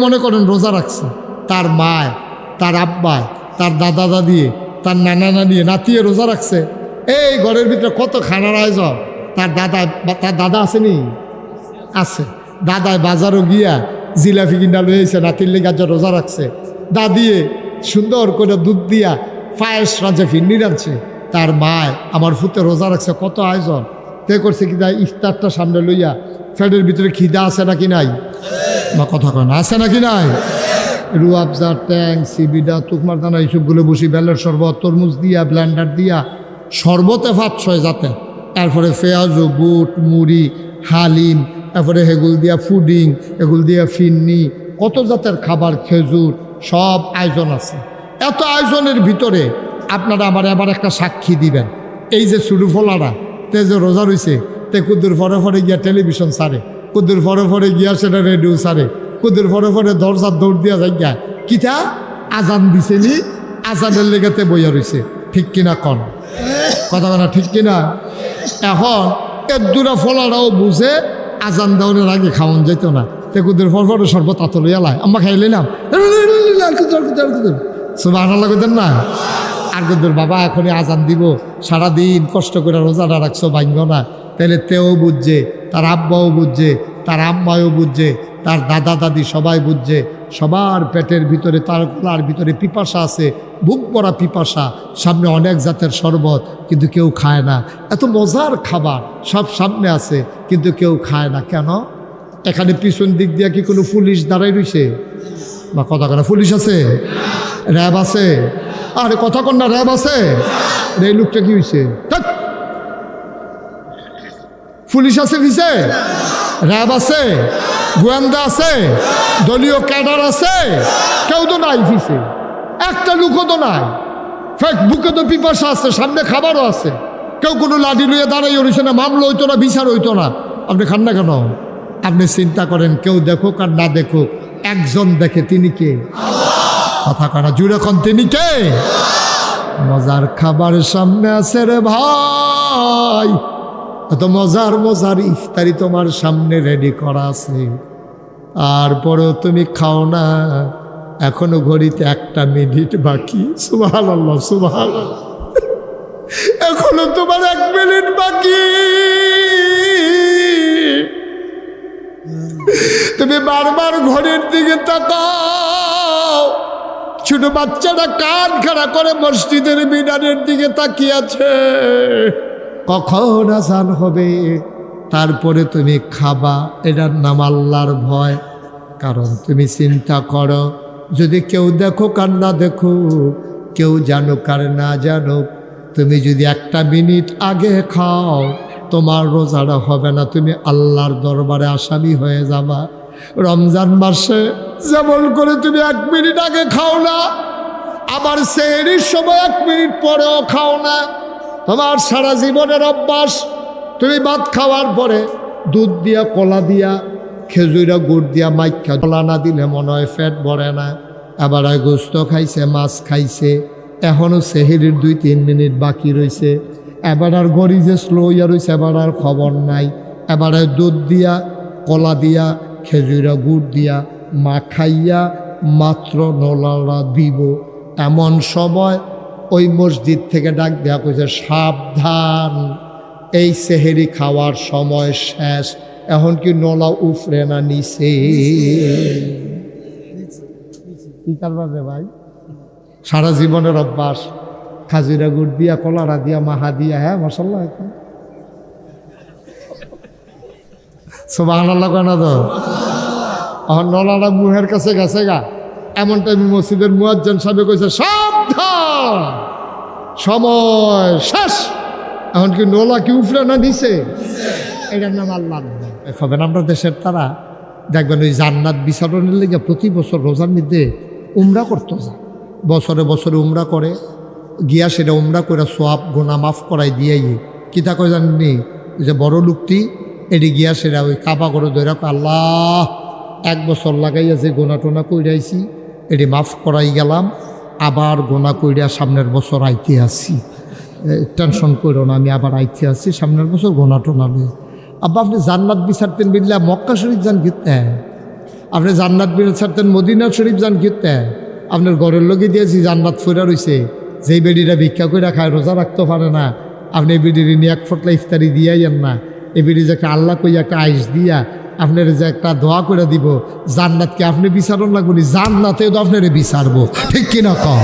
মনে করেন রোজা রাখছে, তার মায়, তার আব্বায়, তার দাদা দাদি, তার নানা নানি, নাতিয়ে রোজা রাখছে। এই ঘরের ভিতরে কত খানার আয়োজন। তার দাদা আসেনি, আছে। দাদায় বাজারও গিয়া জিলাপি কিনা লইছে, নাতির লেগে রোজা রাখছে। দাদিয়ে সুন্দর করে দুধ দিয়া পায়েস রাজা ফিন্নি রাখছে। তার মায় আমার ফুতে রোজা রাখছে, কত আয়োজন। তে করছে কি না, ইফতারটা সামনে লইয়া ফ্যাটের ভিতরে খিদা আছে নাকি নাই, বা কথা কয় না, আছে নাকি নাই। রুয়াবজা, ট্যাং, সিবিডা, তুকমার দানা এইসবগুলো বসি, বেলের শরবত, তরমুজ দিয়া, ব্ল্যান্ডার দিয়া শরবতে ভাত ছয় যাতে, তারপরে পেঁয়াজু, বুট, মুড়ি, হালিম, তারপরে হেগুল দিয়া ফুডিং, এগুল দিয়া ফিন্নি, কত জাতের খাবার, খেজুর, সব আয়োজন আছে। এত আয়োজনের ভিতরে আপনারা আমার এবার একটা সাক্ষী দিবেন। এই যে শুরু ফলারা তে যে রোজা রয়েছে, তে কুদ্দুর ফরে ফরে গিয়া টেলিভিশন সারে, কুদ্দুর ফরে ফরে গিয়া সেটা রেডিও সারে, কুদ্দুর ফরে ফরে দরজার দৌড় দিয়া যাই গা, কিতা আজান দিছে নি, আজানের লেগাতে বইয়া রয়েছে। ঠিক কিনা কন, কথা বলা ঠিক কিনা। এখন এর দুরা ফলারাও বুঝে আজান দেওয়ার আগে খাওয়ান যেত না। তে কুদ্দুর ফর ফরে সর্বত আত লইয়া লাই, আমরা খাইলে নাম সুবহানাল্লাহ কইতেন না। আর কুদ্দুর বাবা এখনই আজান দিব, সারাদিন কষ্ট করে রোজাটা রাখছো, ভাঙ্গ না। তাহলে তেও বুঝছে, তার আব্বাও বুঝছে, তার আম্মাও বুঝছে, তার দাদা দাদি সবাই বুঝছে। সবার পেটের ভিতরে, তার গলার ভিতরে পিপাসা আছে, বুক ভরা পিপাসা, সামনে অনেক জাতের শরবত, কিন্তু কেউ খায় না। এত মজার খাবার সব সামনে আছে, কিন্তু কেউ খায় না কেন? এখানে পিছন দিক দিয়ে কি কোনো পুলিশ দাঁড়াই রয়েছে, বা কথা কনা পুলিশ আছে, র্যাব আছে? আরে কথা কন না, র্যাব আছে? এই লোকটা কি হয়েছে, পুলিশ আছে পিছে, র্যাব আছে, গোয়েন্দা আছে, দলীয় ক্যাডার আছে, কেউ তো নাই পিছে, একটা লোকও তো নাই। বুকে তো পিপাসা আছে, সামনে খাবারও আছে, কেউ কোনো লাঠি লইয়ে দাঁড়াই রয়েছে না, মামলা হইতো না, বিচার হইতো না। আপনি খান না কেন? আপনি চিন্তা করেন, কেউ দেখুক আর না দেখুক, একজন দেখে, তিনি কে? কথা কনা জুড়ে কন, তিনি কে? মজার খাবার সামনে আছে রে ভাই, এত মজার মজার ইফতারি তোমার সামনে রেডি করা আছে, তারপরেও তুমি খাও না। এখনো ঘড়িতে 1 মিনিট বাকি। সুবহানাল্লাহ, সুবহানাল্লাহ, এখনো তোমার 1 মিনিট বাকি। তুমি বারবার ঘড়ির দিকে তাকাও। ছোট বাচ্চারা কান খাড়া করে মসজিদের মিনারের দিকে তাকিয়ে আছে, কখন আজান হবে, তারপরে তুমি খাবা। এটার নাম আল্লাহর ভয়। কারণ তুমি চিন্তা করো, যদি কেউ দেখো আর না দেখো, কেউ জানুক আর না জানুক, তুমি যদি 1 মিনিট আগে খাও, তোমার রোজাটা হবে না, তুমি আল্লাহর দরবারে আসামি হয়ে যাবা। রমজান মাসে যেমন করে তুমি 1 মিনিট আগে খাও না, আবার সেহরির সময় 1 মিনিট পরেও খাও না, তোমার সারা জীবনের অভ্যাস। তুমি ভাত খাওয়ার পরে দুধ দিয়া, কলা দিয়া, খেজুরা, গুড় দিয়া মাইখা, কলা না দিলে মনে হয় পেট ভরে না। আবার গোস্ত খাইছে, মাছ খাইছে, এখনও সেহরির 2-3 মিনিট বাকি রয়েছে। এবার আর গড়ি যে স্লো ইয়া রয়েছে, এবার আর খবর নাই। এবারে দুধ দিয়া, কলা দিয়া, খেজুরা, গুড় দিয়া মাখাইয়া মাত্র নলালা দিব। এমন সময় ওই মসজিদ থেকে ডাক দেওয়া কইছে, সাবধান, এই সেহেরি খাওয়ার সময় শেষ। এখন কি নলা উফরে না নিচে? কি কারবার রে ভাই? সারা জীবনের অভ্যাস, খাজুরা, গুড় দিয়া, কলারা দিয়া, মাহা দিয়া। হ্যাঁ, মাশাআল্লাহ, সুবহানাল্লাহ কেন তো? নলাটা মুহের কাছে গেছে গা, এমন টাইমে মসজিদের মুয়াজ্জিন সাহেব কইছে, সাবধান, সময় শেষ। এখন কি নলা কি উফরে না নিচে? এটার নাম আল্লাহ হবেন। আমরা দেশের তারা দেখবেন ওই জান্নাত বিচারণের লেগে প্রতি বছর রোজার মধ্যে উমরা করতে যায়, বছরে বছরে উমরা করে গিয়া, সেটা উমরা করে সোয়াব গোনা মাফ করাই দিয়াই। কিতা কয় জানেননি? ওই যে বড় লোকটি এটি গিয়া সেটা ওই কাবা করে ধরে, আল্লাহ 1 বছর লাগাইয়া যে গোনা টোনা কইরাইছি এটি মাফ করাই গেলাম, আবার গোনা কইরা সামনের বছর আইতে আসি, টেনশন করো না, আমি আবার আইতে আসি, সামনের বছর গোনা টোনা নেই। আব্বা আপনি জান্নাত বিচারতেন বিল্লাহ, মক্কা শরীফ যান গিতে, আপনি জান্নাত বিনা ছাড়তেন মদিনা শরীফ যান কিনতে আপনার ঘরের লোকে দিয়েছি জান্নাত ফেরা রয়েছে যেই বেডিটা ভিক্ষা করে খায় রোজা রাখতে পারে না আপনি এই বেডির নিয়ে এক ফটলা ইফতারি দিয়াইয়েন না এই বেডি যে একটা আল্লাহ কই একটা আইস দিয়া আপনার যে একটা দোয়া করে দিব জান্নাতকে আপনি বিচারণ লাগবনি জান্নাতেও তো আপনারে বিচারবো ঠিক কিনা কম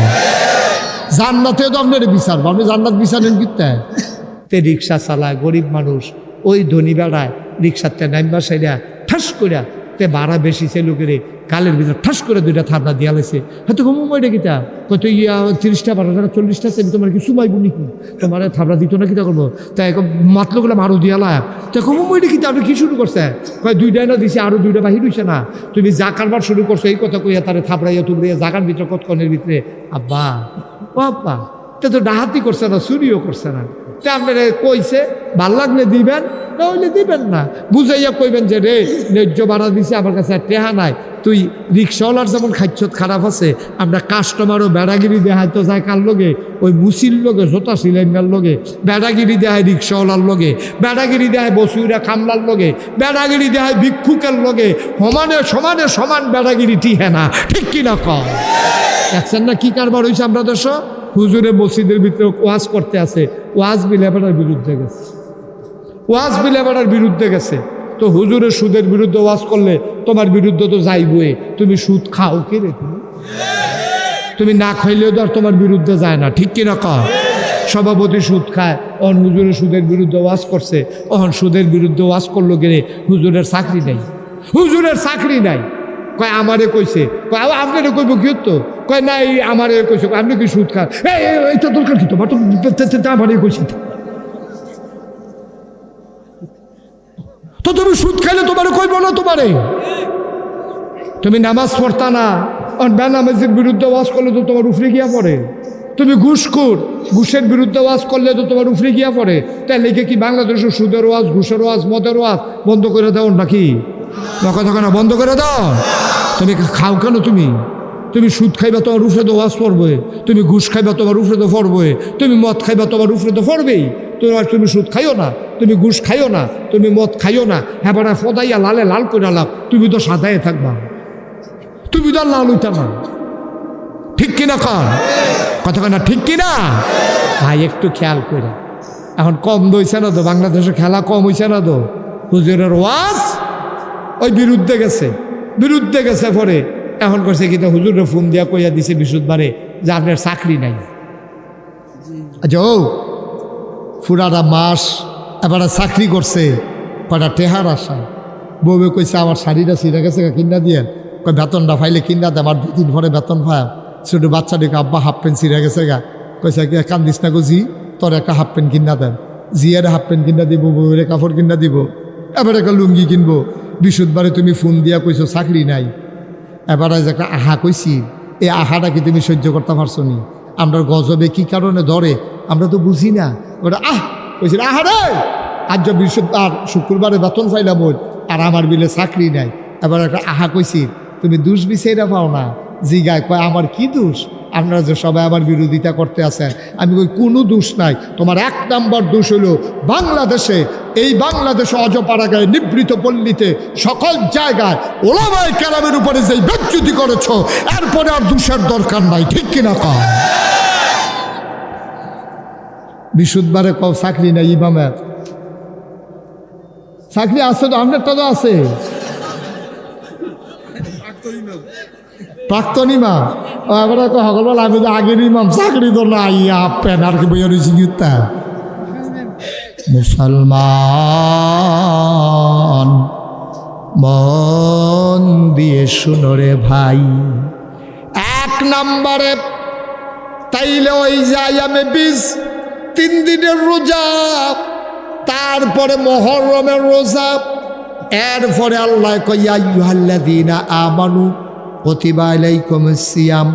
জান্নাতেও তো আপনারে বিচারবো আপনি জান্নাত বিচারেন কিনতে তে রিক্সা চালায় গরিব মানুষ ওই ধনী বেড়ায় রিক্সাতে নাইমবা সাইডা ঠাস করে তে ভাড়া বেশি সে লোকেরে কালের ভিতরে ঠাস করে দুইটা থাবনা দিয়া লাইছে হয়তো ঘুমো মইটা কিতা কত 30টা 40টা সেমি তোমার কি সুমাইব নাকি তোমার থাবনা দিত না কিতা করবো তাই মাতলগুলো আরো দিয়া লাগ তো ঘুমো মইটা কিতা আপনি কি শুরু করছে কয় 2টা না দিছে আরো 2টা বাহির হইছে না তুমি যা কারবার শুরু করছো এই কথা কইয়া তারে থাবড়াইয়া তুবড়াইয়া জাগার ভিতরে কতক্ষণের ভিতরে আব্বা ও আব্বা তো ডাহাতি করছে না চুরিও করছে না তে আপনারা কইছে ভাল লাগলে দিবেন না হইলে দিবেন না বুঝাইয়া কইবেন যে রে ন্যায্য ভাড়া দিছে আমার কাছে টেহা নাই তুই রিক্সাওয়ালার যেমন খাইছত খারাপ আছে আমরা কাস্টমারও বেড়াগিরি দেখায় তো যায় কার লগে ওই মুসির লগে জোতা সিলাইনার লগে বেড়াগিরি দেখায় রিক্সাওয়ালার লগে বেড়াগিরি দেখায় বসুইরা কামলার লগে বেড়াগিরি দেখায় ভিক্ষুকের লগে সমানে সমানে সমান বেড়াগিরি টিহে না ঠিক কিনা কম দেখছেন না কি কারবার হয়েছে আমরা দেশ হুজুরে মসজিদের ভিতরে ওয়াজ করতে আছে ওয়াজ বিলেবাটার বিরুদ্ধে গেছে ওয়াজ বিলেবাটার বিরুদ্ধে গেছে তো হুজুরের সুদের বিরুদ্ধে ওয়াজ করলে তোমার বিরুদ্ধে তো যাইবই তুমি সুদ খাও কি রে তুমি না খাইলেও তো আর তোমার বিরুদ্ধে যায় না ঠিক কিনা কয় সভাপতি সুদ খায় অন হুজুরের সুদের বিরুদ্ধে ওয়াজ করছে অহন সুদের বিরুদ্ধে ওয়াজ করলো গেলে হুজুরের চাকরি নাই হুজুরের চাকরি নাই কয় আমারে কইছে কয় আপনারে কইব কি তো কয় নাই আমারে কইছে আপনি কি সুদ খান এইটা দরকার কি তোমার তো আমারে কইছে তো তুমি সুদ খাইলে তোমারে কইব না তোমারে তুমি নামাজ পড়তা না বেনামাজের বিরুদ্ধে ওয়াজ করলে তো তোমার উফরে গিয়া পড়ে তুমি ঘুষখোর ঘুষের বিরুদ্ধে ওয়াজ করলে তো তোমার উফরে গিয়া পড়ে তাই লেগে কি বাংলাদেশের সুদের ওয়াজ ঘুষের ওয়াজ মদের ওয়াজ বন্ধ করে দাও নাকি কথা না বন্ধ করে দাও তুমি খাও কেন তুমি সুদ খাইবা তোমার উফরে তো ওয়াজ পড়বে তুমি ঘুষ খাইবা তোমার উফরে তো পড়বে তুমি মদ খাইবা তোমার উফরে তো পড়বেই তুমি সুদ খাইও না তুমি ঘুষ খাইও না তুমি মদ খাইও না হ্যাঁ বাড়া ফদাইয়া লালে লাল করে লাভ তুমি তো সাদায় থাকবা তুমি তো লাল হইতা না ঠিক কিনা কন কথা না ঠিক কিনা ভাই একটু খেয়াল করে এখন কম দইছে না তো বাংলাদেশে খেলা কম হইছে না তো হুজুরের ওয়াজ ওই বিরুদ্ধে গেছে পরে এখন করছে কিন্তু হুজুরের ফোন দিয়া কইয়া দিছে বিশুদ্ধবারে যে আপনার চাকরি নাই আচ্ছা ও পুরাটা মাস এবারে চাকরি করছে কটা টেহার আসা বউবে কইছে আমার শাড়িটা ছিঁড়ে গেছে কিনা দিয়ে কই বেতনটা পাইলে কিনা দে আমার 2 দিন পরে বেতন পায় ছোটো বাচ্চাটিকে আব্বা হাফ প্যান্ট ছিঁড়ে গেছে গা কইছে কি কান্দিস না গো জি তোর একটা হাফ প্যান্ট কিনা দেন জিয়ারে হাফ প্যান্ট কিনা দিব বউয়ের কাপড় কিনা দিব এবার একটা লুঙ্গি কিনবো বিশুদ্ধবারে তুমি ফোন দিয়া কইছো চাকরি নাই এবারে যে একটা আহা কইছি এই আহাটা কি তুমি সহ্য করতে পারছো নি আমরা গজবে কি কারণে ধরে আমরা তো বুঝি না ওটা কইছিল আহারে আজ আর শুক্রবারে বেতন পাইলাম ওই আর আমার বিলে চাকরি নাই এবার একটা আহা কইছি তুমি দোষ বিচাইরা পাও না জিগায় কয় আমার কি দোষ আপনারা যে সবাই আমার বিরোধিতা করতে আছেন আমি কই কোনো দোষ নাই তোমার 1 নম্বর দোষ হলো বাংলাদেশে এই বাংলাদেশে অজপাড়াগায় নিবৃত পল্লীতে সকল জায়গায় ওলামায়ে কেরামের উপরে যেই বেজ্জতি করেছো এরপরে আর দোষের দরকার নাই ঠিক কিনা কও বিশুদ্ধবারে কও চাকরি নাই ইমামের চাকরি আছে তো আপনারটা তো আছে প্রাক্তন ইমাম এবার সকল আমি তো আগের ইমাম চাকরি তো নাই আপেন আর কি বইয়া রয়েছি গীতা মুসলমান মন দিয়ে শুনো রে ভাই 1 নম্বরে তাইলে ওই যাই আমি 3 দিনের রোজা তারপরে মুহররমের রোজা এরপরে আল্লাহ কইয়া আইয়ুহাল্লাযীনা আমানু কুতিবা আলাইকুমুস সিয়াম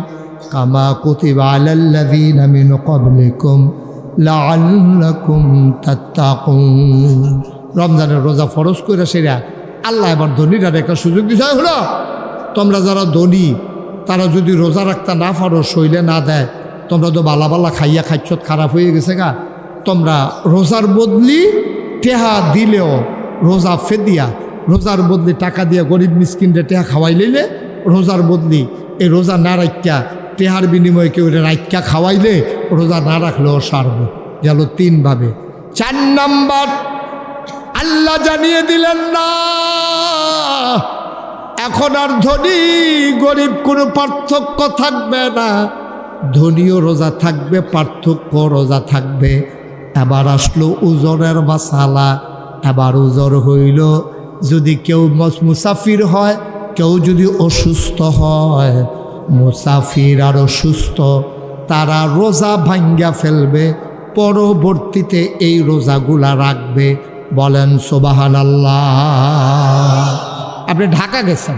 কামা কুতিবা আলাল্লাযীনা মিন ক্বাবলিকুম লাআল্লাকুম তাত্তাকুন রমজানের রোজা ফরজ করে সেরা আল্লাহ এবার ধনীরা একটা সুযোগ দিছে হলো তোমরা যারা ধনী তারা যদি রোজা রাখতে না পারো শৈলে না দেয় তোমরা তো বালা বালা খাইয়া খাচ্ছত খারাপ হয়ে গেছে গা তোমরা রোজার বদলি টেহা দিলেও রোজা ফেদিয়া রোজার বদলি টাকা দিয়ে গরিব মিসকিনরে টেহা খাওয়াই লইলে, রোজার বদলি এই রোজা না রাখা টেহার বিনিময়ে কেউ রাখা খাওয়াইলে রোজা না রাখলেও সারব। গেল 3 ভাবে। 4 নাম্বার, আল্লাহ জানিয়ে দিলেন না এখন আর ধনী গরিব কোনো পার্থক্য থাকবে না, ধনীও রোজা থাকবে, পার্থক্য রোজা থাকবে। এবার আসলো উজরের মাসালা। এবার উজর হইল যদি কেউ মুসাফির হয়, কেউ যদি অসুস্থ হয়, মুসাফির আর অসুস্থ তারা রোজা ভাঙ্গা ফেলবে, পরবর্তীতে এই রোজাগুলা রাখবে। বলেন সুবহানাল্লাহ। আপনি ঢাকা গেছেন,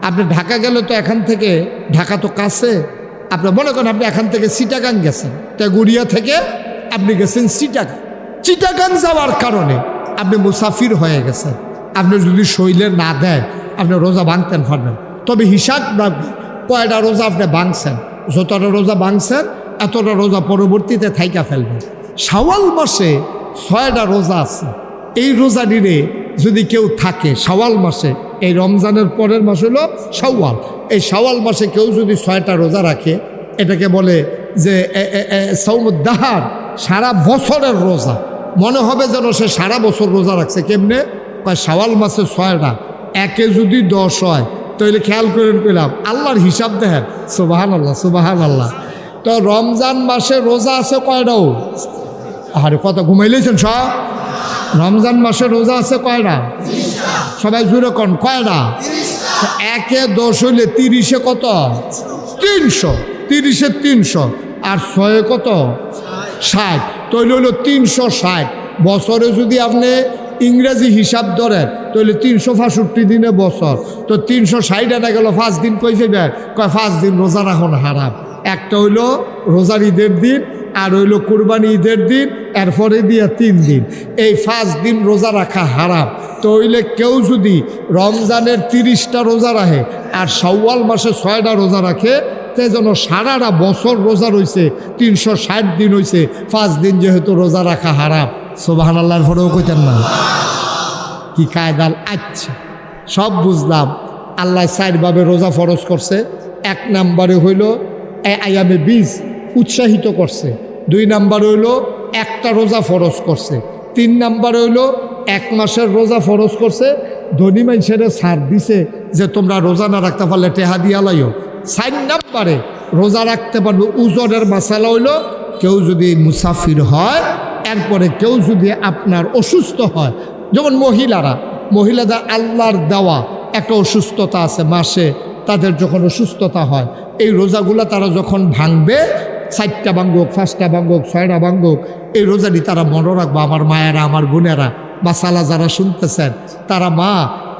আপনি ঢাকা গেলে তো এখান থেকে, ঢাকা তো কাছে, আপনি মনে করেন আপনি এখান থেকে চিটাগাং গেছেন, তেগুড়িয়া থেকে আপনি গেছেন চিটাগাং। চিটাগাং যাওয়ার কারণে আপনি মুসাফির হয়ে গেছেন। আপনি যদি শৈলে না দেয় আপনি রোজা ভাঙতেন পারবেন, তবে হিসাব রাখবেন কয়টা রোজা আপনি ভাঙছেন। যতটা রোজা ভাঙছেন এতটা রোজা পরবর্তীতে থাইকা ফেলবেন। শাওয়াল মাসে 6টা রোজা আছে। এই রোজা নিয়ে যদি কেউ থাকে শাওয়াল মাসে, এই রমজানের পরের মাস হলো শাওয়াল, এই শাওয়াল মাসে কেউ যদি 6টা রোজা রাখে, এটাকে বলে যে সাওমুদ্দাহার, সারা বছরের রোজা। মনে হবে যেন সে সারা বছর রোজা রাখছে। কেমনে? শাওয়াল মাসে 6টা, একে যদি 10 হয় তাহলে খেয়াল করেন পেলাম আল্লাহর হিসাব দেখেন। সুবহানাল্লাহ সুবহানাল্লাহ। তো রমজান মাসে রোজা আছে কয়টাও? আরে কত ঘুমাইলেছেন সব? রমজান মাসে রোজা আছে কয়টা? সবাই জুড়ে কোন কয়টা? একে 10 হইলে 30-এ কত? 300। 30-এ 300 আর 6-এ কত? 60। তৈলে হইল 360। বছরে যদি আপনি ইংরেজি হিসাব ধরেন তাহলে 365 দিনে বছর। তো 360 আনা গেল 5 দিন কই যাবে? কয় 5 দিন রোজা রাখুন হারাম। একটা হইল রোজার ঈদের দিন, আর হইল কুরবানি ঈদের দিন, এরপরে দিয়া 3 দিন। এই 5 দিন রোজা রাখা হারাম। তো হইলে কেউ যদি রমজানের 30টা রোজা রাখে আর শাওয়াল মাসে 6টা রোজা রাখে, তে যেন সারাটা বছর রোজা রয়েছে, 360 দিন হয়েছে, 5 দিন যেহেতু রোজা রাখা হারাম। সুবহানাল্লাহর পরেও কইতেন না কি কায়দাল? আচ্ছা সব বুঝলাম। আল্লাহ 4 ভাবে রোজা ফরজ করছে। 1 নম্বরে হইল আয়ামে বীজ উৎসাহিত করছে। 2 নম্বর হইল একটা রোজা ফরজ করছে। 3 নম্বর হইল 1 মাসের রোজা ফরজ করছে। ধনী মানুষের ছাড় দিছে যে তোমরা রোজা না রাখতে পারলে টেহা দিয়া লাইও। 4 নম্বরে রোজা রাখতে পারবে। উজরের মাসালা হইল কেউ যদি মুসাফির হয়, এরপরে কেউ যদি আপনার অসুস্থ হয়, যেমন মহিলাদের আল্লাহর দেওয়া একটা অসুস্থতা আছে মাসে, তাদের যখন অসুস্থতা হয় এই রোজাগুলা তারা যখন ভাঙবে, 4টা ভাঙ্গুক, 5টা ভাঙ্গুক, 6টা ভাঙ্গুক, এই রোজাটি তারা মনে রাখবো। আমার মায়েরা, আমার বোনেরা, মাসালা যারা শুনতেছেন তারা, মা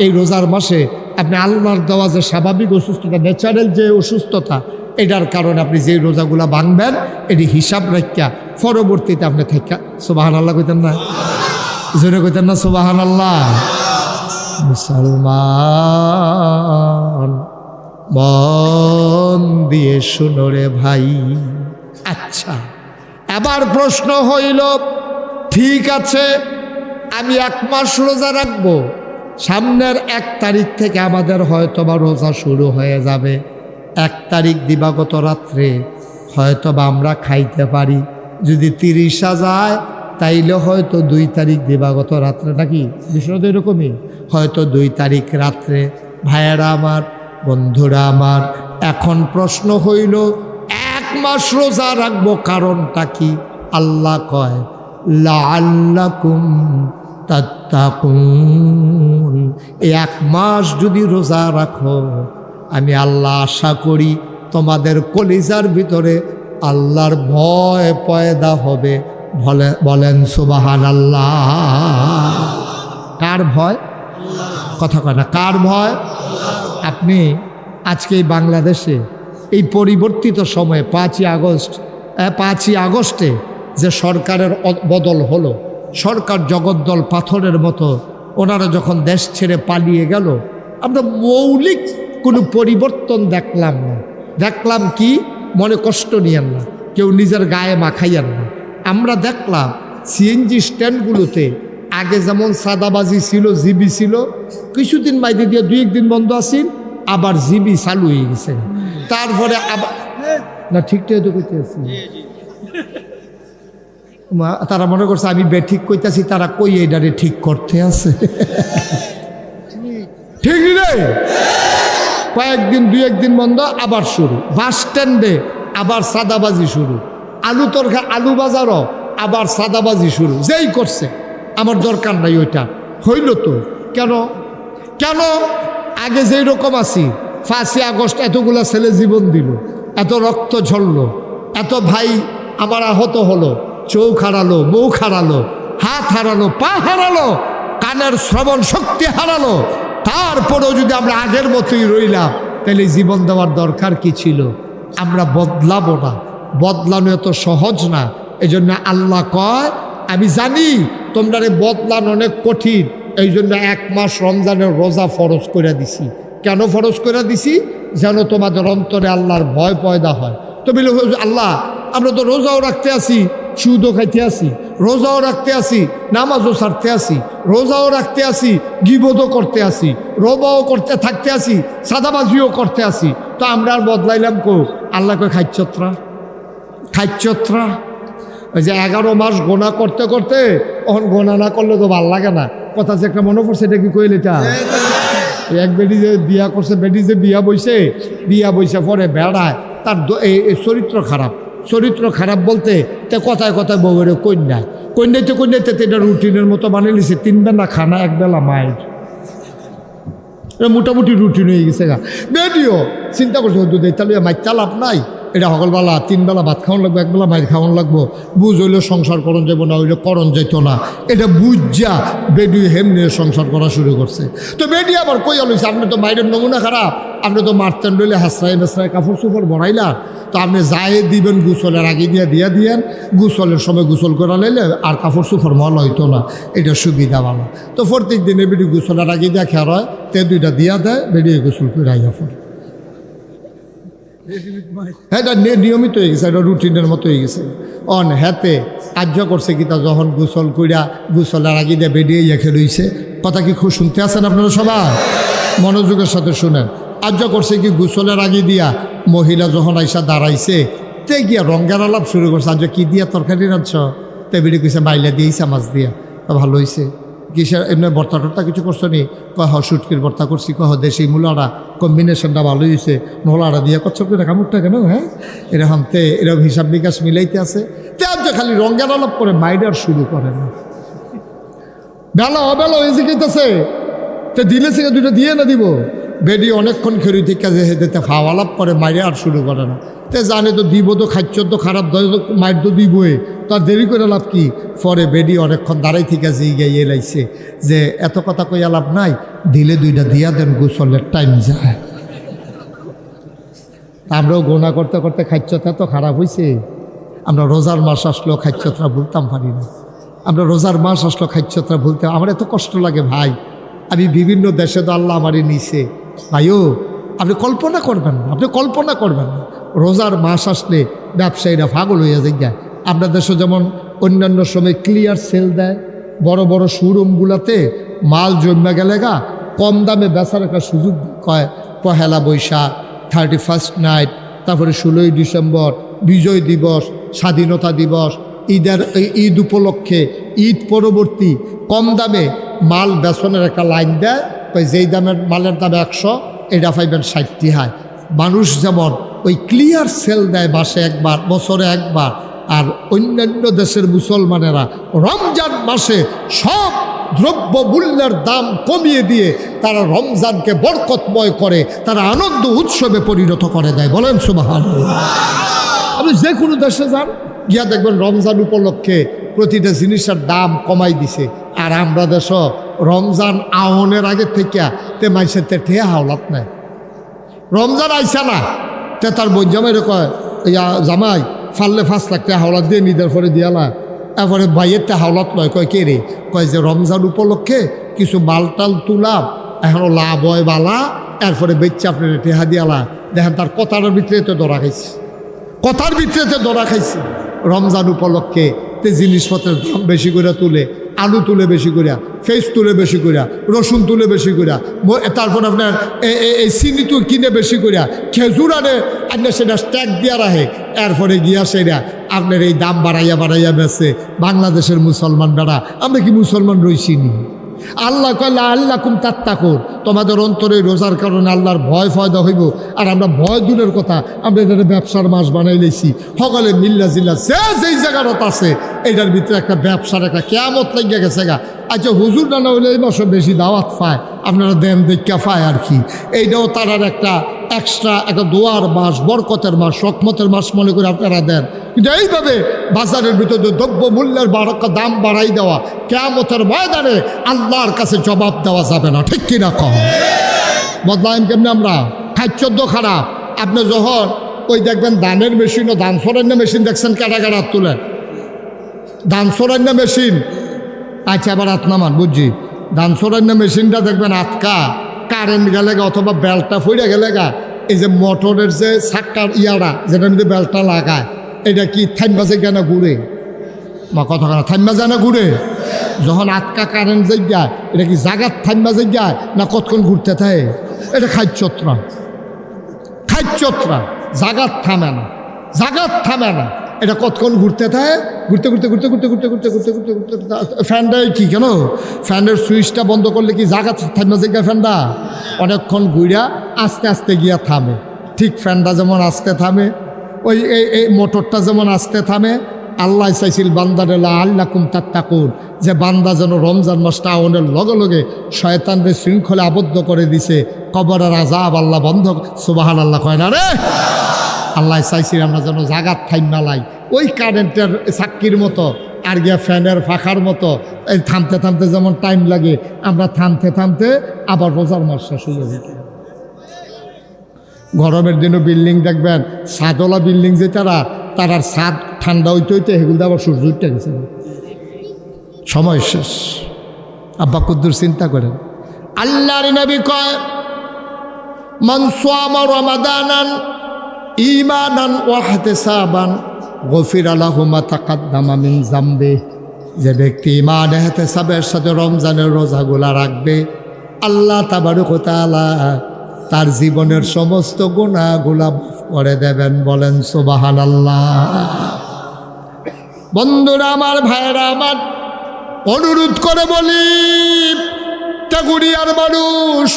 এই রোজার মাসে আপনি আল্লাহর দেওয়া যে স্বাভাবিক অসুস্থতা, ন্যাচারাল যে অসুস্থতা, এটার কারণে আপনি যে রোজাগুলা ভাঙবেন এটি হিসাব রাখিয়া পরবর্তীতে আপনি থাকা। সুবহানাল্লাহ কইতেন না? জোরে কইতেন না সুবহানাল্লাহ? মুসলমান মন দিয়ে শুনো রে ভাই। আচ্ছা এবার প্রশ্ন হইল, ঠিক আছে আমি 1 মাস রোজা রাখবো, সামনের 1 তারিখ থেকে আমাদের হয়তোবা রোজা শুরু হয়ে যাবে। 1 তারিখ দিবাগত রাত্রে হয়তোবা আমরা খাইতে পারি। যদি 30 যায় তাইলে হয়তো 2 তারিখ দিবাগত রাত্রে, নাকি বিষয়টা এরকমই, হয়তো 2 তারিখ রাত্রে। ভাইয়েরা আমার, বন্ধুরা আমার, এখন প্রশ্ন হইল 1 মাস রোজা রাখবো, কারণটা কি? আল্লাহ কয় লাআল্লাকুম তাত্তাকুন। 1 মাস যদি রোজা রাখো, আমি আল্লাহ আশা করি তোমাদের কলিজার ভিতরে আল্লাহর ভয় পয়দা হবে। বলেন সুবহানাল্লাহ। কার ভয়? কথা কয় না, কার ভয়? আপনি আজকে এই বাংলাদেশে এই পরিবর্তিত সময়ে 5ই আগস্টে যে সরকারের বদল হলো, সরকার জগদ্দল পাথরের মতো ওনারা যখন দেশ ছেড়ে পালিয়ে গেল, আমরা মৌলিক কোনো পরিবর্তন দেখলাম না। দেখলাম কি? মনে কষ্ট নিয়েন না, কেউ নিজের গায়ে মাখাইয়েন না। আমরা দেখলাম সিএনজি স্ট্যান্ডগুলোতে আগে যেমন সাদাবাজি ছিল, জিবি ছিল, কিছুদিন মাইদি দিয়ে 2-1 দিন বন্ধ আছিল, আবার জিবি চালু হয়ে গেছে। তারপরে আবার না, ঠিকঠাক তো করতে আসছি, তারা মনে করছে আমি বেঠিক কইতাছি, তারা কই এটারে ঠিক করতে আছে। ঠিক রে, কয়েকদিন 2-1 দিন বন্ধ, আবার শুরু। বাস স্ট্যান্ডে আবার সাদাবাজি শুরু, আলু তরকা আলু বাজারও আবার সাদাবাজি শুরু। যেই করছে আমার দরকার নাই ওইটা, হইল তো কেন কেন? আগে যেই রকম আছি, 5ই আগস্ট এতগুলা ছেলে জীবন দিল, এত রক্ত ঝরলো, এত ভাই আমার আহত হলো, চোখ হারালো, মুখ হারালো, হাত হারালো, পা হারালো, কানের শ্রবণ শক্তি হারালো, তারপরেও যদি আমরা আগের মতোই রইলাম, তাহলে জীবন দেওয়ার দরকার কি ছিল? আমরা বদলাবো না, বদলানো এত সহজ না। এই জন্য আল্লাহ কয়, আমি জানি তোমরা বদলানো অনেক কঠিন, এই জন্য 1 মাস রমজানের রোজা ফরজ করে দিছি। কেন ফরজ করে দিছি? যেন তোমাদের অন্তরে আল্লাহর ভয় পয়দা হয়। তো বলে আল্লাহ, আমরা তো রোজাও রাখতে আসি, সুদও খাইতে আসি, রোজাও রাখতে আসি, নামাজও ছাড়তে আসি, রোজাও রাখতে আসি, গিবতও করতে আসি, রোবাও করতে থাকতে আসি, সাদাবাজিও করতে আসি, তো আমরা আর বদলাইলাম কো? আল্লাহ কয় খাইচ্ছত্রা, খাইচ্ছত্রা। ওই যে 11 মাস গোনা করতে করতে তখন গোনা না করলে তো ভাল লাগে না। কথা যে একটা মনে পড়ছে, এটা কি কইলে তা? এক বেটি যে বিয়া করছে, বেটি যে বিয়া বইছে পরে বেড়ায়, তার এই চরিত্র খারাপ। চরিত্র খারাপ বলতে তে কথায় কথায় বউয়ের কন্যাইতে এটা রুটিনের মতো বানিয়ে নিছে। 3 বেলা খানা, 1 বেলা মায়ের, মোটামুটি রুটিন হয়ে গেছে গা। বেটিও চিন্তা করছে, তাহলে মাইর লাভ নাই, এটা সকালবেলা 3 বেলা ভাত খাওয়ান লাগবো, 1 বেলা মাইর খাওয়ান লাগবো, বুঝ হইলে সংসার করণ যাবো না, হইলে করণ যেত না। এটা বুঝা বেডি হেমনে সংসার করা শুরু করছে। তো বেডি আবার কই লইছে, আপনি তো মাইরের নমুনা খারাপ, আপনি তো মারতেন রইলে হাসরাই মেসরাই কাপড় চোপড় বড়াইলা, তো আপনি যাই দিবেন গোসলের আগে দিয়েন, গোসলের সময় গোসল করা লাইলে আর কাপড় চোপড় মল হইতো না, এটা সুবিধা ভালো। তো প্রত্যেক দিনে বেডি গোসলের আগে দিয়া খেয়ার হয়, তে 2টা দিয়া দেয়, বেডি গোসল করে আইয়া পড়ে। এটা নিয়মিত হয়ে গেছে, এটা রুটিনের মতো হয়ে গেছে। হাতে কার্য করছে কি, তা যখন গোসল কইরা গোসলের আগে দিয়ে বেরিয়ে রেখে রইছে। কথা কি খুব শুনতে আছেন আপনারা সবাই? মনোযোগের সাথে শুনেন। কার্য করছে কি, গোসলের আগে দিয়া মহিলা যখন আইসা দাঁড়াইছে, তে গিয়া রঙের আলাপ শুরু করছে। আজ কি দিয়া তরকারি রাঁধছ? তে বেরিয়ে কইছে বাইলা দিয়েছে, মাছ দিয়া। তা ভালো হয়েছে। কিসের এমনি ভর্তা টর্তা কিছু করছো নি? কহ সুটকির ভর্তা করছি। কহ দেশি মূলাটা কম্বিনেশনটা ভালো হয়েছে, নোলাটা দিয়ে কচ্ছপ করে কামড়টা কেন? হ্যাঁ, এরকম এরকম হিসাব নিকাশ মিলাইতে আছে। তে আজ খালি রঙের আলাপ করে মাইডার শুরু করে না। বেলা অবেলা হয়ে শিখাইতেছে, তো দিলে সে 2টা দিয়ে না দিব। বেডি অনেকক্ষণ খেরি থেকে যেতে ফাওয়ালাপ করে, মাইরে আর শুরু করে না। তে জানে তো দিব, তো খাচ্ছ তো খারাপ, মাইর তো দিবই, তার দেরি করে লাভ কি? পরে বেডি অনেকক্ষণ দাঁড়াই থেকে গিয়ে লাইছে যে এত কথা কইয়া লাভ নাই, দিলে 2টা দিয়া দেন, গোসলের টাইম যায়। আমরাও গোনা করতে করতে খাচ্ছতা তো খারাপ হয়েছে। আমরা রোজার মাস আসলেও খাচ্ছতরা ভুলতাম পারি না। আমরা রোজার মাস আসলেও খাচ্ছতরা ভুলতে আমার এত কষ্ট লাগে ভাই। আমি বিভিন্ন দেশে তো আল্লাহ আমারই নিছে ভাইও, আপনি কল্পনা করবেন না, আপনি কল্পনা করবেন না। রোজার মাস আসলে ব্যবসায়ীরা পাগল হয়ে যায়। আপনার দেশে যেমন অন্যান্য সময় ক্লিয়ার সেল দেয়, বড় বড় শোরুমগুলোতে মাল জমে গেলে গা কম দামে বেচার একটা সুযোগ কয়। 1 বৈশাখ, 31 নাইট, তারপরে 16ই ডিসেম্বর, বিজয় দিবস, স্বাধীনতা দিবস, ঈদ উপলক্ষে, ঈদ পরবর্তী কম দামে মাল বেচনের একটা লাইন দেয়। যেই দামের মালের দাম 100, এটা পাইবেন 60 টাকায়। মানুষ যেমন ওই ক্লিয়ার সেল দেয় মাসে একবার, বছরে একবার, আর অন্যান্য দেশের মুসলমানেরা রমজান মাসে সব দ্রব্য মূল্যের দাম কমিয়ে দিয়ে তারা রমজানকে বরকতময় করে, তারা আনন্দ উৎসবে পরিণত করে দেয়। বলেন সুবহানাল্লাহ। আপনি যে কোনো দেশে যান, গিয়া দেখবেন রমজান উপলক্ষে প্রতিটা জিনিসের দাম কমাই দিছে। আর আমরা দেশ রমজান আহনের আগে থেকে তে মাইসের তে ঠেয়া হাওলাত নাই। রমজান আইসা না, তে তার বোন জামাই কয়, ইয়া জামাই ফাললে 5 লাখ টাকা হাওলাত দিয়ে নিদের পরে দিয়ালা। এরপরে ভাইয়ের তে হাওলাত নয়, কয় কে রে? কয় যে রমজান উপলক্ষে কিছু মালটাল তুলাম, এখনও লাভ হয় বালা, এরপরে বেচে আপনার টেহা দিয়ালা। দেখেন তার কথার ভিতরে তো ধরা খাইছে, কথার ভিতরে তো ধরা খাইছে। রমজান উপলক্ষে তে জিনিসপত্রের দাম বেশি করে তুলে, আলু তুলে বেশি করিয়া, ফেস তুলে বেশি করিয়া, রসুন তুলে বেশি করিয়া, তারপর আপনার এই চিনি তো কিনে বেশি করিয়া, খেজুর আনে আপনার সেটা স্ট্যাক দিয়া রাখে, এরপরে গিয়া সেটা আপনার এই দাম বাড়াইয়া বাড়াইয়া বেছে। বাংলাদেশের মুসলমান বেড়া, আমরা কি মুসলমান রইছি নি? আল্লাহ কয়লা আল্লাহ কুম তাত্তাকুন, তোমাদের অন্তরে রোজার কারণে আল্লাহর ভয় ফয়দা হইব। আর আমরা ভয় দূরের কথা, আমরা এটাকে ব্যবসার মাস বানাই লেছি। সকলে মিল্লা জিল্লা যেই জায়গাটা আছে এটার ভিতরে একটা ব্যবসার একটা কেয়ামত লাগিয়া গেছে গা। আচ্ছা হুজুর না হইলে এই মাসে বেশি দাওয়াত পায়, আপনারা দেন দেখা পায় আর কি। এইটাও তারার একটা এক্সট্রা একটা দোয়ার মাস, বরকতের মাস, রকমতের মাস মনে করে আপনারা দেন। কিন্তু এইভাবে বাজারের ভিতরে দ্রব্য মূল্যের দাম বাড়াই দেওয়া, কিয়ামতের ময়দানে আল্লাহর কাছে জবাব দেওয়া যাবে না, ঠিক কিনা কম? বদলাইম কেমনি আমরা? খাদ্য খারাপ। আপনি যখন ওই দেখবেন ধানের মেশিন ও ধান সরান্য মেশিন দেখছেন, কাটা কাটা তুলেন ধান সরান্য মেশিন। আচ্ছা আবার হাত নামান, বুঝছি। ধান সরান্য মেশিনটা দেখবেন আটকা কারেন্ট গেলে গা অথবা বেলটা ফুড়ে গেলে গা, এই যে মোটরের যে চাক্কার ইয়ারা যেটার মধ্যে বেলটা লাগায়, এটা কি থাইমা যায় না ঘুরে? মা কথা না, থাইমা যায় না ঘুরে? যখন আটকা কারেন্ট জায়গায়, এটা কি জাগাত থাইমা জায়গায় না কতক্ষণ ঘুরতে থাকে? এটা খাইচত্রা, খাইচত্রা জাগাত থামে না, জাগাত থামে না, এটা কতক্ষণ ঘুরতে থাকে। ঘুরতে ঘুরতে ঘুরতে ঘুরতে ঘুরতে ঘুরতে ঘুরতে ঘুরতে ঘুরতে ফ্যানটাই কি কেন ফ্যানের সুইচটা বন্ধ করলে কি জাগা থামে জায়গা? ফ্যানটা অনেকক্ষণ ঘুরিয়া আস্তে আস্তে গিয়া থামে। ঠিক ফ্যানটা যেমন আস্তে থামে, ওই এই মোটরটা যেমন আস্তে থামে, আল্লাহ চাইছিল বান্দারে আল্লাহ কুম তাত্তাকুন, যে বান্দা যেন রমজান মাসটা আওনের লগে লগে শয়তানরে শৃঙ্খলে আবদ্ধ করে দিছে, কবরের আযাব আল্লাহ বন্ধ। সুবহানাল্লাহ কয় না রে? আল্লাহ চাইছিল আমরা যেন জাগাত থাইমা লাই, ওই কারেন্টের চাক্কির মতো আর গিয়া ফ্যানের ফাঁকার মতো এই থামতে থামতে যেমন টাইম লাগে, আমরা থামতে থামতে আবার রোজার মাস শেষ হয়ে যাবে। গরমের দিনও বিল্ডিং দেখবেন, ছাদওয়ালা বিল্ডিং যে তারার ছাদ ঠান্ডা হইতে হইতে হেগুলো আবার সূর্য উঠে গেছে, সময় শেষ। আব্বা কুদ্দুর চিন্তা করেন, আল্লাহর নবী কয় মান সামা রমাদানান ঈমানান ওয়া ইহতিসাবান গফিরা লাহু মা তাকাদ্দামা মিন যামবি, যে ব্যক্তি ঈমান ইহতিসাবের সাথে রমজানের রোজাগুলা রাখবে, আল্লাহ তাবারক ওয়া তাআলা তার জীবনের সমস্ত গুনাহগুলা মাফ করে দেবেন। বলেন সুবহানাল্লাহ। বন্ধুরা আমার, ভাইরা আমার, অনুরোধ করে বলি, তেগুড়িয়ার মানুষ,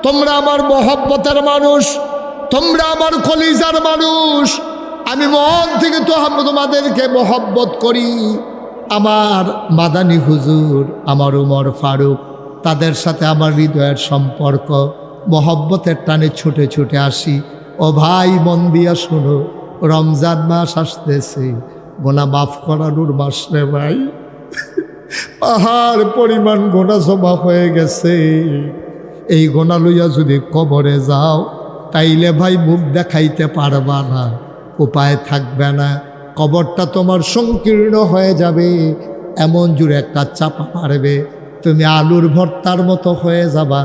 তোমরা আমার মহব্বতের মানুষ, তোমরা আমার কলিজার মানুষ, আমি মন থেকে তো তোমাদেরকে মহব্বত করি। আমার মাদানী হুজুর, আমার উমর ফারুক, তাদের সাথে আমার হৃদয়ের সম্পর্ক, মহব্বতের টানে ছুটে ছুটে আসি। ও ভাই, মন দিয়া শোনো, রমজান মাস আসতেছে, গোনা মাফ করানোর মাস রে ভাই। পাহাড় পরিমাণ গোনা জমা হয়ে গেছে। এই গোনা লইয়া যদি কবরে যাও, তাইলে ভাই মুখ দেখাইতে পারবা না, উপায় থাকবে না, কবরটা তোমার সংকীর্ণ হয়ে যাবে, এমন জুড়ে একটা চাপা মারবে, তুমি আলুর ভর্তার মতো হয়ে যাবা,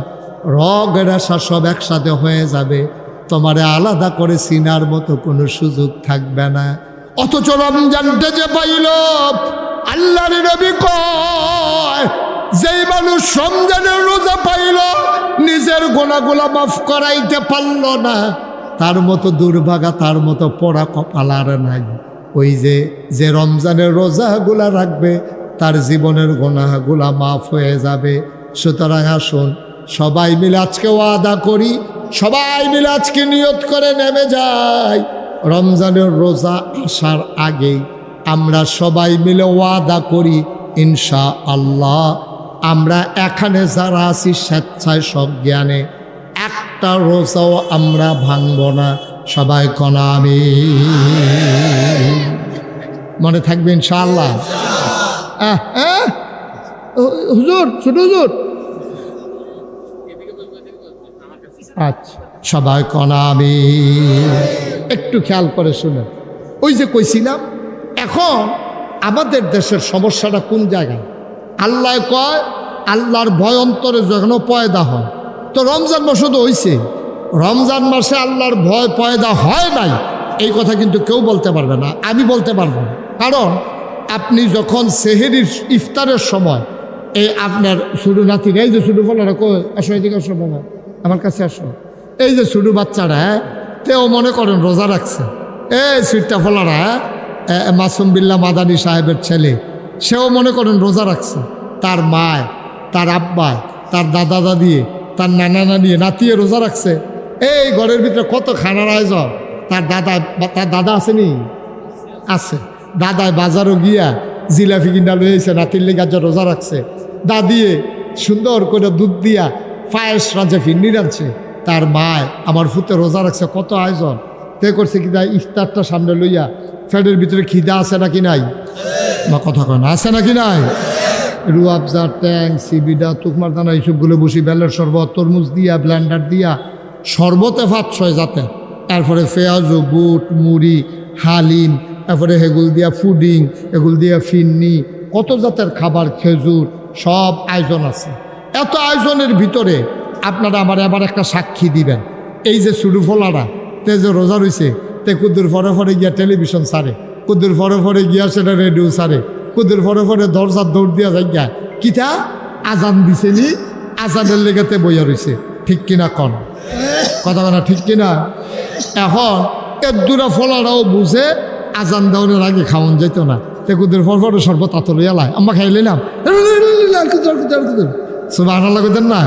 রগ রেশা সব একসাথে হয়ে যাবে, তোমারে আলাদা করে চিনার মতো কোনো সুযোগ থাকবে না। অথচ রমজানটা যে পাইল, আল্লাহর নবী কয়, যেই মানুষ রমজানের রোজা পাইল, নিজের গোনাগুলা মাফ করাইতে পারল না, তার মতো দুর্ভাগা, তার মতো পোড়া কপাল আর নাই। ওই যে রমজানের রোজাগুলা রাখবে, তার জীবনের গোনাগুলা মাফ হয়ে যাবে। সুতরাং আসুন সবাই মিলে আজকে ওয়াদা করি, সবাই মিলে আজকে নিয়ত করে নেমে যাই, রমজানের রোজা আসার আগেই আমরা সবাই মিলে ওয়াদা করি, ইনশাআল্লাহ আমরা এখানে যারা আছি স্বেচ্ছায় সজ্ঞানে একটা রোজাও আমরা ভাঙব না। সবাই কনা আমি মনে থাকবে ইনশাআল্লাহ। হুজুর, ছোট হুজুর, আচ্ছা সবাই কনা আমি একটু খেয়াল করে শুনেন। ওই যে কইছিলাম, এখন আমাদের দেশের সমস্যাটা কোন জায়গায়? আল্লাহ কয়, আল্লাহর ভয় অন্তরে যখন পয়দা হয়, তো রমজান মাসে তো হয়েছে, রমজান মাসে আল্লাহর ভয় পয়দা হয় নাই, এই কথা কিন্তু কেউ বলতে পারবে না, আমি বলতে পারবো না। কারণ আপনি যখন সেহেরির ইফতারের সময় এই আপনার ছোটো নাতির এই যে ছোটো ফলারা কই আসো এদিকে আসো বাবা আমার কাছে আসো। এই যে ছোটো বাচ্চারা হ্যাঁ তেও মনে করেন রোজা রাখছে। এই সুইটটা ফলারা মাসুম বিল্লাহ মাদানী সাহেবের ছেলে সেও মনে করেন রোজা রাখছে। তার মায়, তার আব্বায়, তার দাদা দাদি, তার নানা নানি নাতিয়ে রোজা রাখছে। এই ঘরের ভিতরে কত খানার আয়োজন। তার দাদা আসেনি আছে, দাদায় বাজারও গিয়া জিলাপি কিনা লইছে নাতির লেগে রোজা রাখছে। দাদিয়ে সুন্দর করে দুধ দিয়া পায়েস রাজা ফিন্নি রাখছে। তার মায় আমার ফুতে রোজা রাখছে। কত আয়োজন তে করছে কি না ইফতারটা সামনে লইয়া ফ্যাটের ভিতরে খিদা আছে নাকি নাই বা কথা কয় না আছে নাকি নাই। রুয়াবজা ট্যাং সিবিডা তুকমার দানা এইসবগুলো বসি বেলের শরবত তরমুজ দিয়া ব্ল্যান্ডার দিয়া শরবতে ভাত ছয় যাতে তারপরে পেঁয়াজু বুট মুড়ি হালিম তারপরে হেগুল দিয়া ফুডিং এগুল দিয়া ফিন্নি কত জাতের খাবার খেজুর সব আয়োজন আছে। এত আয়োজনের ভিতরে আপনারা আমার আবার একটা সাক্ষী দিবেন। এই যে শুরু ফলারা তে যে রোজা রয়েছে তে কুদ্দুর ফরে ফরে গিয়া টেলিভিশন সারে, কুদ্দুর ফরে ফরে গিয়া সেটা রেডিও সারে, কুদ্দুর ফরে ফরে দরজার দৌড় দিয়া যাই গা কিতা আজান দিছে নি আজানের লেগেতে বইয়া রয়েছে। ঠিক কিনা কন কথা কনা ঠিক কিনা। এখন এর দুরা ফলারাও বুঝে আজান দেওয়ার আগে খাওয়ান যেত না। তে কুদ্দুর ফর ফরে শরবত আত লইয়া লাই আম্মা খাই লইলাম সুবহানাল্লাহ কইতেন না।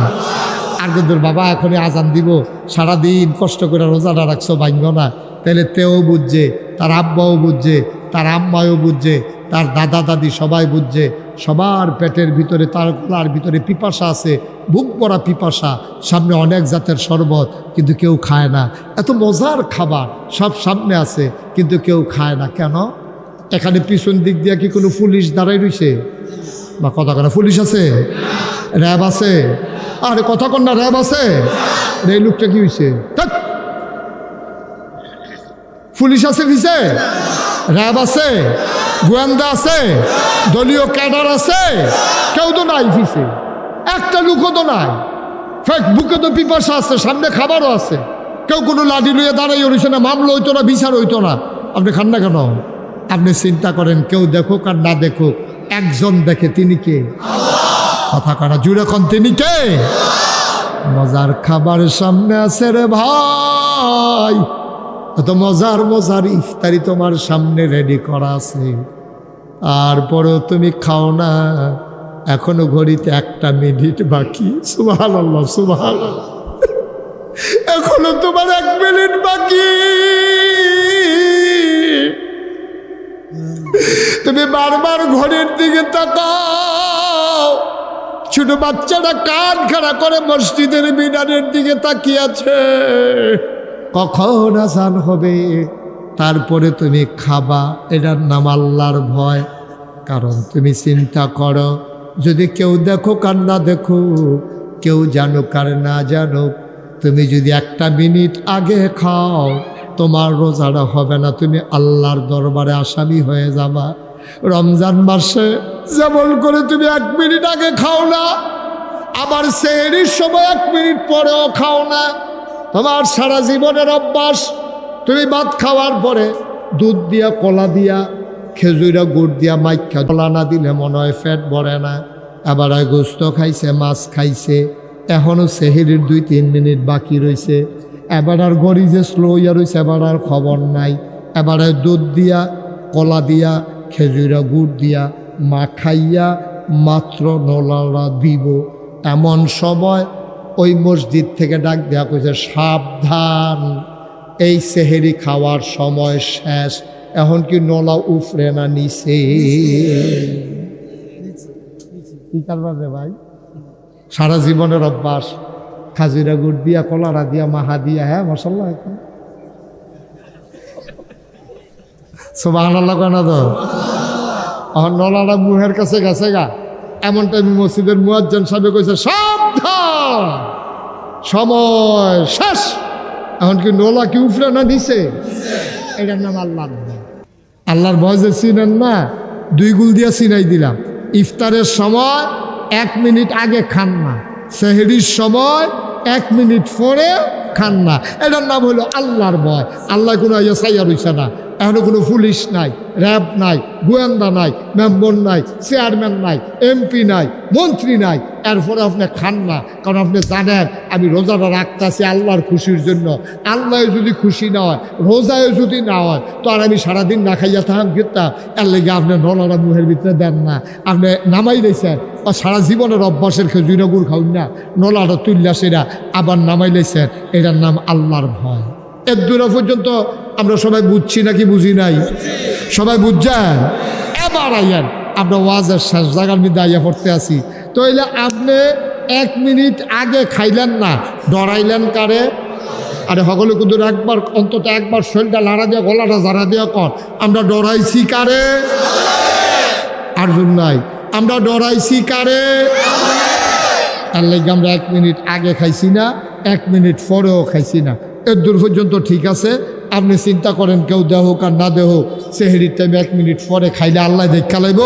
আর কুদ্দুর বাবা এখনই আজান দিব সারাদিন কষ্ট করে রোজাটা রাখছো ভাঙ্গ না। তাহলে তেও বুঝছে, তার আব্বাও বুঝছে, তার আম্মাও বুঝছে, তার দাদা দাদি সবাই বুঝছে। সবার পেটের ভিতরে তার গলার ভিতরে পিপাসা আছে, বুক ভরা পিপাসা, সামনে অনেক জাতের শরবত কিন্তু কেউ খায় না। এত মজার খাবার সব সামনে আছে কিন্তু কেউ খায় না কেন? এখানে পিছন দিক দিয়ে কি কোনো পুলিশ দাঁড়াই রয়েছে বা কথা কনা পুলিশ আছে, র্যাব আছে? আরে কথা কন না র্যাব আছে? এই লোকটা কি হয়েছে? পুলিশ আছে পিছে, র্যাব আছে, গোয়েন্দা আছে, দলীয় ক্যাডার আছে, কেউ তো নাই পিছে, একটা লোকও তো নাই। ফেসবুকে তো পিপাসা আছে, সামনে খাবারও আছে, কেউ কোনো লাঠি লইয়ে দাঁড়াই রয়েছে না, মামলা হইতো না, বিচার হইতো না। আপনি খান না কেন? আপনি চিন্তা করেন কেউ দেখুক আর না দেখুক, একজন দেখে, তিনি কে? কথা কানা জুড়ে কন, তিনি কে? মজার খাবার সামনে আছে রে ভাই, এত মজার মজার ইফতারি তোমার সামনে রেডি করা আছে, তারপরেও তুমি খাও না। এখনো ঘড়িতে 1 মিনিট বাকি। সুবহানাল্লাহ সুবহানাল্লাহ, এখনো তোমার 1 মিনিট বাকি। তুমি বারবার ঘড়ির দিকে তাকাও। ছোট বাচ্চারা কান খাড়া করে মসজিদের মিনারের দিকে তাকিয়ে আছে, কখন আজান হবে তারপরে তুমি খাবা। এটার নাম আল্লাহর ভয়। কারণ তুমি চিন্তা করো, যদি কেউ দেখো আর না দেখো, কেউ জানুক আর না জানুক, তুমি যদি 1 মিনিট আগে খাও তোমার রোজাটা হবে না, তুমি আল্লাহর দরবারে আসামি হয়ে যাবা। রমজান মাসে যেমন করে তুমি 1 মিনিট আগে খাও না, আবার সেহরির সময় 1 মিনিট পরেও খাও না, তোমার সারা জীবনের অভ্যাস। তুমি ভাত খাওয়ার পরে দুধ দিয়া, কলা দিয়া, খেজুরা গুড় দিয়া মাইখা, কলা না দিলে মনে হয় পেট ভরে না। এবার গোস্ত খাইছে, মাছ খাইছে, এখনও সেহরির 2-3 মিনিট বাকি রয়েছে। এবার আর গড়ি যে স্লো ইয়া রয়েছে, এবার আর খবর নাই। এবারে দুধ দিয়া, কলা দিয়া, খেজুরা গুড় দিয়া মাখাইয়া মাত্র নলালা দিব। এমন সময় ওই মসজিদ থেকে ডাক দেওয়া কইছে, সাবধান, এই সেহেরি খাওয়ার সময় শেষ। এখন কি নলা উফরে না নিচে? কি কারবার রে ভাই? সারা জীবনের অভ্যাস, খাজুরা গুড় দিয়া, কলারা দিয়া, মাহা দিয়া, হ্যাঁ মাশাআল্লাহ। এখন সুবহানাল্লাহ কেন তো? এখন নলাটা মুহের কাছে গেছে গা, এমন টাইমে মসজিদের মুয়াজ্জিন সাহেব কইছে, সাবধান, সময় শেষ। এখন কি নলা কি উফরে না নিচে? এটার নাম আল্লাহর ভয়। আল্লাহর ভয় যে চিনেন না, 2 গুল দিয়া চিনাই দিলাম। ইফতারের সময় 1 মিনিট আগে খান না, সেহরির সময় 1 মিনিট পরে খান না। এটার নাম হলো আল্লাহর ভয়। আল্লাহ কোনো ইয়া সাইয়া রইছে না, এখনো কোনো পুলিশ নাই, র্যাব নাই, গোয়েন্দা নাই, মেম্বর নাই, চেয়ারম্যান নাই, এমপি নাই, মন্ত্রী নাই, এরপরে আপনি খান না। কারণ আপনি জানেন আমি রোজাটা রাখতেছি আল্লাহর খুশির জন্য। আল্লাহ যদি খুশি না হয়, রোজায় যদি না হয়, তো আর আমি সারাদিন না খাইয়া থাকাম কিতাম। এর লেগে আপনি নলারা মুহের ভিতরে দেন না, আপনি নামাই দিয়েছেন। সারা জীবনের অভ্যাসের খেজুরা গুড় খাউন না, নলাটা তুললা সেরা আবার নামাই দিয়েছেন। এটার নাম আল্লাহর ভয়। এর দূরা পর্যন্ত আমরা সবাই বুঝছি নাকি বুঝি নাই? সবাই বুঝছেন? এবার আইয়েন আমরা ওয়াজের শেষ জায়গার মধ্যে আইয়া পড়তে আসি। তো এলে আপনি 1 মিনিট আগে খাইলেন না, ডরাইলেন কারে? আরে সকলে কিন্তু একবার অন্তত একবার শরীরটা লাড়া দিয়া গলাটা জারা দিয়া কর, আমরা ডরাইছি কারে? আর নাই, আমরা ডরাইছি কারে? তার লেগে আমরা 1 মিনিট আগে খাইছি না, 1 মিনিট পরেও খাইছি না। এর দূর পর্যন্ত ঠিক আছে। আপনি চিন্তা করেন কেউ দেহ আর না দেহ, সেহরির টাইমে 1 মিনিট পরে খাইলে আল্লাহ দেখা লাইব,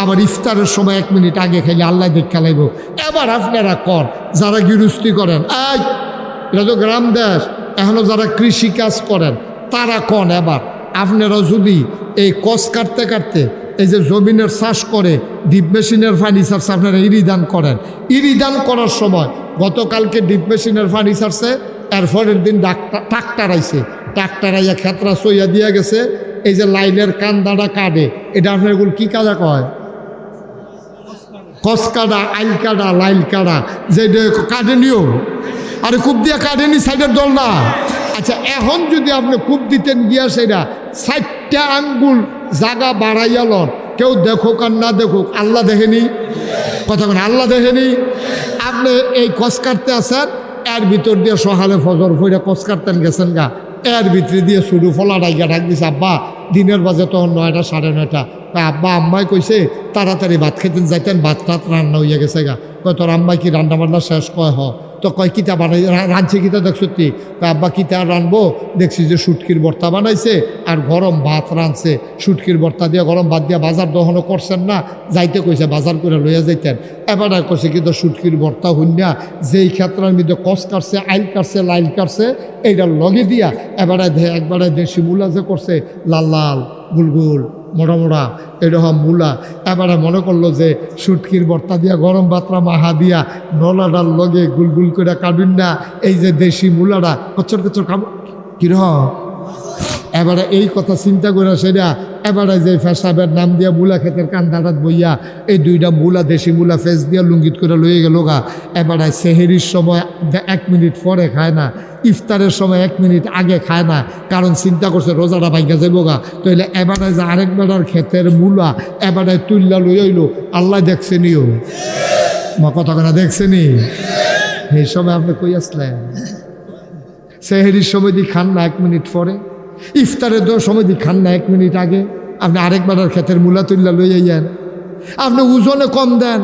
আবার ইফতারের সময় 1 মিনিট আগে খাইলে আল্লাহ দেখা লাইব। এবার আপনারা কর যারা গৃহস্থী করেন, এটা তো গ্রাম দেশ, এখনও যারা কৃষি কাজ করেন তারা কন এবার আপনারা যদি এই কষ কাটতে কাটতে এই যে জমিনের চাষ করে ডিপ মেশিনের ফার্নিচার আপনারা ইরিদান করেন, ইরিদান করার সময় গতকালকে ডিপ মেশিনের ফার্নিচারসে এরপরের দিন ট্রাক্টার আইছে, ট্রাক্টার আইয়া খেতরা সইয়া দিয়া গেছে। এই যে লাইনের কান্দাটা কাটে, এটা আপনার এগুলো কী কাদা কয়? কস কাটা, আইল কাটা, লাইল কাটা, যে কাটে নিও। আরে কূপ দিয়া কাটেনি সাইডের দল না। আচ্ছা, এখন যদি আপনি কূপ দিতেন গিয়া সেটা 4টা আঙ্গুল জাগা বাড়াইয়া লন, কেউ দেখুক আর না দেখুক, আল্লাহ দেখেনি? কথা বলেন, আল্লাহ দেখেনি? আপনি এই কস কাটতে আসেন, এর ভিতর দিয়ে সকালে ফজর ফইরা কস কাটতেন গেছেন গা, এর ভিতরে দিয়ে শুরু ফলা ডাইগা ডাক দিছে, আব্বা দিনের বাজে তখন 9টা 9:30। আব্বা আম্মাই কইছে তাড়াতাড়ি ভাত খেতেন যাইতেন, ভাত টাত রান্না হইয়া গেছে গা। কয় তোর আম্মাই কি রান্না বান্না শেষ? কয় হ। তো কয় কিতা বানাই রাঁধছে কিতা দেখছ তুই? আব্বা কিতা রানবো, দেখছি যে শুটকির ভর্তা বানাইছে আর গরম ভাত রাঁধছে, শুটকির ভর্তা দিয়ে গরম ভাত দিয়ে বাজার দহনও করছেন না, যাইতে কইছে বাজার করে লইয়া যাইতেন। এবার কইছে কিন্তু শুটকির ভর্তা হইনা যেই ক্ষেত্রের মধ্যে কষ কাটছে, আইল কাটছে, লাইল কাটছে, এইটার লগে দিয়া একবারে দেশি মূলা যে করছে লাল লাল গুলগুল মোড়া মোড়া এরকম মূলা, এবারে মনে করলো যে শুটকির ভর্তা দিয়া গরম ভাতরা মাহা দিয়া নলাডার লগে গুলগুল করে কাটুন না, এই যে দেশি মূলাটা কচ্চর কচ্চর খাবো কিরকম। এবারে এই কথা চিন্তা করে সেটা এবারে যে ফেসাবের নাম দিয়া মূলা ক্ষেতের কান্দাটাত বইয়া এই 2টা মূলা দেশি মূলা ফেস দিয়া লুঙ্গিত করে লইয়ে গেল গা। এবারে সেহেরির সময় 1 মিনিট পরে খায় না, ইফতারের সময় 1 মিনিট আগে খায় না, কারণ চিন্তা করছে রোজাটা ভাঙ্গা যাবো গা। তো এলে এবারে যে আরেক বেড়ার ক্ষেতের মূলা এবারে তুল্লা লইয়াইল, আল্লাহ দেখছেনিও মা কথা কেনা দেখছেনি? এই সময় আপনি কই আসলেন? সেহেরির সময় দিয়ে খান না 1 মিনিট পরে, ইফতারের সময় দিয়ে খান না 1 মিনিট আগে, আপনি আরেকবার ক্ষেতের মূলা তুল্লা লইয়াইয়েন। আপনি ওজনে কম দেন,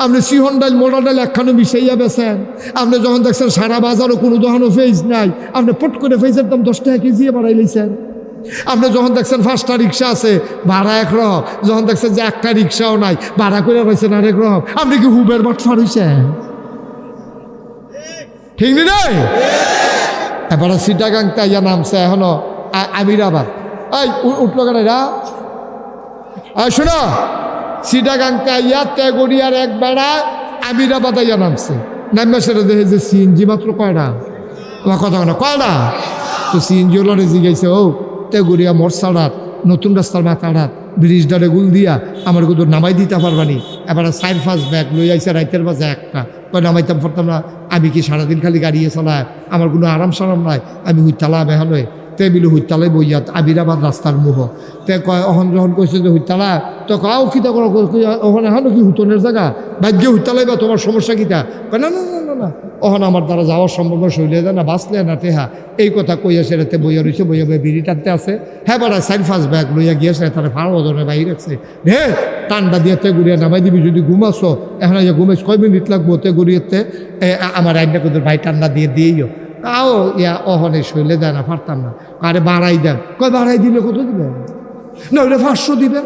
আপনি সিহন ডাল মোড়া ডাল একখানো মিশাইয়া বেছেন। আপনি যখন দেখছেন সারা বাজারও কোনো দোকানও ফেজ নাই, আপনি পট করে ফেজের দাম 10 টাকা কেজি বাড়াই লইছেন। আপনি যখন দেখছেন 5টা রিক্সা আছে ভাড়া একরকম, যখন দেখছেন যে একটা রিক্সাও নাই ভাড়া করে রয়েছেন আরেক রকম, আপনি কি হুবের বাটফার হইছেন? ঠিক নেই? এবারে সিটাগাংটা ইয়া নামছে এখনো আমিরাবাদ। এই উঠলো কেন এরা? শোনো, সিটাগাংটা ইয়া তেগড়িয়ার এক বেড়া আমিরাবাদ ইয়া নামছে, নামে সেটা দেখে যে সিএনজি মাত্র কয়টা, তোমার কথা কেন কয়টা? তো সিএনজি ওলারে জিগাইছে, ও তেগড়িয়া মরসাড়াত নতুন রাস্তার মাথাড়াত ব্রিজডারে গুল দিয়া আমার কিন্তু নামাই দিতে পারবানি। এবার 4-5 ব্যাগ লই আইসে রাইতের বাজে একটা, কয় নামাইতাম পারতাম না। আমি কি সারাদিন খালি গাড়িয়ে চালায়, আমার কোনো আরাম সারাম নাই, আমি হুইতালা বেহালয় তে বিলু হুইতালাই বইয়া আবিরাবাদ রাস্তার মুহ। তে কয় অহন যখন কইছে যে হুইতালা, তো কাও কিতা করো ওখানে এখন কি হুতনের জায়গা ভাগ্যে হুইতালাই বা তোমার সমস্যা কিতা? কয় না না না না না, ওখানে আমার দ্বারা যাওয়ার সম্ভব শৈলে যায় না, বাঁচলে না টেহা। এই কথা কইয়া সেটাতে বইয়া রয়েছে, বইয়া বিড়ি টানতে আছে। হ্যাঁ বাড়া 4-5 ব্যাগ লইয়া গিয়েছে, তারা ফাড়া ওজনে বাইরে রাখছে। হে টান্ডা দিয়ে তেগুড়িয়া নামাই দিবি, যদি ঘুমাছো এখন ঘুমাইছ কয় মিনিট লাগবো তেগুড়িয়াতে, আমার আইনটা কোথাও ভাই টান্ডা দিয়ে দিয়েইও। তাও ইয়া অহনে শৈলে দেয় না, পারতাম না। আরে বাড়াই দেন, কয় বাড়াই দিলে কত দিবেন? না ওইটা 500 দিবেন।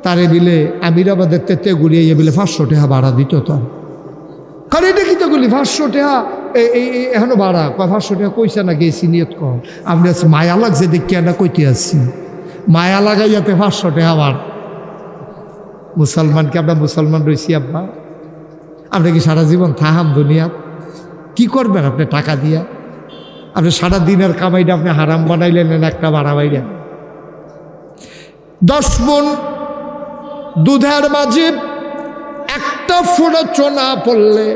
তারে বিলে আমিরাবাদের তেগুড়িয়া বিলে 500 টাকা ভাড়া দিত। তো কারণ এটা কি তো বলি 500 টাকা এখনো ভাড়া কয় 500 টাকা কইছে না গেছি নিয়ত কম আপনি মায়া লাগছে দেখিয়া না কইতে আসছি মায়া লাগাইয়াতে 500 টাকা আবার মুসলমানকে আমরা মুসলমান রয়েছি আব্বা আপনি কি সারা জীবন থাহাম দুনিয়া কি করবেন আপনি টাকা দিয়া আপনি সারা দিনের কামাইটা আপনি হারাম বানাইলেন একটা ভাড়া বাইরা 10 মণ দুধের মাঝে একটা ফোঁটা চোনা পড়লে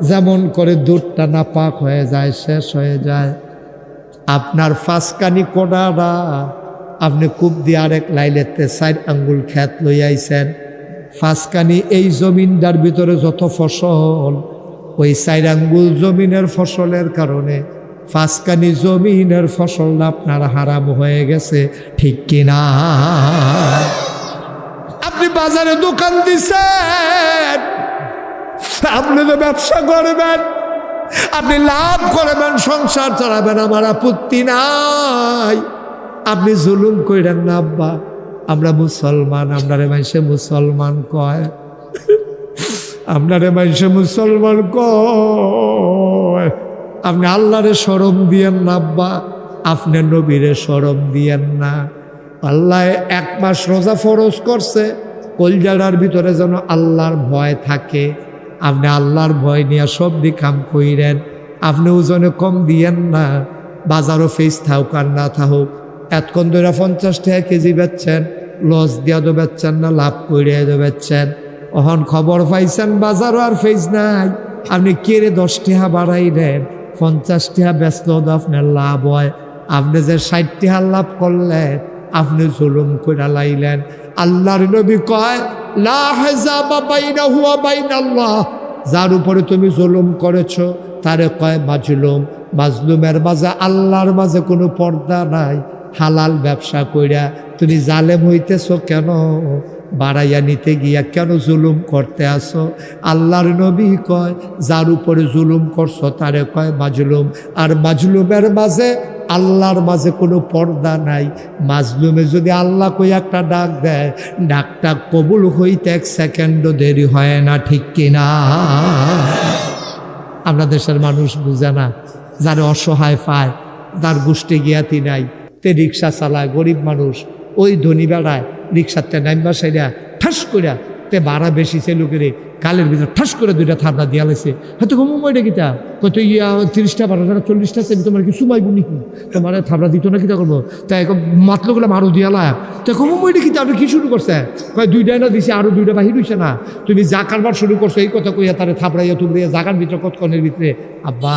যেমন করে দুধটা নাপাক হয়ে যায় শেষ হয়ে যায় আপনার 5 কানি কোডারা আপনি কূপ দিয়ে আরেক লাইলেতে 4 আঙ্গুল খেত লই আইছেন 5 কানি এই জমিনটার ভিতরে যত ফসল ওই 4 আঙ্গুল জমিনের ফসলের কারণে 5 কানি জমিনের ফসল আপনার হারাম হয়ে গেছে ঠিক কিনা আপনি বাজারে দোকান দিছেন আপনি তো ব্যবসা করবেন আপনি লাভ করবেন সংসার চালাবেন আমার আপত্তি নাই আপনি জুলুম কইরেন না আব্বা আমরা মুসলমান আপনারে মানুষে মুসলমান কয় আপনারে মানুষে মুসলমান কয় আপনি আল্লাহরে শরম দিয়েন না আব্বা আপনি নবীরে শরম দিয়েন না আল্লাহ 1 মাস রোজা ফরজ করছে কলজাটার ভিতরে যেন আল্লাহর ভয় থাকে আপনি আল্লাহর ভয় নিয়ে সব দিকাম কইরেন আপনি ওজনে কম দিয়েন না বাজারও ফেস থাকুক আর না থাকুক এতক্ষণ ধরে 50 টাকা কেজি বেচছেন লস দিয়া তো বেচছেন না লাভ করে বেচছেন অহন খবর পাইছেন বাজারও আর ফেস নাই আপনি কেড়ে 10 টাকা বাড়াই দেন 50 টাকা বেচলেও তো আপনার লাভ হয় আপনি যে 60 টাকা লাভ করলেন আপনি জুলুম করে লাইলেন আল্লাহর নবী কয় লা হাজাবা বাইনাহু ওয়া বাইনাল্লাহ যার উপরে তুমি জুলুম করেছো তারে কয় মাজলুম মাজলুমের মাঝে আল্লাহর মাঝে কোনো পর্দা নাই হালাল ব্যবসা কইরা তুমি জালেম হইতেছো কেন বাড়াইয়া নিতে গিয়া কেন জুলুম করতে আসো আল্লাহর নবী কয় যার উপরে জুলুম করছো তারে কয় মাজলুম আর মাজলুমের মাঝে আল্লাহর মাঝে কোনো পর্দা নাই মাজলুমে যদি আল্লাহ কই একটা ডাক দেয় ডাকটা কবুল হইতে 1 সেকেন্ডও দেরি হয় না ঠিক কিনা আমরা দেশের মানুষ বুঝে না যারা অসহায় পায় তার গোষ্ঠী জ্ঞাতি নাই তে রিক্সা চালায় গরিব মানুষ ওই ধনী বেড়ায় রিক্সাতে নাইবা সাইডা ঠাস করিয়া তে ভাড়া বেশি সে লোকেরে কালের ভিতরে ঠাস করে 2টা থাবড়া দিয়া লাইছে হয়তো ঘুমোটা কিতা কত 30টা 40টা সেমি তোমার কি সুমাইব নাকি তোমার থাবড়া দিত না কিতা করবো তাই মাতলো গেলাম আরো দিয়ালা তো ঘুমোটা কিতা আপনি কি শুরু করছে কয় 2টা না দিছে আরো 2টা বাহির হইছে না তুমি যা কারবার শুরু করছো এই কথা কইয়া তারে থাবড়াইয়া তুবড়াইয়া জাগার ভিতরে কতক্ষণের ভিতরে আব্বা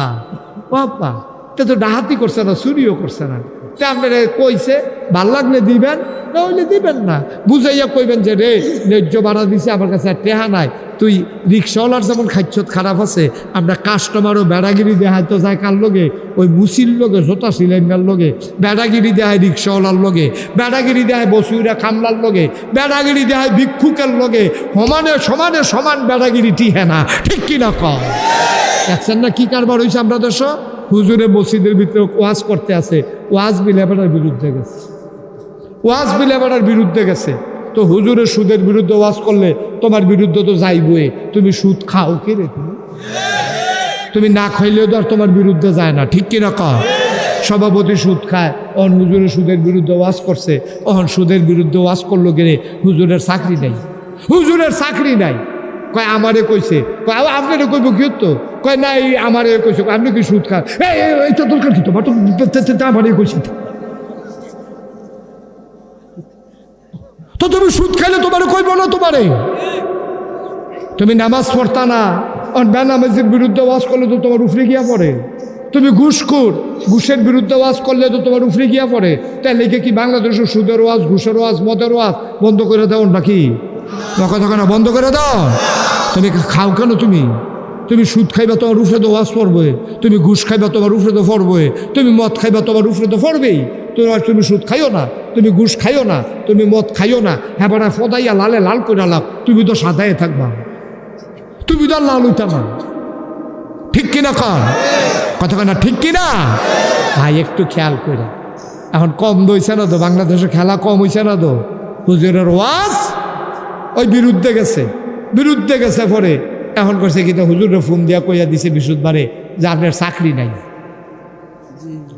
ও আব্বা তো ডাহাতি করছে না চুরিও করছে না তা আপনারা কইছে ভাল লাগলে দিবেন না হইলে দিবেন না বুঝাইয়া কইবেন যে রে ন্যায্য ভাড়া দিছে আমার কাছে আর টেহা নাই তুই রিক্সাওয়ালার যেমন খাইছত খারাপ আছে আমরা কাস্টমারও বেড়াগিরি দেখায় তো যায় কার লগে ওই মুসির লগে জোতা সিলাইনার লগে বেড়াগিরি দেখায় রিক্সাওয়ালার লগে বেড়াগিরি দেখায় বসুইরা কামলার লগে বেড়াগিরি দেখায় ভিক্ষুকের লগে সমানে সমান বেড়াগিরি টিহে না ঠিক কিনা কম দেখছেন না কি কারবার হয়েছে আমরা দেশ হুজুরে মসজিদের ভিতরে ওয়াজ করতে আছে ওয়াজ বিলেবাটার বিরুদ্ধে গেছে ওয়াজ বিলেবাটার বিরুদ্ধে গেছে তো হুজুরের সুদের বিরুদ্ধে ওয়াজ করলে তোমার বিরুদ্ধে তো যাইবই তুমি সুদ খাও কি রে তুমি না খাইলেও তো আর তোমার বিরুদ্ধে যায় না ঠিক কিনা কম সভাপতি সুদ খায় অহন হুজুরের সুদের বিরুদ্ধে ওয়াজ করছে অহন সুদের বিরুদ্ধে ওয়াজ করলো গেলে হুজুরের চাকরি নাই হুজুরের চাকরি নাই কয় আমারে কইছে কয় আপনারে কইব কি তো কয় না এই আমারে কইছে আপনি কি সুদ খান এইটা দরকার কি তোমার তো আমারে কইছে তো তুমি সুদ খাইলে তোমারে কইব না তোমারে তুমি নামাজ পড়তা না আর বেনামাজের বিরুদ্ধে ওয়াজ করলে তো তোমার উফরে গিয়া পড়ে তুমি ঘুষখোর ঘুষের বিরুদ্ধে ওয়াজ করলে তো তোমার উফরে গিয়া পড়ে তাই লেগে কি বাংলাদেশের সুদের ওয়াজ ঘুষের ওয়াজ মদের ওয়াজ বন্ধ করে দাও নাকি কথা কেন বন্ধ করে দাও তুমি খাও কেন তুমি সুদ খাইবা তোমার উপরে তো ওয়াজ পড়বে তুমি ঘুষ খাইবা তোমার উপরে তো পড়বে তুমি মদ খাইবা তোমার উপরে তো পড়বেই তুমি সুদ খাইও না তুমি ঘুষ খাইও না তুমি মদ খাইও না হ্যাঁ বাড়া ফদাইয়া লালে লাল করে লাভ তুমি তো সাদায় থাকবা তুমি তো লাল হইতা না ঠিক কিনা কথা কেনা ঠিক কিনা ভাই একটু খেয়াল করে এখন কম দইছে না তো বাংলাদেশে খেলা কম হইছে না তো হুজুরের ওয়াজ ওই বিরুদ্ধে গেছে পরে এখন করছে কিন্তু হুজুরে ফোন দিয়া কইয়া দিছে বৃহস্পতিবারে যে আপনার চাকরি নাই।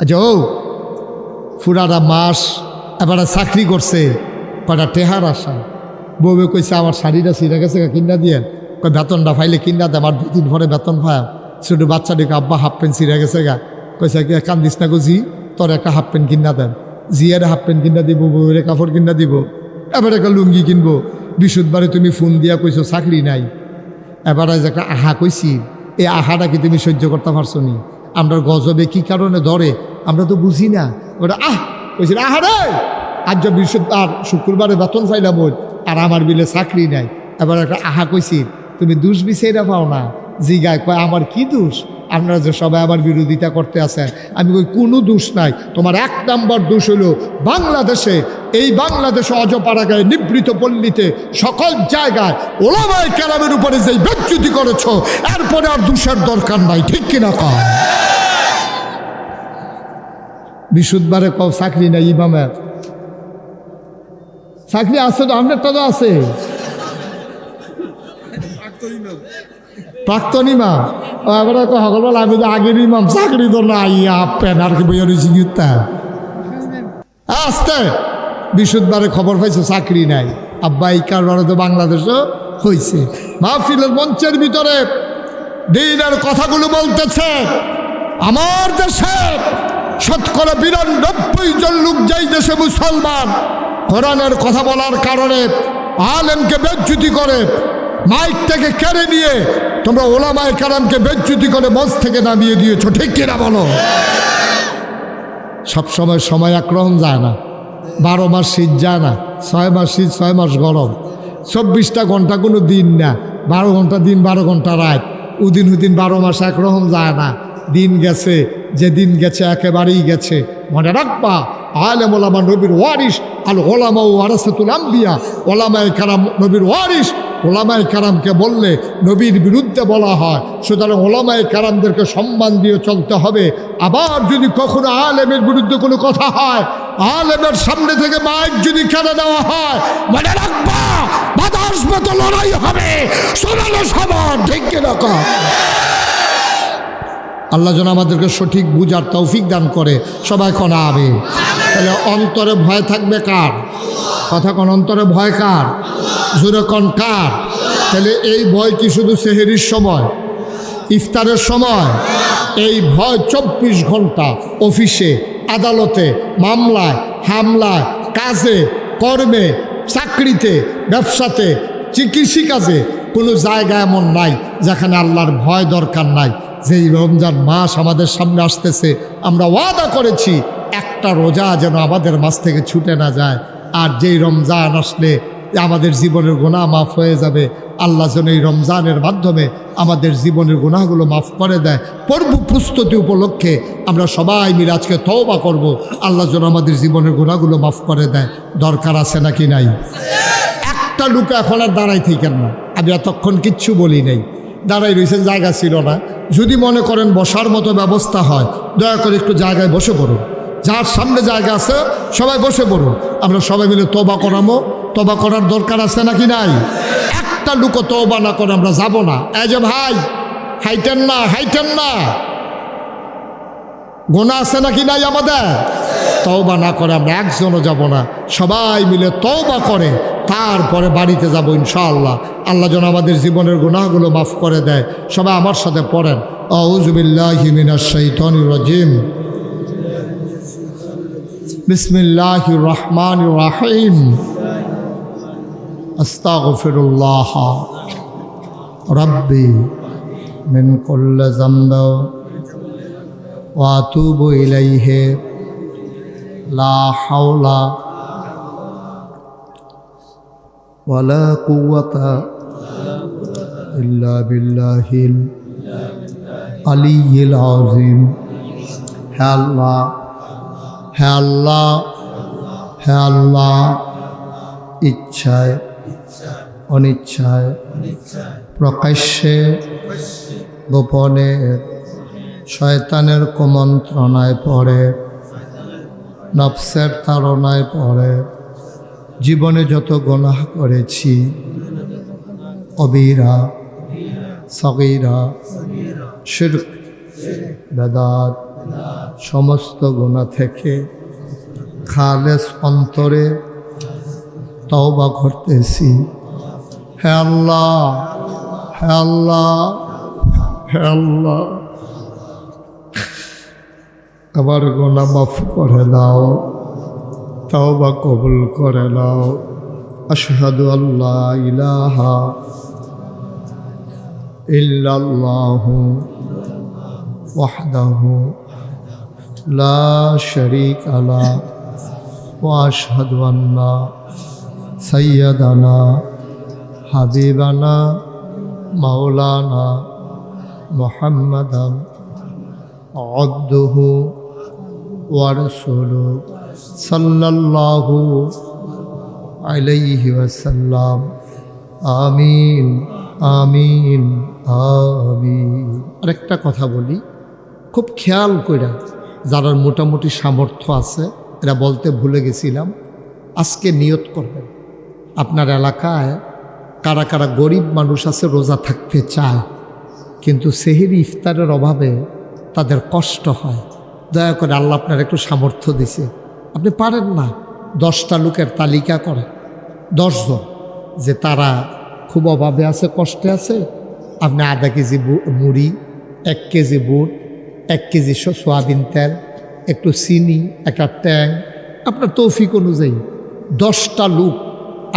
আচ্ছা ও পুরাটা মাস এবারে চাকরি করছে, কয়টা টেহার আসা। বউবে কইছে আমার শাড়িটা ছিঁড়ে গেছে কিনা দিয়ে, কয় বেতনটা ফাইলে কিনা দে, আমার 2 দিন পরে বেতন পায়। ছোট বাচ্চাটিকে আব্বা হাফ প্যান্ট ছিঁড়ে গেছে গা, কইছে কান্দিস না গো জি, তোর একটা হাফ প্যান্ট কিনা দেন। জিয়ার হাফ প্যান্ট কিনা দিব, বউয়ের কাপড় কিনা দিব, এবার একটা লুঙ্গি কিনবো। বিশুদ্ধবারে তুমি ফোন দিয়া কইছো চাকরি নাই, এবার যে একটা আহা কইছি, এই আহাটা কি তুমি সহ্য করতে পারছো নি? আমরা গজবে কি কারণে ধরে আমরা তো বুঝি না। ওটা কইছিল আহারে আজ আর শুক্রবারে বেতন পাইলাম ওই, আর আমার বিলে চাকরি নাই। এবার একটা আহা কইছি তুমি দোষ বিচাইরা পাও না। জিগায় কয় আমার কি দোষ? আপনারা যে সবাই আমার বিরোধিতা করতে আছেন, আমি কই কোনো দোষ নাই। তোমার 1 নম্বর দোষ হলো বাংলাদেশে, এই বাংলাদেশে অজপাড়াগায়, নিবৃত পল্লীতে, সকল জায়গায় ওলামায়ে কেরামের উপরে যেই বেজ্জতি করেছো, এরপরে আর দোষের দরকার নাই। ঠিক কিনা কও? বিশুদ্ধবারে কও চাকরি নাই, ইমামের চাকরি আছে তো, আপনারটা তো আছে। প্রাক্তন ইমাম এবার সকল আমি তো আগের ইমাম, চাকরি তো নাই, আপেন আর কি বইয়া রয়েছি গীতা আসতে। বিশুদ্ধবারে খবর পাইছো চাকরি নাই, আব্বা এই কারণে তো বাংলাদেশও হয়েছে। মাহফিলের মঞ্চের ভিতরে দিনের কথাগুলো বলতেছে। আমার দেশে 92% জন লোক যেই দেশে মুসলমান, কোরআনের কথা বলার কারণে আলেমকে বেজ্জতি করে, মাইক থেকে কেড়ে নিয়ে তোমরা ওলামায়ে কেরামকে বেজ্জতি করে মঞ্চ থেকে নামিয়ে দিয়েছো। ঠিক কিনা বলো? সবসময় সময় একরকম যায় না, 12 মাস শীত যায় না, 6 মাস শীত 6 মাস গরম, 24টা ঘন্টা কোনো দিন না, 12 ঘন্টা দিন 12 ঘন্টা রাত, উদিন 12 মাস একরকম যায় না। দিন গেছে, যে দিন গেছে একেবারেই গেছে। মনে রাখবা আলেম ওলামা নবীর ওয়ারিস, আল ওলামা ওয়ারাসাতুল আম্বিয়া, ওলামায়ে কেরাম নবীর ওয়ারিস। ওলামায়ে কেরামকে বললে নবীর বিরুদ্ধে বলা হয়, সুতরাং ওলামায়ে কেরামদেরকে সম্মান দিয়ে চলতে হবে। আবার যদি কখনো আলেমের বিরুদ্ধে কোনো কথা হয়, আলেমের সামনে থেকে মাইক যদি কেড়ে নেওয়া হয়, মনে রাখবা বাতাস মতো লড়াই হবে, সোনালো সমান। ঠিক কিনা কও? আল্লাহ যেন আমাদেরকে সঠিক বুঝার তৌফিক দান করে। সবাই কোন আবে। তাহলে অন্তরে ভয় থাকবে কার? কথা কোন অন্তরে ভয় কার? জোরে কোন কার? তাহলে এই ভয় কি শুধু সেহেরির সময়, ইফতারের সময়? এই ভয় 24 ঘন্টা অফিসে, আদালতে, মামলায়, হামলায়, কাজে, কর্মে, চাকরিতে, ব্যবসাতে, কৃষিকাজে, কোনো জায়গা এমন নাই যেখানে আল্লাহর ভয় দরকার নাই। যেই রমজান মাস আমাদের সামনে আসতেছে, আমরা ওয়াদা করেছি একটা রোজা যেন আমাদের মাছ থেকে ছুটে না যায়। আর যেই রমজান আসলে আমাদের জীবনের গুনাহ মাফ হয়ে যাবে। আল্লাহ যেন এই রমজানের মাধ্যমে আমাদের জীবনের গুনাহগুলো মাফ করে দেয়। পূর্ব প্রস্তুতি উপলক্ষে আমরা সবাই মিলে আজকে তওবা করব, আল্লাহ যেন আমাদের জীবনের গুনাহগুলো মাফ করে দেয়। দরকার আছে নাকি নাই? একটা লোক এখন আর দাঁড়াই থাকেন না, আমি এতক্ষণ কিচ্ছু বলি নাই, দাঁড়াই রয়েছেন, জায়গা ছিল না। যদি মনে করেন বসার মতো ব্যবস্থা হয়, দয়া করে একটু জায়গায় বসে পড়ুন। যার সামনে জায়গা আছে সবাই বসে পড়ুন, আমরা সবাই মিলে তওবা করাবো। তওবা করার দরকার আছে নাকি নাই? একটা লোক তওবা না করে আমরা যাব না। এই যে ভাই, হাইটেন না, হাইটেন না, গুনাহ আছে নাকি নাই আমাদের? তওবা না করে আমরা একজনও যাব না। সবাই মিলে তওবা করে তারপরে বাড়িতে যাব ইনশাআল্লাহ। আল্লাহ যেন আমাদের জীবনের গুনাহগুলো মাফ করে দেয়। সবাই আমার সাথে পড়েন, আউযু বিল্লাহি মিনাশ শাইতানির রাজিম, বিসমিল্লাহির রহমানির রহিম, আস্তাগফিরুল্লাহ রাব্বি মিন কুল্লি যামবি ওয়া আতুবু ইলাইহি, লা হাওলা ওয়ালা কুওয়াতা ইল্লা বিল্লাহিল আলিয়্যিল আযীম। হে আল্লাহ, হে আল্লাহ, হে আল্লাহ, ইচ্ছায় অনিচ্ছায়, প্রকাশ্যে গোপনে, শয়তানের কুমন্ত্রণায় পড়ে, নফসের তাড়নায় পড়ে জীবনে যত গুনাহ করেছি, কবীরা সগীরা, শিরক বেদাত সমস্ত গুনাহ থেকে খালেস অন্তরে তওবা করতেছি। হে আল্লাহ, হে আল্লাহ, হে আল্লাহ, আমার গুনাহ মাফ করে দাও, তওবা কবুল করে নাও। আশহাদু আল্লা ইলাহা ইল্লাল্লাহু ওয়াহদাহু লা শারীকা লাহু ওয়া আশহাদু আন্না সাইয়্যিদানা হাবিবানা মাওলানা মুহাম্মাদান আবদুহু ওয়া রাসূলুহু সাল্লাল্লাহু আলাইহি ওয়াসাল্লাম। আমিন, আমিন, আমিন। আরেকটা কথা বলি, খুব খেয়াল কইরা, যারা মোটামুটি সামর্থ্য আছে, এরা বলতে ভুলে গেছিলাম, আজকে নিয়ত করবেন আপনার এলাকায় কারা কারা গরিব মানুষ আছে রোজা থাকতে চায়, কিন্তু সেহরি ইফতারের অভাবে তাদের কষ্ট হয়। দয়া করে আল্লাহ আপনার একটু সামর্থ্য দিছে, আপনি পারেন না, 10টা লোকের তালিকা করেন, 10 জন যে তারা খুব অভাবে আছে, কষ্টে আছে। আপনি আধা কেজি মুড়ি, 1 কেজি বুট, 1 কেজি সয়াবিন তেল, একটু চিনি, একটা ট্যাং, আপনার তৌফিক অনুযায়ী 10টা লোক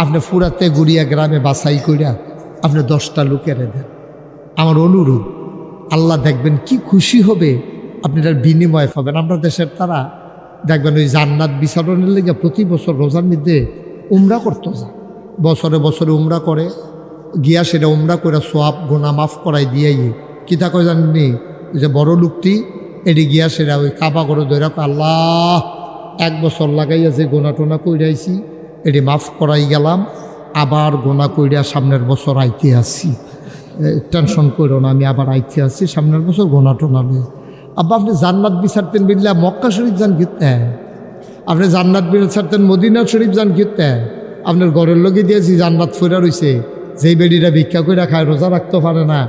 আপনি ফুরাতে গুড়িয়া গ্রামে বাছাই কইরা আপনি 10টা লোকের দেন। আমার অনুরোধ, আল্লাহ দেখবেন কি খুশি হবে, আপনি তার বিনিময় পাবেন। আমরা দেশের তারা দেখবেন ওই জান্নাত বিচারণের লেগে প্রতি বছর রোজার মধ্যে উমরা করতে যায়, বছরে বছরে উমরা করে গিয়া সেটা উমরা করে সোয়াব গোনা মাফ করাই দিয়াই কিতা কয় জাননি, যে বড় লোকটি এটি গিয়া সেটা ওই কাবা করে ধরে আল্লাহ 1 বছর লাগাইয়া যে গোনা টোনা কইরাইছি এটি মাফ করাই গেলাম, আবার গোনা কইরা সামনের বছর আইতে আসি, টেনশন করো না, আমি আবার আইতে আসি সামনের বছর গোনা টোনা নেই। আব্বা আপনি জান্নাত বিচারতেন বিল্লা মক্কা শরীফ যান ঘিরতে, আপনি জান্নাত বিচারতেন মদিনা শরীফ যান ঘিরতে, আপনার ঘরের লোকে দিয়েছি জান্নাত ফেরা রয়েছে, যেই বেডিটা ভিক্ষা করে খায় রোজা রাখতে পারে না,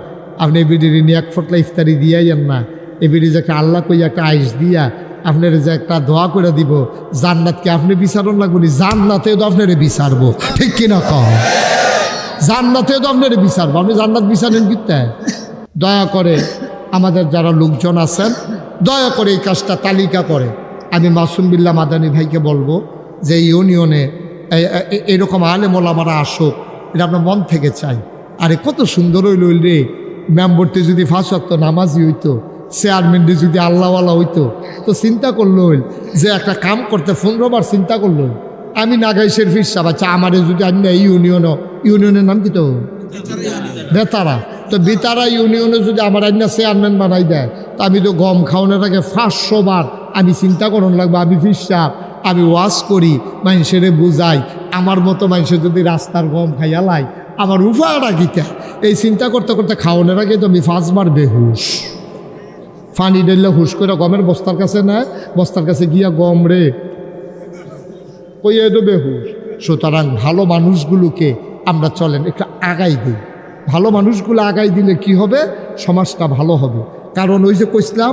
আপনি এই বেডির নিয়ে 1 ফটলা ইফতারি দিয়াইয়েন না। এই বেডি যে একটা আল্লাহ কই একটা আইস দিয়া আপনার যে একটা দোয়া করে দিব, জান্নাতকে আপনি বিচারণ লাগবনি, জান্নাতেও তো আপনারে বিচারবো, ঠিক কিনা কম, জান্নাতেও তো আপনারে বিচারবো, আপনি জান্নাত বিচারেন কিতে। দয়া করে আমাদের যারা লোকজন আছেন দয়া করে এই কাজটা তালিকা করে, আমি মাসুম বিল্লাহ মাদানী ভাইকে বলবো যে ইউনিয়নে এরকম আলেম ওলামারা আসুক, এটা আপনার মন থেকে চাই। আরে কত সুন্দর হইল রে, মেম্বরটি যদি 5 ওয়াক্ত নামাজি হইতো, চেয়ারম্যানটি যদি আল্লাহওয়ালা হইতো, তো চিন্তা করলো যে একটা কাম করতে 15 বার চিন্তা করলো। আমি নাগাই শেরফির সাহেব, আচ্ছা আমারে যদি আমি এই ইউনিয়নের নাম কি তো বেতারা, তো বেতারা ইউনিয়নে যদি আমার আইনা চেয়ারম্যান বানাই দেয়, তো আমি তো গম খাওয়ানোর আগে 500 বার আমি চিন্তা করুন লাগবে, আমি ফিরসাব, আমি ওয়াজ করি, মানুষের বুঝাই, আমার মতো মানুষের যদি রাস্তার গম খাইয়া লাই আমার উপায়টা গীতা, এই চিন্তা করতে করতে খাওয়ানোর আগে তো আমি 5 বার বেহুশ, পানি ডেললে হুশ করে গমের বস্তার কাছে নেয়, বস্তার কাছে গিয়া গম রে কইয়া তো বেহুশ। সুতরাং ভালো মানুষগুলোকে আমরা চলেন একটু আগাই দিই, ভালো মানুষগুলো আগাই দিলে কি হবে, সমাজটা ভালো হবে। কারণ ওই যে কইছিলাম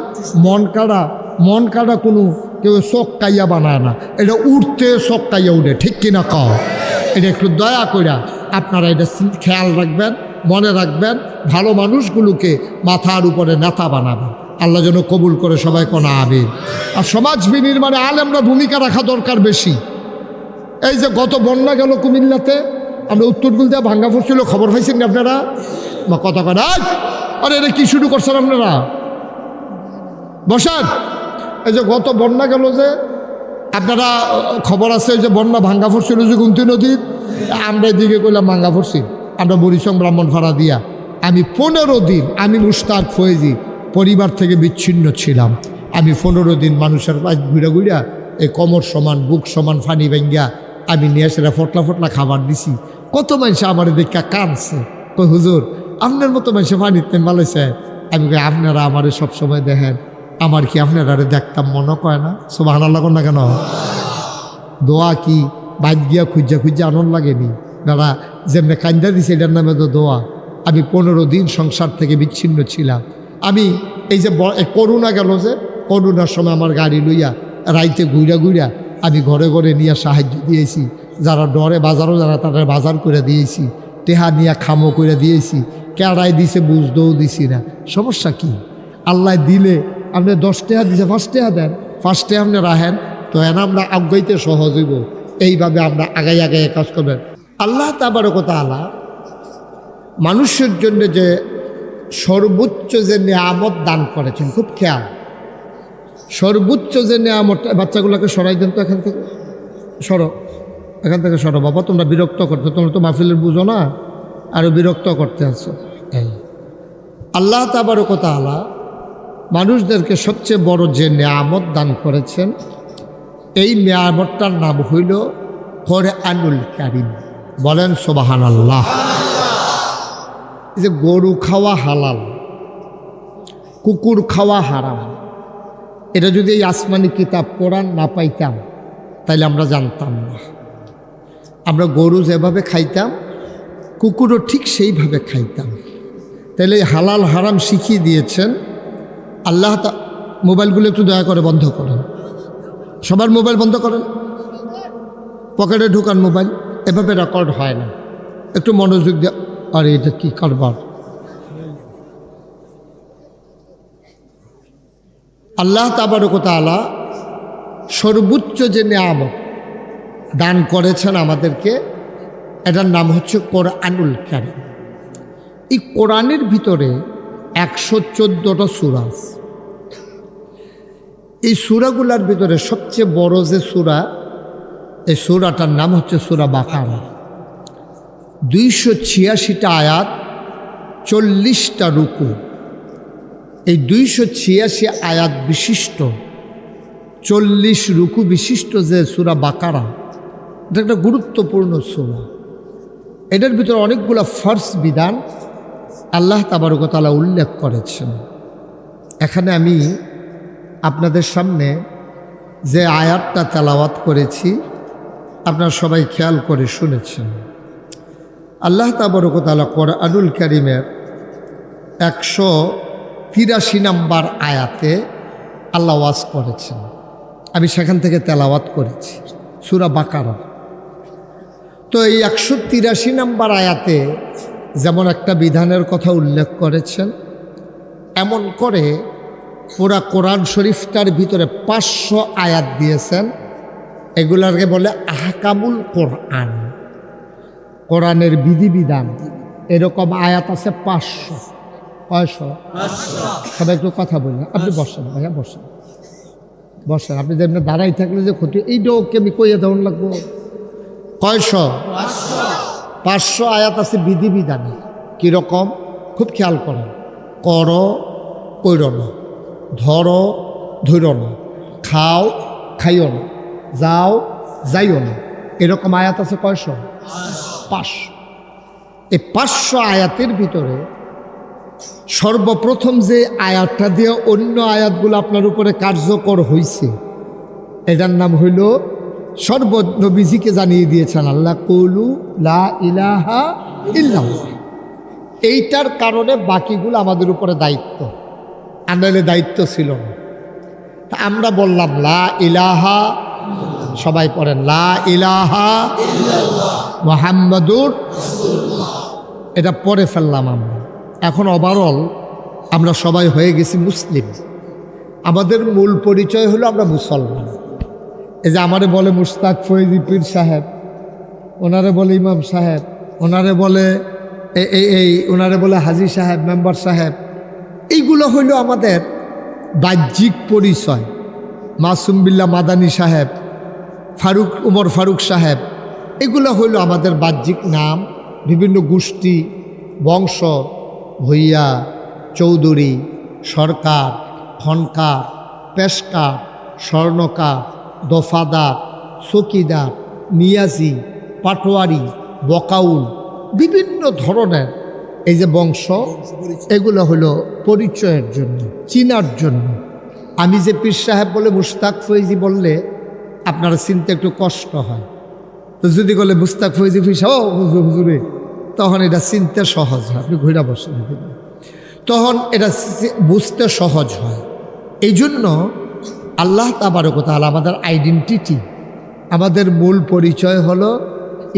মন কাড়া কোনো কেউ চোখ কাইয়া বানায় না, এটা উঠতে চোখ কাইয়া উঠে, ঠিক কিনা কও। এটা একটু দয়া কইরা আপনারা এটা খেয়াল রাখবেন, মনে রাখবেন, ভালো মানুষগুলোকে মাথার উপরে নেতা বানাবেন। আল্লাহ যেন কবুল করে সবাই কোনা আবে। আর সমাজ বিনির্মাণে আলেমরা ভূমিকা রাখা দরকার বেশি। এই যে গত বন্যা গেল কুমিল্লাতে, আমরা উত্তর গুলতে ভাঙ্গা পড়ছিল, খবর পাইছেন না আপনারা? বা কথা কয় আরে এটা কি শুরু করছেন আপনারা, বসান। এই যে গত বন্যা গেল যে আপনারা খবর আছে যে বন্যা ভাঙ্গা পড়ছিল যে গুমতি নদীর, আমরা এদিকে কইলাম ভাঙ্গা পড়ছি, আমরা বরিশং ব্রাহ্মণপাড়া দিয়া। আমি 15 দিন আমি মুশতাক ফয়েজি পরিবার থেকে বিচ্ছিন্ন ছিলাম। আমি 15 দিন মানুষের পাশ ঘুরে ঘুরা এই কোমর সমান বুক সমান ফানি ভেঙ্গা আমি নিয়ে সেটা ফটলা ফটলা খাবার দিছি। কত মানুষ আমার দেখা কাঁদছে, কই হুজুর আপনার মতো মানুষে পানিতে মালেছে। আমি কই আপনারা আমারে সবসময় দেখেন, আমার কি আপনারা দেখতাম মনে কয় না? সুবহানাল্লাহ না কেন? দোয়া কি বাইক গিয়া খুঁজা আনন্দ লাগেনি দাদা, যেমনি কান্দা দিছে এটার নামে তো দোয়া। আমি 15 দিন সংসার থেকে বিচ্ছিন্ন ছিলাম। আমি এই যে করোনা গেল, যে করোনার সময় আমার গাড়ি লইয়া রাইতে ঘুরা আমি ঘরে ঘরে নিয়ে সাহায্য দিয়েছি, যারা ডরে বাজারও যারা তাদের বাজার করে দিয়েছি, টেহা নিয়ে খামো করে দিয়েছি, কেড়াই দিছে বুঝতেও দিছি না। সমস্যা কি? আল্লাহ দিলে আপনি 10 টাকা দিছে, 5 টাকা দেন, 5 টাকা আপনি রাখেন, তো এন আমরা আগাইতে সহজ হইব। এইভাবে আমরা আগাই কাজ করবেন। আল্লাহ তাবারক ওয়া তাআলা মানুষের জন্য যে সর্বোচ্চ যে নিয়ামত দান করেছেন, খুব খেয়াল, সর্বোচ্চ যে নিয়ামত, বাচ্চাগুলোকে সরাই দেন তো এখান থেকে, সরো এখান থেকে সরো বাবা, তোমরা বিরক্ত করতে, তোমরা তো মাহফিলের বুঝো না, আরও বিরক্ত করতে আছো। এই আল্লাহ তাবারক ওয়া তাআলা মানুষদেরকে সবচেয়ে বড় যে নিয়ামত দান করেছেন, এই নিয়ামতটার নাম হইল কোরআনুল কারীম। বলেন সুবহানাল্লাহ। এই যে গরু খাওয়া হালাল, কুকুর খাওয়া হারাম, এটা যদি এই আসমানি কিতাব কোরআন না পাইতাম তাইলে আমরা জানতাম না। আমরা গরু যেভাবে খাইতাম, কুকুরও ঠিক সেইভাবে খাইতাম। তাহলে এই হালাল হারাম শিখিয়ে দিয়েছেন আল্লাহ। মোবাইলগুলো একটু দয়া করে বন্ধ করেন, সবার মোবাইল বন্ধ করেন, পকেটে ঢুকান মোবাইল, এভাবে রেকর্ড হয় না, একটু মনোযোগ দিয়ে। আরে এটা কি কারবার! আল্লাহ তাবারক ওয়া তাআলা সর্বোচ্চ যে নিয়ামত দান করেছেন আমাদেরকে, এটার নাম হচ্ছে কোরআনুল কারীম। এই কোরআনের ভিতরে 114টা সূরা আছে। এই সূরাগুলোর ভিতরে সবচেয়ে বড় যে সূরা, এই সূরাটার নাম হচ্ছে সূরা বাকারা। 286টা আয়াত, 40টা রুকু। এই 286 আয়াত বিশিষ্ট, 40 রুকু বিশিষ্ট যে সূরা বাকারা, এটা একটা গুরুত্বপূর্ণ সূরা। এটার ভিতরে অনেকগুলো ফরজ বিধান আল্লাহ তাবারক ওয়া তাআলা উল্লেখ করেছেন। এখানে আমি আপনাদের সামনে যে আয়াতটা তেলাওয়াত করেছি, আপনারা সবাই খেয়াল করে শুনেছেন। আল্লাহ তাবারক ওয়া তাআলা কোরআনুল কারীমের 183 নম্বর আয়াতে আল্লাহ ওয়াজ করেছেন। আমি সেখান থেকে তেলাওয়াত করেছি, সূরা বাকারা। তো এই 183 নম্বর আয়াতে যেমন একটা বিধানের কথা উল্লেখ করেছেন, এমন করে পুরা কোরআন শরীফটার ভিতরে 500 আয়াত দিয়েছেন। এগুলাকে বলে আহকামুল কোরআন, কোরআনের বিধিবিধান। এরকম আয়াত আছে 500। 500? সবাই একটু কথা বললেন। আপনি বসেন ভাইয়া, বসেন বসেন। আপনি যেমন দাঁড়াই থাকলে যে ক্ষতি, এইটাও কি আমি কইয়া দেওয়ান লাগবো? 500 আয়াত আছে বিধিবিধানে। কীরকম? খুব খেয়াল করেন। করো, কইর না, ধরো, ধৈর না, খাও, খাইও না, যাও, যাইও না। এরকম আয়াত আছে কয়শো? 500। এই 500 আয়াতের ভিতরে সর্বপ্রথম যে আয়াতটা দিয়ে অন্য আয়াতগুলো আপনার উপরে কার্যকর হয়েছে, এটার নাম হইল, সর্বনবীজিকে জানিয়ে দিয়েছেন আল্লাহ, কৌলু লা ইলাহা ইল্লাল্লাহ। এইটার কারণে বাকিগুলো আমাদের উপরে দায়িত্ব, আন্দালে দায়িত্ব ছিল না। তা আমরা বললাম লা ইলাহা, সবাই পড়েন লা ইলাহা মুহাম্মাদুর রাসূলুল্লাহ। এটা পড়ে ফেললাম আমরা। এখন ওভারঅল আমরা সবাই হয়ে গেছি মুসলিম। আমাদের মূল পরিচয় হলো আমরা মুসলমান। এই যে আমারে বলে মুশতাক ফৈজি পীর সাহেব, ওনারে বলে ইমাম সাহেব, ওনারে বলে ওনারে বলে হাজি সাহেব, মেম্বার সাহেব, এইগুলো হইল আমাদের বাহ্যিক পরিচয়। মাসুম বিল্লাহ মাদানী সাহেব, উমর ফারুক সাহেব, এগুলো হইল আমাদের বাহ্যিক নাম। বিভিন্ন গোষ্ঠী, বংশ, ভূঁইয়া, চৌধুরী, সরকার, খনকার, পেশকার, স্বর্ণকার, দফাদার, চকিদার, নিয়াজি, পাটোয়ারি, বকাউল, বিভিন্ন ধরনের এই যে বংশ, এগুলো হলো পরিচয়ের জন্য, চিনার জন্য। আমি যে পীর সাহেব বলে মুশতাক ফৈজি বললে আপনারা চিনতে একটু কষ্ট হয়। তো যদি বলে মুশতাক ফৈজি ফিস ও হুজুরে, তখন এটা চিনতে সহজ হয়। আপনি ঘুরে বসেন। তখন এটা বুঝতে সহজ হয়। এই জন্য আল্লাহ তাবারক ওয়া তাআলা আমাদের আইডেন্টিটি, আমাদের মূল পরিচয় হলো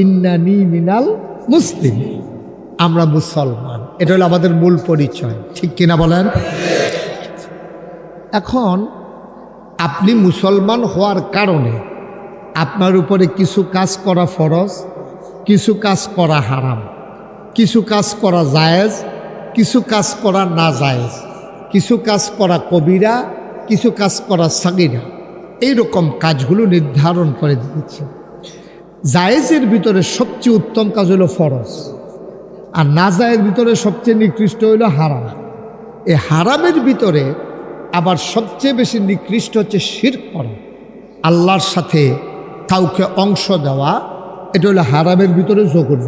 ইন্নানি মিনাল মুসলিম, আমরা মুসলমান। এটা হলো আমাদের মূল পরিচয়, ঠিক কিনা বলেন? এখন আপনি মুসলমান হওয়ার কারণে আপনার উপরে কিছু কাজ করা ফরজ, কিছু কাজ করা হারাম, কিছু কাজ করা জায়েজ, কিছু কাজ করা না জায়েজ, কিছু কাজ করা কবিরা, কিছু কাজ করা সাগীরা। এইরকম কাজগুলো নির্ধারণ করে দিয়েছে। জায়েজের ভিতরে সবচেয়ে উত্তম কাজ হলো ফরজ, আর না জায়েজের ভিতরে সবচেয়ে নিকৃষ্ট হলো হারাম। এই হারামের ভিতরে আবার সবচেয়ে বেশি নিকৃষ্ট হচ্ছে শিরক করা, আল্লাহর সাথে কাউকে অংশ দেওয়া। এটা হলো হারামের ভিতরে জঘন্য।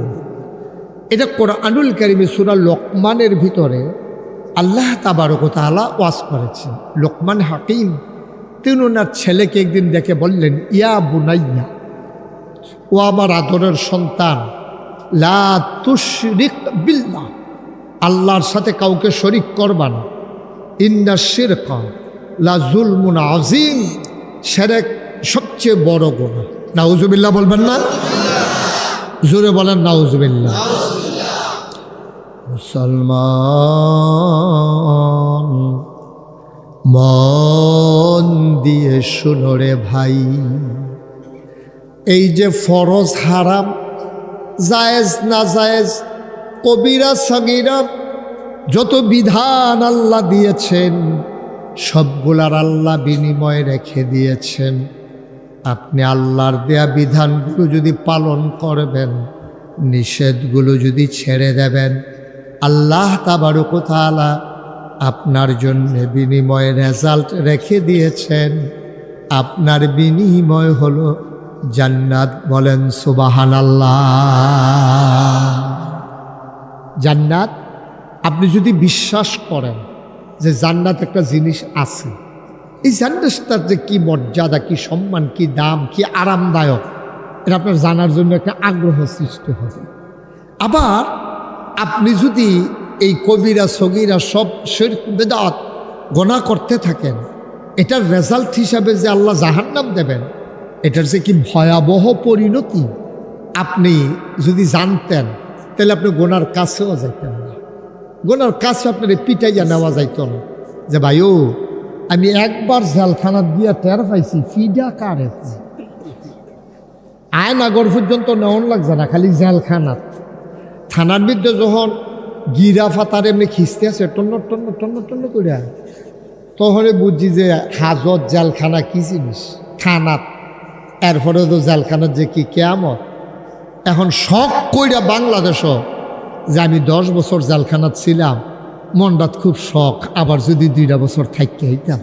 এটা কোরআনুল কারীমে সূরা লোকমানের ভিতরে আল্লাহ তাবারক ওয়া তাআলা ওয়াজ করেছেন। লোকমান হাকিম তিনি ওনার ছেলেকে একদিন ডেকে বললেন, ইয়া বুনাইয়া, ও আমার আদরের সন্তান, লা তুশরিক বিল্লাহ, আল্লাহর সাথে কাউকে শরিক করবা না। ইন্না শিরকা লা যুলমুন আযীম, শিরক সবচেয়ে বড় গুনাহ। নাউজুবিল্লাহ বলবেন না? জোরে বলেন নাউজুবিল্লাহ। মুসলমান মন দিয়ে শুনো রে ভাই, এই যে ফরজ হারাম, জায়েজ না জায়েজ, কবিরা সাগীরা, যত বিধান আল্লাহ দিয়েছেন সবগুলার আল্লাহ বিনিময় রেখে দিয়েছেন। আপনি আল্লাহর দেয়া বিধানগুলো যদি পালন করবেন, নিষেধগুলো যদি ছেড়ে দেবেন, আল্লাহ তাবারক ওয়া তাআলা আপনার জন্য বিনিময় রেজাল্ট রেখে দিয়েছেন। আপনার বিনিময় হলো জান্নাত। বলেন সুবহানাল্লাহ। জান্নাত। আপনি যদি বিশ্বাস করেন যে জান্নাত একটা জিনিস আছে, এই জান্নাতটার যে কি মর্যাদা, কি সম্মান, কি দাম, কি আরামদায়ক, এটা আপনার জানার জন্য একটা আগ্রহ সৃষ্টি হবে। আবার আপনি যদি এই কবিরা সগীরা সব শিরক বিদআত গুনাহ করতে থাকেন, এটার রেজাল্ট হিসাবে যে আল্লাহ জাহান্নাম দেবেন, এটার যে কি ভয়াবহ পরিণতি আপনি যদি জানতেন, তাহলে আপনি গুনার কাছেও যাইতেন না। গুনার কাছে আপনার পিটাইয়া নেওয়া যাইত না যে ভাই ও আমি একবার জেলখানাত দিয়া টের পাইছি ফিডা কারে আয়নাগর পর্যন্ত নেওয়ান লাগছে না, খালি জেলখানাত। থানার মধ্যে যখন গিরা ফাতার এমনি খিস্তে আছে টন্ন টন্ন টন্ন টন্ন করে, তখন বুঝছি যে হাজত জেলখানা কি জিনিস, খানাত। এরপরে তো জেলখানার যে কি কেয়ামত। এখন শখ কইরা বাংলাদেশও যে আমি 10 বছর জেলখানাত ছিলাম, মনটাত খুব শখ, আবার যদি 2টা বছর থাকতে হইতাম।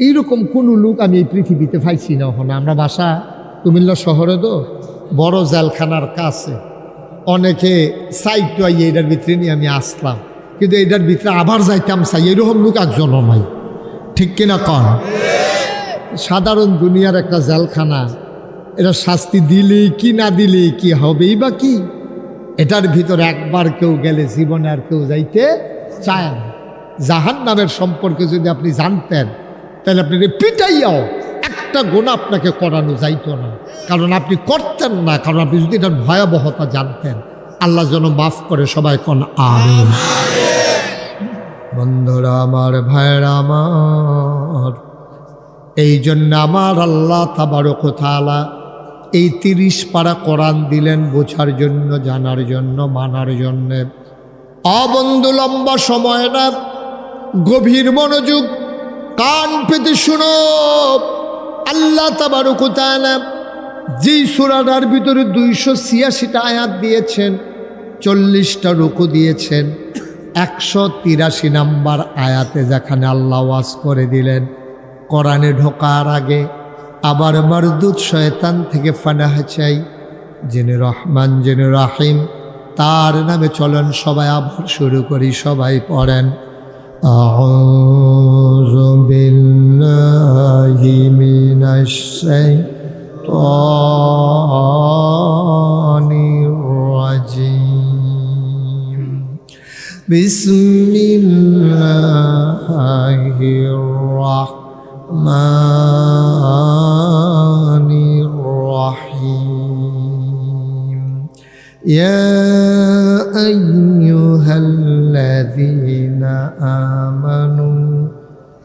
এইরকম কোনো লোক আমি এই পৃথিবীতে পাইছি না। ওখানে আমরা বাসা কুমিল্লা শহরে তো বড় জেলখানার কাছে, অনেকে চাইতো এইটার ভিতরে নিয়ে আমি আসলাম, কিন্তু এইটার ভিতরে আবার যাইতাম চাই, এরকম লোক একজনও নাই। ঠিক কিনা কন? সাধারণ দুনিয়ার একটা জেলখানা, এটা শাস্তি দিলেই কি না দিলেই কি হবেই বা কি, এটার ভিতরে একবার কেউ গেলে জীবনে আর কেউ যাইতে চায় না। জাহান্নামের সম্পর্কে যদি আপনি জানতেন, তাহলে আপনি পিটাইয়াও একটা গুনাহ আপনাকে করানো যাইতো না, কারণ আপনি করতেন না। কারণ আপনি যদি এটার ভয়াবহতা জানতেন। আল্লাহ যেন মাফ করে। সবাই কোন আমিন। বন্ধুরা আমার, ভাইরা আমার, এই জন্য আমার আল্লাহ তাবারক ওয়া তাআলা এই 30 পারা কোরআন দিলেন বোঝার জন্য, জানার জন্য, মানার জন্য। অবন্ধু লম্বা সময় না, গভীর মনোযোগ, কান পেতে শুনো। আল্লাহ তাবারক ওয়া তাআলা যেই সূরাটার ভিতরে 286টা আয়াত দিয়েছেন, 40টা রুকু দিয়েছেন, 183 নাম্বার আয়াতে যেখানে আল্লাহ ওয়াজ করে দিলেন কোরআনে ঢোকার আগে আবার মারদুদ শয়তান থেকে ফানাহ চাই, যিনি রহমান, যিনি রাহিম, তার নামে চলেন। সবাই আবার শুরু করি, সবাই পড়েন আউযু বিল্লাহি মিনাশ শাইতানির রাজিম। বিসমিল্লাহির রহমানির রহিম ইয়া আইয়ুহাল্লাযীনা আমানু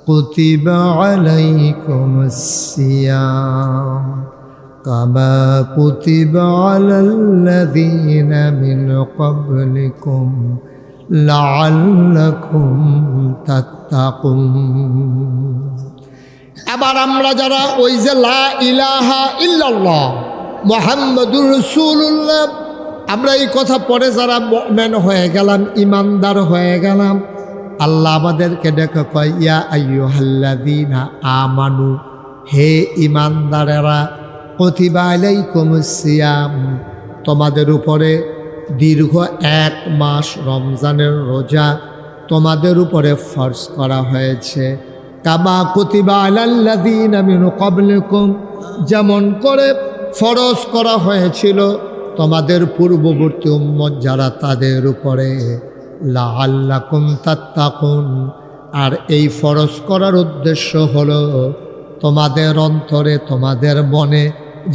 কুতিবা আলাইকুমুস সিয়াম কামা কুতিবা আলাল্লাযীনা মিন ক্বাবলিকুম লাআল্লাকুম তাত্তাকুন। এবার আমরা যারা ওই যে লা ইলাহা ইল্লাল্লাহ মুহাম্মাদুর রাসূলুল্লাহ আমরা এই কথা পড়ে যারা মুমিন হয়ে গেলাম, ইমানদার হয়ে গেলাম, আল্লাহ আমাদেরকে ডেকে কয় ইয়া আইয়ুহাল্লাযীনা আমানু, হে ইমানদারেরা, কুতিবা আলাইকুমুস সিয়াম, তোমাদের উপরে দীর্ঘ 1 মাস রমজানের রোজা তোমাদের উপরে ফরজ করা হয়েছে। কামা কুতিবা আলাল্লাযীনা মিন ক্বাবলিকুম, যেমন করে ফরজ করা হয়েছিল তোমাদের পূর্ববর্তী উম্মত যারা তাদের উপরে, লাআল্লাকুম তাত্তাকুন। আর এই ফরজ করার উদ্দেশ্য হলো তোমাদের অন্তরে, তোমাদের মনে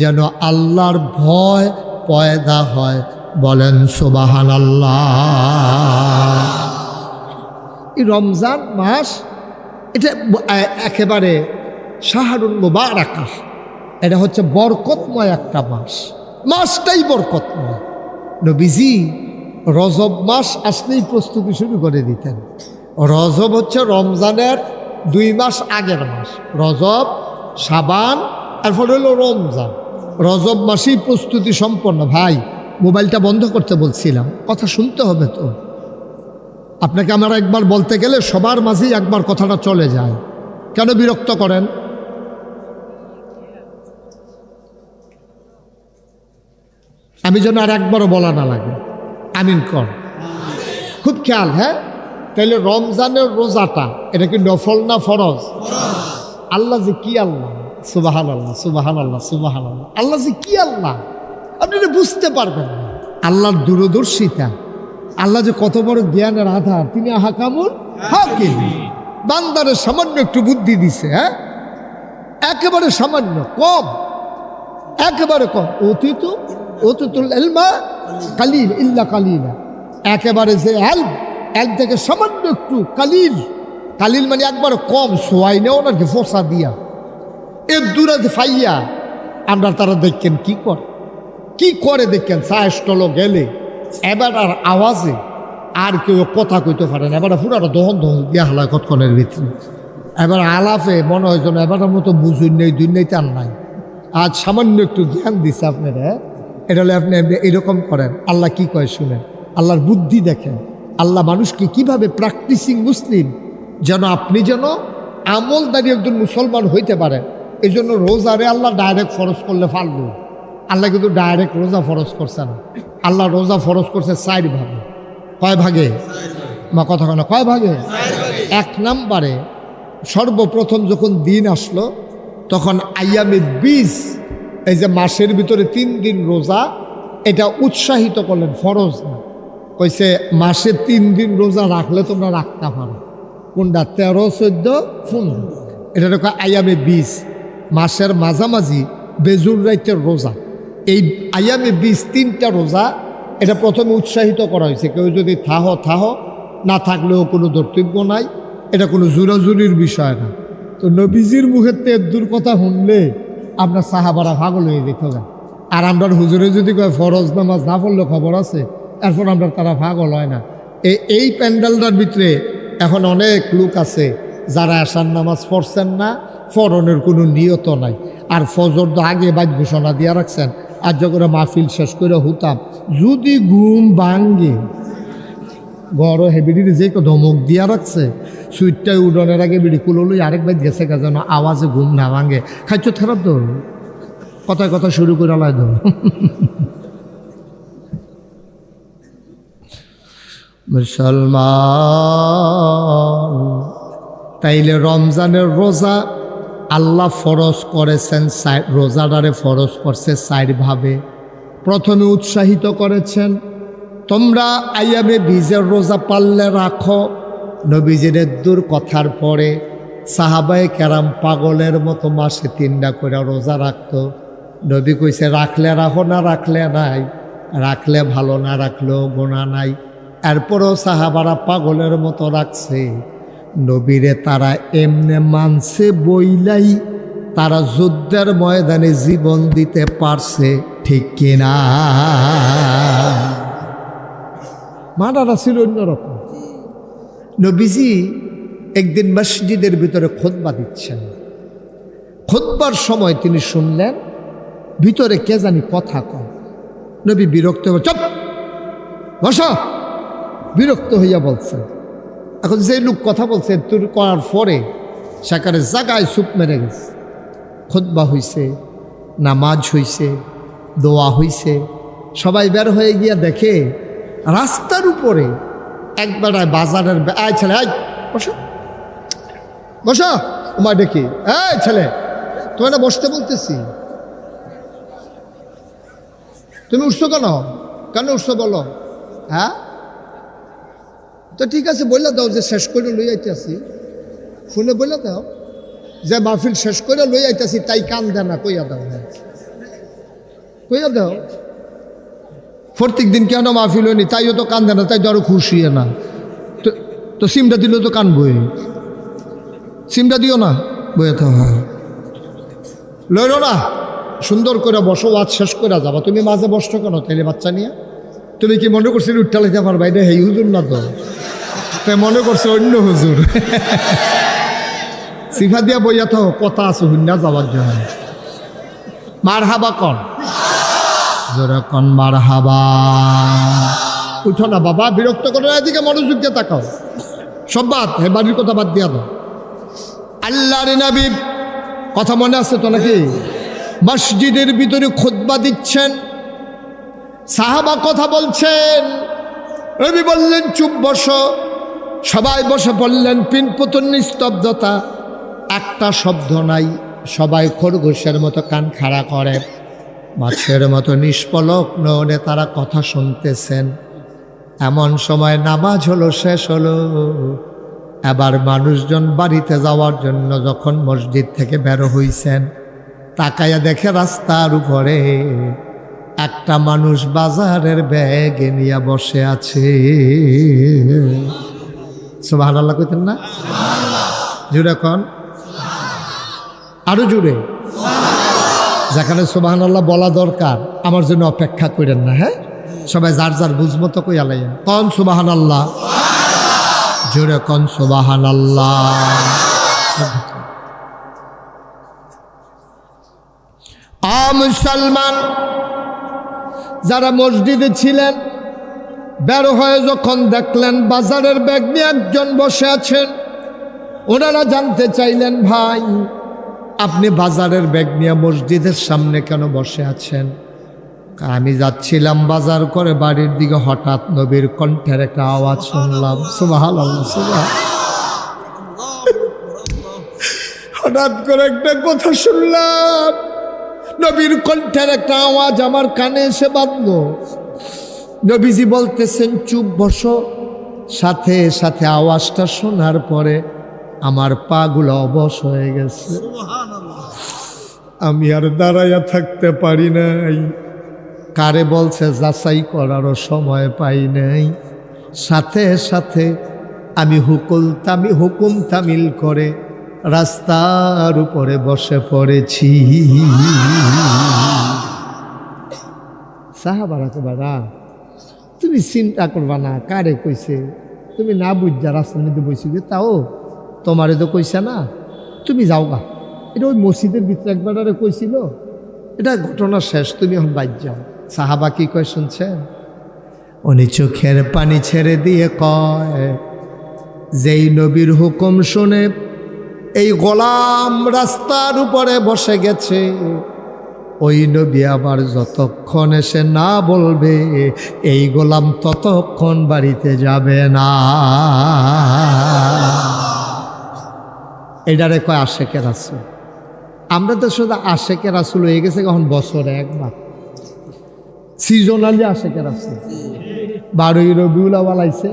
যেন আল্লাহর ভয় পয়দা হয়। বলেন সুবহানাল্লাহ। এই রমজান মাস এটা একেবারে শাহরুল মুবারাকাহ, এটা হচ্ছে বরকতময় একটা মাস, মাসটাই বরকতময়। নবীজি রজব মাস আসলেই প্রস্তুতি শুরু করে দিতেন। রজব হচ্ছে রমজানের 2 মাস আগের মাস, রজব, শাবান, তারপর হলো রমজান। রজব মাসেই প্রস্তুতি সম্পন্ন। ভাই মোবাইলটা বন্ধ করতে বলছিলাম, কথা শুনতে হবে তো। আপনাকে আমার একবার বলতে গেলে সবার মাঝেই একবার কথাটা চলে যায়, কেন বিরক্ত করেন? আমি যেন আর একবারও বলা না লাগে। আমিন কর, খুব খেয়াল। হ্যাঁ, তাইলে রমজানের রোজাটা এটা কি নফল না ফরজ? আল্লাহ যে কি আল্লাহ, সুবহানাল্লাহ সুবহানাল্লাহ সুবহানাল্লাহ। আল্লাহ যে কি আল্লাহ আপনি বুঝতে পারবেন না। আল্লাহর দূরদর্শিতা, আল্লাহ যে কত বড় জ্ঞানের আধার, তিনি আহকামুল হাকিম। বান্দারের সামান্য একটু বুদ্ধি দিছে, হ্যাঁ, একেবারে সামান্য, কম, একেবারে কম। ওতুতুল ইলমা কালিল ইল্লা কালিলা, একেবারে যে এলম থেকে সামান্য একটু কালিল, কালিল মানে একবারে কম, সোয়াই নেও নাকি ফোসা দিয়া এর দূরে ফাইয়া আমরা তারা দেখেন কি করে দেখেন। চায় স্টল গেলে এবার আর আওয়াজে আর কেউ কথা কইতে পারে না, এবার পুরো দহন দিয়া হালায় কতক্ষণের ভিতরে। এবার আলাপে মনে হয় যেন এবারের মতো বুঝুন নেই, দুই তার নাই। আজ সামান্য একটু জ্ঞান দিচ্ছে আপনারা, এটা হলে আপনি এরকম করেন। আল্লাহ কি কয় শুনেন, আল্লাহর বুদ্ধি দেখেন। আল্লাহ মানুষকে কিভাবে প্র্যাকটিসিং মুসলিম, যেন আপনি যেন আমলদারি একজন মুসলমান হইতে পারেন। এই জন্য রোজারে আল্লাহ ডাইরেক্ট ফরজ করলে ফালবো। আল্লাহ কিন্তু ডাইরেক্ট রোজা ফরজ করছে না। আল্লাহ রোজা ফরজ করছে 4 ভাগে। কয় ভাগে? মা কথা কেন, কয় ভাগে? 1 নম্বরে সর্বপ্রথম যখন দিন আসলো তখন আইয়ামে 20, এই যে মাসের ভিতরে 3 দিন রোজা, এটা উৎসাহিত করলেন, ফরজ না। কইছে মাসে 3 দিন রোজা রাখলে তোমরা রাখতে পারো। কোনটা? 13, 14, 15। এটা দেখো আইয়ামে 20, মাসের মাঝামাঝি বেজুর রাইতের রোজা। এই আইয়ামে 20 3টা রোজা, এটা প্রথমে উৎসাহিত করা হয়েছে। কেউ যদি থাহ, না থাকলেও কোনো কর্তব্য নাই, এটা কোনো জোরাজুরির বিষয় না। তো নবীজির মুখের তেদ্দুর কথা শুনলে আপনার সাহাবারা পাগল হয়ে যেত না। আর আমরা হুজুরে যদি কয় ফরজ নামাজ না পড়লে খবর আছে, এরপর আমরা তারা পাগল হয় না। এই প্যান্ডেলটার ভিতরে এখন অনেক লোক আছে যারা আসার নামাজ পড়ছেন না, ফরনের কোনো নিয়ত নাই। আর ফজর তো আগে বাইক ঘোষণা দিয়ে রাখছেন, আর যখন মাহফিল শেষ করে হতাম, যদি ঘুম ভাঙ্গে ঘর হেবিডির যে ধমক দিয়া রাখছে, সুইটটাই উডনের আগে বিড়ি কুলোলই আরেক বাইক গেছে যেন আওয়াজে ঘুম না ভাঙে। খাইছ খারাপ তো কথায় কথা শুরু করে লাই ধর। মুসলমান, তাইলে রমজানের রোজা আল্লাহ ফরজ করেছেন, রোজাদারে ফরজ করছে 4 ভাবে। প্রথমে উৎসাহিত করেছেন তোমরা আইয়ামে বীজের রোজা পাললে রাখো। নবীজির দূর কথার পরে সাহাবায়ে কেরাম পাগলের মতো মাসে 3টা করে রোজা রাখতো। নবী কইছে রাখলে রাখো, না রাখলে নাই, রাখলে ভালো, না রাখলেও গোনা নাই। এরপরও সাহাবারা পাগলের মতো রাখছে। নবীরে তারা এমনে মানছে বইলাই তারা যুদ্ধের ময়দানে জীবন দিতে পারছে, ঠিক কিনা? মানাটা ছিল অন্যরকম। নবীজি একদিন মসজিদের ভিতরে খুতবা দিচ্ছেন। খুতবার সময় তিনি শুনলেন ভিতরে কে জানি কথা কয়। নবী বিরক্ত হয়ে চুপ বসো, বিরক্ত হইয়া বলছেন। এখন যে লোক কথা বলছে তোর করার পরে সেখানে জায়গায় চুপ মেরে গেছে। খুতবা হইছে, নামাজ হইছে, দোয়া হইছে, সবাই বের হয়ে গিয়া দেখে রাস্তার উপরে একবারে বাজারের আয় ছেলে, আয় বসো বসো, তোমার দেখি এই ছেলে তোমার বসতে বলতেছি, তুমি উঠছো কেন? কেন উঠছো বলো? হ্যাঁ তো ঠিক আছে বললে দাও যে শেষ করে লই আইতেছি, শুনে বললে দাও যে মাহফিল শেষ করে লই আইতেছি, তাই কান দেয় না, কইয়া দাও, কইয়া দাও। প্রত্যেক দিন কেন মাহফিল হয়নি তাইও তো কান দেয় না, তাই তো আরো খুশি না। তো সিমটা দিলেও তো কান বই, সিমটা দিও না, বইয়া তো হয় লইল না। সুন্দর করে বসো, ওয়াজ শেষ করে যাবা। তুমি মাঝে বসছো কেন তাইলে বাচ্চা নিয়ে? তুমি কি মনে করছিলে উঠতে লাইতে পারবা? এটা হেই হুজুর না তো, তাই মনে করছে অন্য হুজুর। সিফা দিয়া বইয়া তো কথা আছে হুন্না যাওয়ার জন্য। মার হাবা কন, জোরে কন মার হাবা। উঠো না বাবা, বিরক্ত করো না, এদিকে মনোযোগ দিয়ে তাকাও। সব বাদ, হে বাড়ির কথা বাদ দিয়া দাও। আল্লাহর নবী কথা মনে আছে তো নাকি? মসজিদের ভিতরে খুতবা দিচ্ছেন, সাহাবা কথা বলছেন। নবী বললেন চুপ বসো, সবাই বসে পড়লেন। পিনপুতুন নিস্তব্ধতা, একটা শব্দ নাই। সবাই খরগোশের মতো কান খাড়া করে, মাছের মতো নিষ্পলক নয়নে তারা কথা শুনতেছেন। এমন সময় নামাজ হলো, শেষ হলো। এবার মানুষজন বাড়িতে যাওয়ার জন্য যখন মসজিদ থেকে বের হইছেন, তাকাইয়া দেখে রাস্তার উপরে একটা মানুষ বাজারের ব্যাগ নিয়ে বসে আছে। সুবহানাল্লাহ কইতেন না? জোরে কন, আরো জোরে। যেখানে সুবহানাল্লাহ বলা দরকার আমার জন্য অপেক্ষা করেন না। হ্যাঁ, সবাই যার যার বুঝমতো কইয়া লাইয়া কন সুবহানাল্লাহ, জোরে কন সুবহানাল্লাহ। মুসলমান যারা মসজিদে ছিলেন বের হয়ে যখন দেখলেন বাজারের ব্যাগ নিয়ে একজন বসে আছেন, ওনারা জানতে চাইলেন ভাই আপনি বাজারের ব্যাগ নিয়ে মসজিদের সামনে কেন বসে আছেন? আমি যাচ্ছিলাম বাজার করে বাড়ির দিকে, হঠাৎ নবীর কণ্ঠের একটা আওয়াজ শুনলাম। সুবহানাল্লাহ, হঠাৎ করে একটা কথা শুনলাম, নবীর কণ্ঠের একটা আওয়াজ আমার কানে এসে বাঁধল। নবীজি বলতেছেন চুপ বসো। সাথে সাথে আওয়াজটা শোনার পরে আমার পাগুলো অবশ হয়ে গেছে, আমি আর দাঁড়াইয়া থাকতে পারি নাই। কারে বলছে যাচাই করারও সময় পাই নাই। সাথে সাথে আমি হুকুম তামিল করে রাস্তার উপরে বসে পড়েছি। সাহাবারা বাবা তুমি চিন্তা করবা না, কারে কইছে, তুমি না বুঝা রাস্তার মধ্যে বসে গিয়ে, তাও তোমারে তো কইছে না, তুমি যাও গা। এটা ওই মসজিদের ভিতরে একবারে কইছিল, এটা ঘটনা শেষ, তুমি এখন বাইর যাও। সাহাবা কি কয় শুনছেন? উনি চোখের পানি ছেড়ে দিয়ে কয়, যেই নবীর হুকুম শুনে এই গোলাম রাস্তার উপরে বসে গেছে, ওই নবী আবার যতক্ষণ এসে না বলবে এই গোলাম ততক্ষণ বাড়িতে যাবে না। এটারে কয় আশেকে রাসূল। আমরা তো শুধু আশেকে রাসূল হয়ে গেছে এখন বছরে একবার, সিজনালি আশেকে রাসূল। 12ই রবিউল আউয়াল আইছে,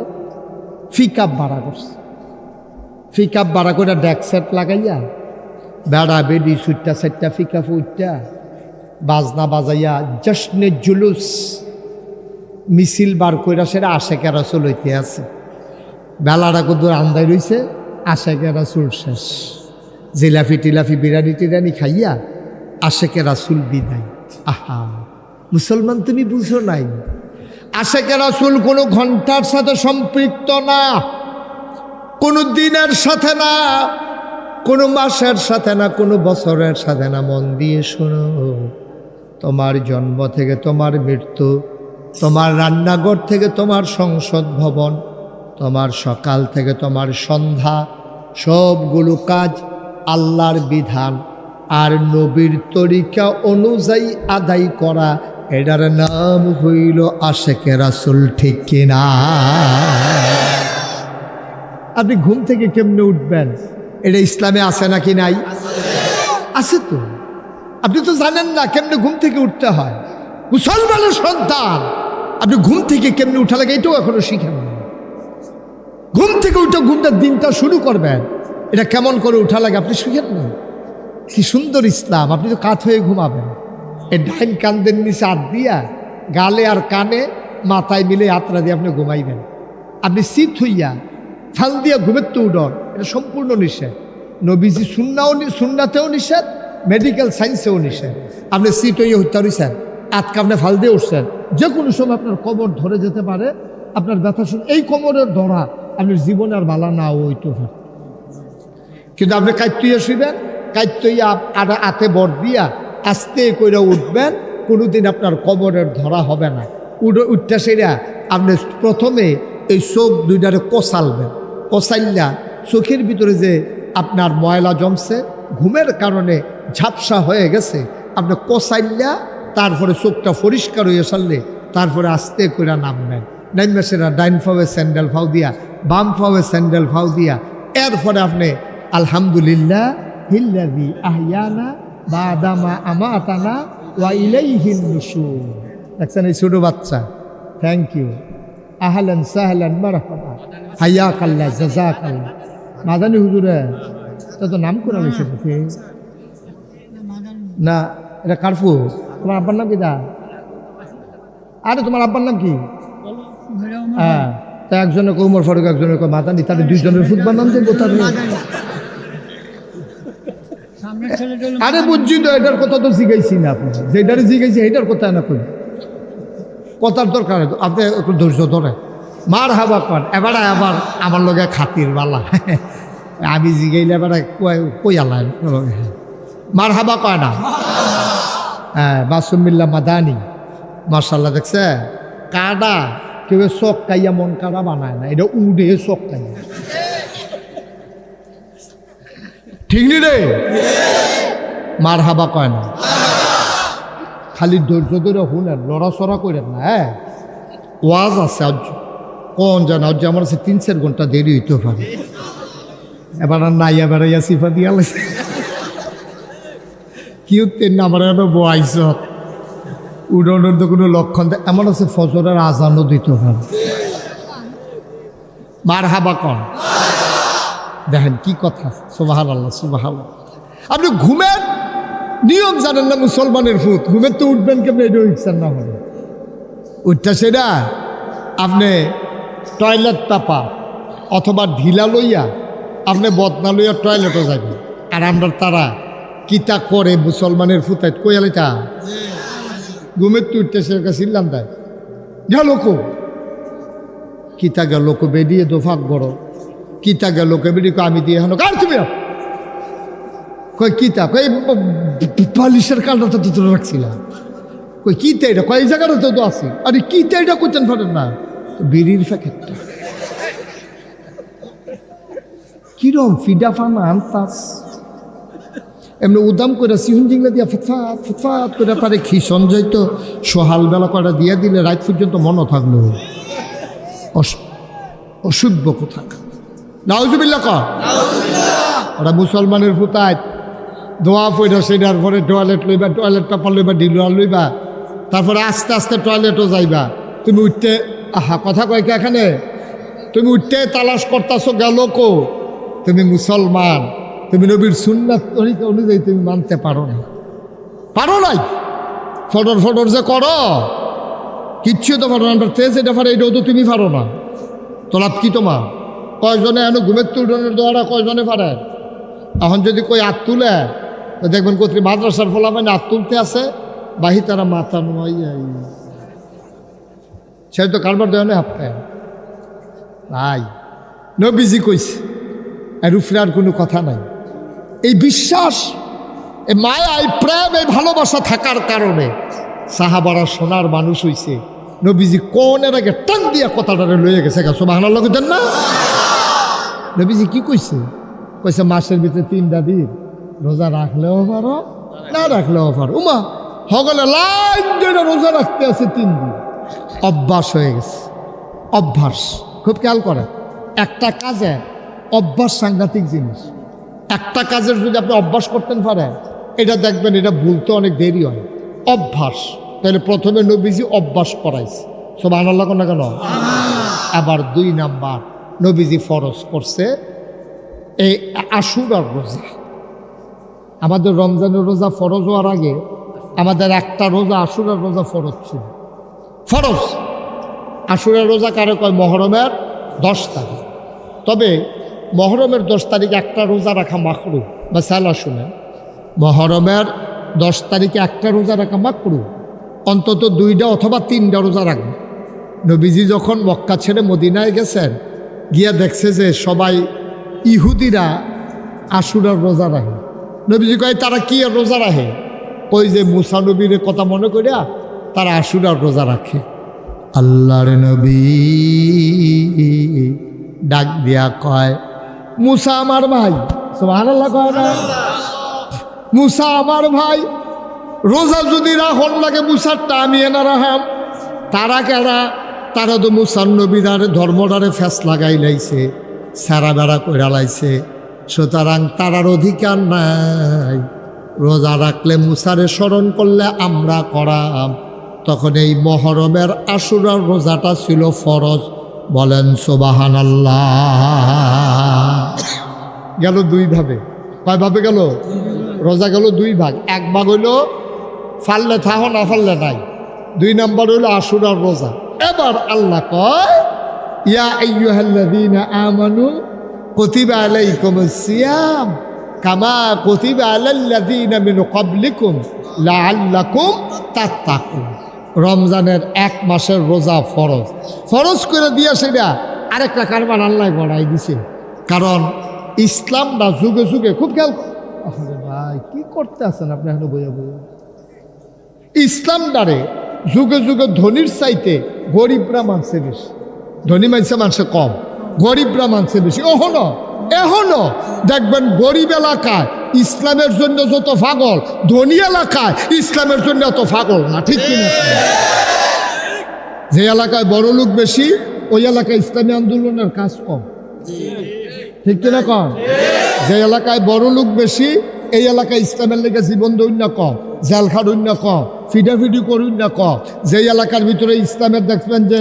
পিকআপ ভাড়া করছে। পিকআপ ভাড়া করে ডেক সেট লাগাইয়া বেড়া বেডি সুইটটা সেটটা পিকআপ উঠটা বাজনা বাজাইয়া জশ্নে জুলুস মিছিল বার কইরা সেটা আশেকে রাসূল হইতে আছে। বেলাটা কদূর আন্দাই রইছে, আশেকে রাসূল শেষ। জিলাফি টিলাফি বিরিয়ানি টিরানি খাইয়া আশেকে রাসূল বিদায়। আহা মুসলমান, তুমি বুঝো নাই, আশেকে রাসূল কোনো ঘন্টার সাথে সম্পৃক্ত না, কোনো দিনের সাথে না, কোনো মাসের সাথে না, কোনো বছরের সাথে না। মন দিয়ে শোনো, তোমার জন্ম থেকে তোমার মৃত্যু, তোমার রান্নাঘর থেকে তোমার সংসদ ভবন, তোমার সকাল থেকে তোমার সন্ধ্যা, সবগুলো কাজ আল্লাহর বিধান আর নবীর তরিকা অনুযায়ী আদায় করা, এটার নাম হইল আশেকে রাসূল। ঠিক কিনা? আপনি ঘুম থেকে কেমনে উঠবেন, এটা ইসলামে আছে নাকি নাই? আছে তো। আপনি তো জানেন না কেমনে ঘুম থেকে উঠতে হয়। মুসলমানের সন্তান, আপনি ঘুম থেকে কেমনে উঠা লাগে এটাও এখনো শিখেন না। ঘুম থেকে উঠে ঘুমটার দিনটা শুরু করবেন, এটা কেমন করে উঠা লাগে আপনি শিখেন না। কি সুন্দর ইসলাম! আপনি তো কাত হয়ে ঘুমাবেন, এই ডাইন কান্দের নিচে হাত দিয়া গালে আর কানে মাথায় মিলে হাতরা দিয়ে আপনি ঘুমাইবেন। আপনি সিট হইয়া ফাল দিয়া ঘুমের তো উঠন, এটা সম্পূর্ণ নিষেধ। নবীজি সুন্নাতেও নিষেধ, মেডিকেল সায়েন্সেও নিষেধ। আপনি সিট হইয়া হত্যা রইছেন, আজকে আপনি ফাল দিয়ে উঠছেন, যে কোনো সময় আপনার কোমর ধরে যেতে পারে, আপনার ব্যথা শুনে এই কোমরের ধরা আপনার জীবনে আর বালা না হইতে পারে। কিন্তু আপনি কাইতুইয়া শুইবেন, কাইতুইয়া হাতে বর দিয়া আস্তে করে উঠবেন, কোনোদিন আপনার কোমরের ধরা হবে না। উঠতে সেরা আপনি প্রথমে এই চোখ দুইটারে কষালবেন, কষাইলা চোখের ভিতরে যে আপনার ময়লা জমছে, ঘুমের কারণে ঝাপসা হয়ে গেছে, আপনি কষাইলা তারপরে চোখটা পরিষ্কার হয়ে সারলে তারপরে আস্তে করে নামবেন। নাইমা সেরা ডাইন ফাওয়ে স্যান্ডেল ফাও দিয়া, বাম ফাওয়ে স্যান্ডেল ফাও দিয়া, এরপরে আপনি আলহামদুলিল্লাহ হিল্লাযী আহইয়ানা বাদামা আমাতানা ওয়া ইলাইহিন নুশুর। দেখছেন এই ছোট বাচ্চা, থ্যাংক ইউ, আহলান সাহলান মারহাবা, হায়াকাল্লাহ, জাযাকাল্লাহ। মাদানী হুজুরে তো নাম করে লইছে না, এটা কারফু। তোমার আব্বার নাম কি? দা আরে তোমার আব্বার নাম কি? হ্যাঁ, তা একজনে উমর ফারুক, একজনে মাদানী, তাদের দুইজনের ফুটবল নাম দেবো। তার আরে বুঝছি তো, এটার কথা তো জিগাইছি না আপনি, যেটারে জিগাইছি এটার কথা না কই, কথার দরকার। আপনি একটু ধৈর্য ধরে মার হাবা কর। এবারে আবার আমার লগে খাতির বালা, আমি জিগাইলে এবারে কই আলাই মার হাবা কয় না। হ্যাঁ, মাসুমিল্লা মাদানী, মার্শাল্লাহ। দেখছে কাডা কেউ চোখ কাইয়া মন কাড়া বানায় না, এটা উড়ে চোখ কাইয়া। ঠিক নি রে? মার হাবা কয় না, খালি ধৈর্য ধরে শুনেন, লড়াচড়া করেন না। হ্যাঁ, ওয়াজ আছে কোন জানা, আমার আছে 3-4 ঘন্টা দেরি হইতে পারে। এবার আর নাই, এবার সিফা দিয়া লাগছে কি উঠতেন না, আমার এবার বয়স উড়নের তো কোনো লক্ষণ এমন আছে, ফজরের আজানও দিতে পারে। মার হাবা কন, দেখেন কি কথা। সুবহানাল্লাহ, সুবহানাল্লাহ। আপনি ঘুমের নিয়ম জানেন না, মুসলমানের ফুট ঘুমের তো উঠবেন কেমন, এটা ইচ্ছা না হবে উঠটা সেটা আপনি টয়লেট টাপা অথবা ঢিলা লইয়া আপনি বদনা লইয়া টয়লেটও যাবেন। আর আমরা তারা কিতা করে মুসলমানের ফুতায় কইয়ালিতা ঘুমের তো উঠতে সে চিল্লাম দেয়, গেল কো কিতা গেল কো বেরিয়ে দোফাক বড়, কিতা গেল কে বেরিয়ে আমি দিয়ে হানো কার তুমি কই কিতা কই পালিশের কালটা তো তোরা রাখছিলাম, কই কিতা এটা কই জায়গাটা তো আছে। আরে কিতা এটা করতেন পারেন না, বিড়ির প্যাকেটটা কিরম ফিডা ফানা আনতাস, এমনি উদাম করে সিহুন জিংলা দিয়া ফুটফাট ফুটফাট করে তারে খিসন যাইতো, সহালবেলা কটা দিয়া দিলে রাত পর্যন্ত মনও থাকলো। অসভ্য কোথা নাউজুবিল্লাহ কর। ওরা মুসলমানের ফুতায় দোয়া পড়া, সেটার পরে টয়লেট লইবা, টয়লেট টাপা লইবা, ঢিলুয়া লইবা, তারপরে আস্তে আস্তে টয়লেটও যাইবা। তুমি উঠতে আহা কথা কয় কি এখানে? তুমি উঠতে তালাশ করতেছো গেল কো? তুমি মুসলমান, তুমি নবীর সুন্নাত তরিকা অনুযায়ী তুমি মানতে পারো না, পারো নাই। ফটর ফটর যে করো, কিচ্ছু তো পারো না। এটা পারে, এটাও তো তুমি পারো না। তো লাভ কি তোমার? কয়জনে এনে ঘুমের তুলনের দোয়ারা কয়জনে পারে? এখন যদি কই হাত তুলে, তো দেখবেন কোথায় মাদ্রাসার ফলাফানে হাত তুলতে আছে, বাহি তারা মাথা নোয়াইয়া সে তো কারবার দেয় না হাত পায় ভাই। নবীজি কইছে, এর উপরে আর কোনো কথা নাই। এই বিশ্বাস, এই মায়া, এই প্রেম, এই ভালোবাসা থাকার কারণে সাহাবারা সোনার মানুষ হইছে। নবীজি কোনের আগে টান দিয়া কথাটারে লইয়া গেছে। সুবহানাল্লাহ কইতেন না? নবীজি কি কইছে? কইছে মাসের ভিতরে 3টা দিন রোজা রাখলেও পারো, না রাখলেও পারো। উমা হগলে লাইন ধরে রোজা রাখতে আছে 3 দিন। অভ্যাস হয়ে গেছে, অভ্যাস। খুব খেয়াল করে, একটা কাজে অভ্যাস সাংঘাতিক জিনিস। একটা কাজের যদি আপনি অভ্যাস করতেন পারেন, এটা দেখবেন এটা ভুলতে অনেক দেরি হয়। অভ্যাস, তাহলে প্রথমে নবীজি অভ্যাস করাইছে। সুবহানাল্লাহ কোন না কেন? আবার 2 নাম্বার, নবীজি ফরজ করছে এই আশুরার রোজা। আমাদের রমজানের রোজা ফরজ হওয়ার আগে আমাদের একটা রোজা আশুরার রোজা ফরজ ছিল। ফরজ আশুরার রোজা কারে কয়? মহরমের 10 তারিখ। তবে মহরমের 10 তারিখে একটা রোজা রাখা মাকরু। বা সালা শুনে, মহরমের 10 তারিখে একটা রোজা রাখা মাকরু। অন্তত 2টা অথবা 3টা রোজা রাখবে। নবীজি যখন মক্কা ছেড়ে মদিনায় গেছেন, গিয়া দেখছে যে সবাই ইহুদিরা আশুরার রোজা রাখে। নবীজি কয় তারা কি আর রোজা রাখে? কই যে মুসা নবীর কথা মনে করিয়া তারা আশুরার রোজা রাখে। আল্লাহর নবী ডাক দিয়া কয়, মুসা আমার ভাই। সুবহানাল্লাহ কয় না? মুসা আমার ভাই, রোজা যদি রাখন লাগে মুসারটা আমি এনা রাখাম। তারা কেনা? তারা তো মুসার নবীর ধর্মটারে ফেস লাগাই লাইছে, সারা বেড়া কইরা লাইছে। সুতরাং তারার অধিকার নাই। রোজা রাখলে মুসারে স্মরণ করলে আমরা করাম। তখন এই মহরমের আশুরার রোজাটা ছিল ফরজ। বলেন সুবহানাল্লাহ। গেল 2 ভাবে। কয় ভাবে গেল? রোজা গেল 2 ভাগ। 1 ভাগ হইল ফাললে থাহো, না ফাললে নাই। 2 নাম্বার হইল আশুরার রোজা। এবার আল্লাহ কয়, ইয়া আইয়ুহাল্লাযীনা আমানু কুতিবা আলাইকুমুস সিয়াম কামা কুতিবা আলাল্লাযীনা মিন ক্বাবলিকুম লাআল্লাকুম তাত্তাকুন। রমজানের 1 মাসের রোজা ফরজ। ফরজ করে দিয়া সেটা আরেকটা কারবার আল্লাহ বাড়াই দিছে। কারণ ইসলামটা যুগে যুগে, খুব খেয়াল, ভাই কি করতে আছেন আপনি এখনো বইয়া বইয়া? ইসলামটারে যুগে যুগে ধনীর চাইতে গরিবরা মানছে বেশি। ধনী মানুষে কম, গরিবরা মানছে বেশি। এখনো দেখবেন গরিব এলাকায় ইসলামের জন্য যত পাগল, ধনী এলাকায় ইসলামের জন্য এত পাগল না। ঠিক কিনা? যে এলাকায় বড় লোক বেশি, ওই এলাকায় ইসলামী আন্দোলনের কাজ কম। ঠিক কিনা কম? যে এলাকায় বড় লোক বেশি, এই এলাকায় ইসলামের লেগে জীবন দৈন্য কম, জেলখার দৈন্য কম, ফিডাফিডি করুন না কম। যে এলাকার ভিতরে ইসলামের দেখবেন যে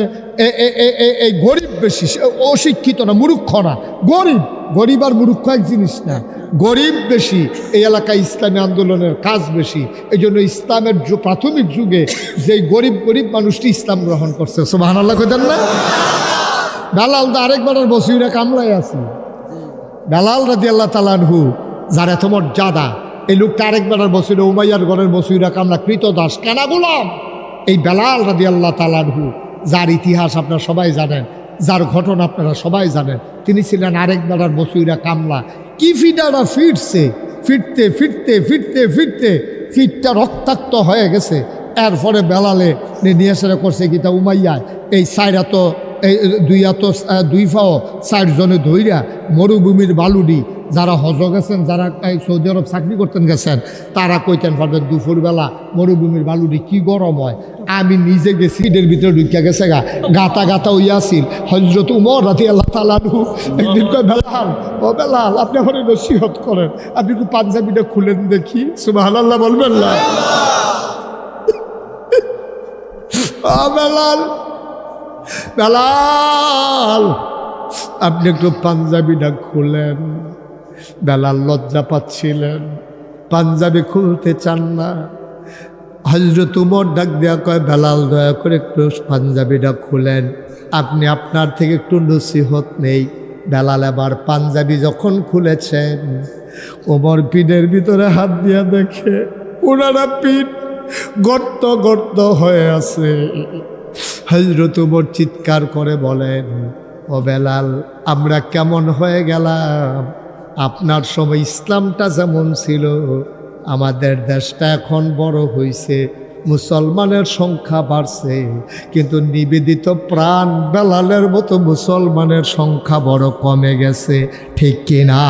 এই গরিব বেশি, অশিক্ষিত না, মূর্খ না, গরিব। গরিব আর মূর্খ এক জিনিস না। গরিব বেশি, এই এলাকায় ইসলামী আন্দোলনের কাজ বেশি। এই জন্য ইসলামের প্রাথমিক যুগে যেই গরিব মানুষটি ইসলাম গ্রহণ করছে। সুবহানাল্লাহ কইতেন না? বেলাল তো আরেকবার বসিরা কামলাই আছে। বেলাল রাদিয়াল্লাহু তাআলা আনহু, যার এত মর্যাদা, এই লোকটা আরেকবার বসিরা উমাইয়ার ঘরের বসিরা কামলা কৃতদাস, কেনা গোলাম। এই বেলাল রাদিয়াল্লাহু তাআলা আনহু, যার ইতিহাস আপনারা সবাই জানেন, যার ঘটনা আপনারা সবাই জানেন, তিনি ছিলেন আরেকবার বসিরা কামলা। কি ফিডারা ফিরছে, ফিরতে ফিরতে ফিরতে ফিরতে ফিটটা রক্তাক্ত হয়ে গেছে। এরপরে বেলালে নিয়ে এসে করছে গীতা উমাইয়ায় এই সাইরা তো এই 2 পাও 4 জনে ধইরা মরুভূমির বালুডি, যারা হজ গেছেন, যারা সৌদি আরব চাকরি করতেন গেছেন, তারা কইতেন পারবেন দুপুরবেলা মরুভূমির বালুডি কি গরম হয়। আমি নিজে গেছি, এর ভিতরে ঢুকিয়া গেছে গাতা গাতা হইয়াছিল। হযরত উমর রাদিয়াল্লাহু তাআলা আনহু একদিন কয়, বেলাল, ও বেলাল, আপনি আমার নসিহত করেন, আপনি একটু পাঞ্জাবিটা খুলেন দেখি। সুবহানাল্লাহ বলবেন না? বেলাল বেলাল আপনি একটু পাঞ্জাবিটা খুলেন। বেলাল লজ্জা পাচ্ছিলেন, পাঞ্জাবি খুলতে চান না। হযরত উমর ডাক দেয়া কয়, বেলাল দয়া করে একটু পাঞ্জাবিটা খুলেন, আপনি আপনার থেকে একটু নসিহত নেই। বেলাল আবার পাঞ্জাবি যখন খুলেছেন, ওমর পিঠের ভিতরে হাত দিয়া দেখে ওনারা পিঠ গর্ত গর্ত হয়ে আছে। হযরত উমর চিৎকার করে বলেন, ও বেলাল, আমরা কেমন হয়ে গেলাম? আপনার সময় ইসলামটা যেমন ছিল, আমাদের দেশটা এখন বড় হয়েছে, মুসলমানের সংখ্যা বাড়ছে, কিন্তু নিবেদিত প্রাণ বেলালের মতো মুসলমানের সংখ্যা বড় কমে গেছে, ঠিক কিনা?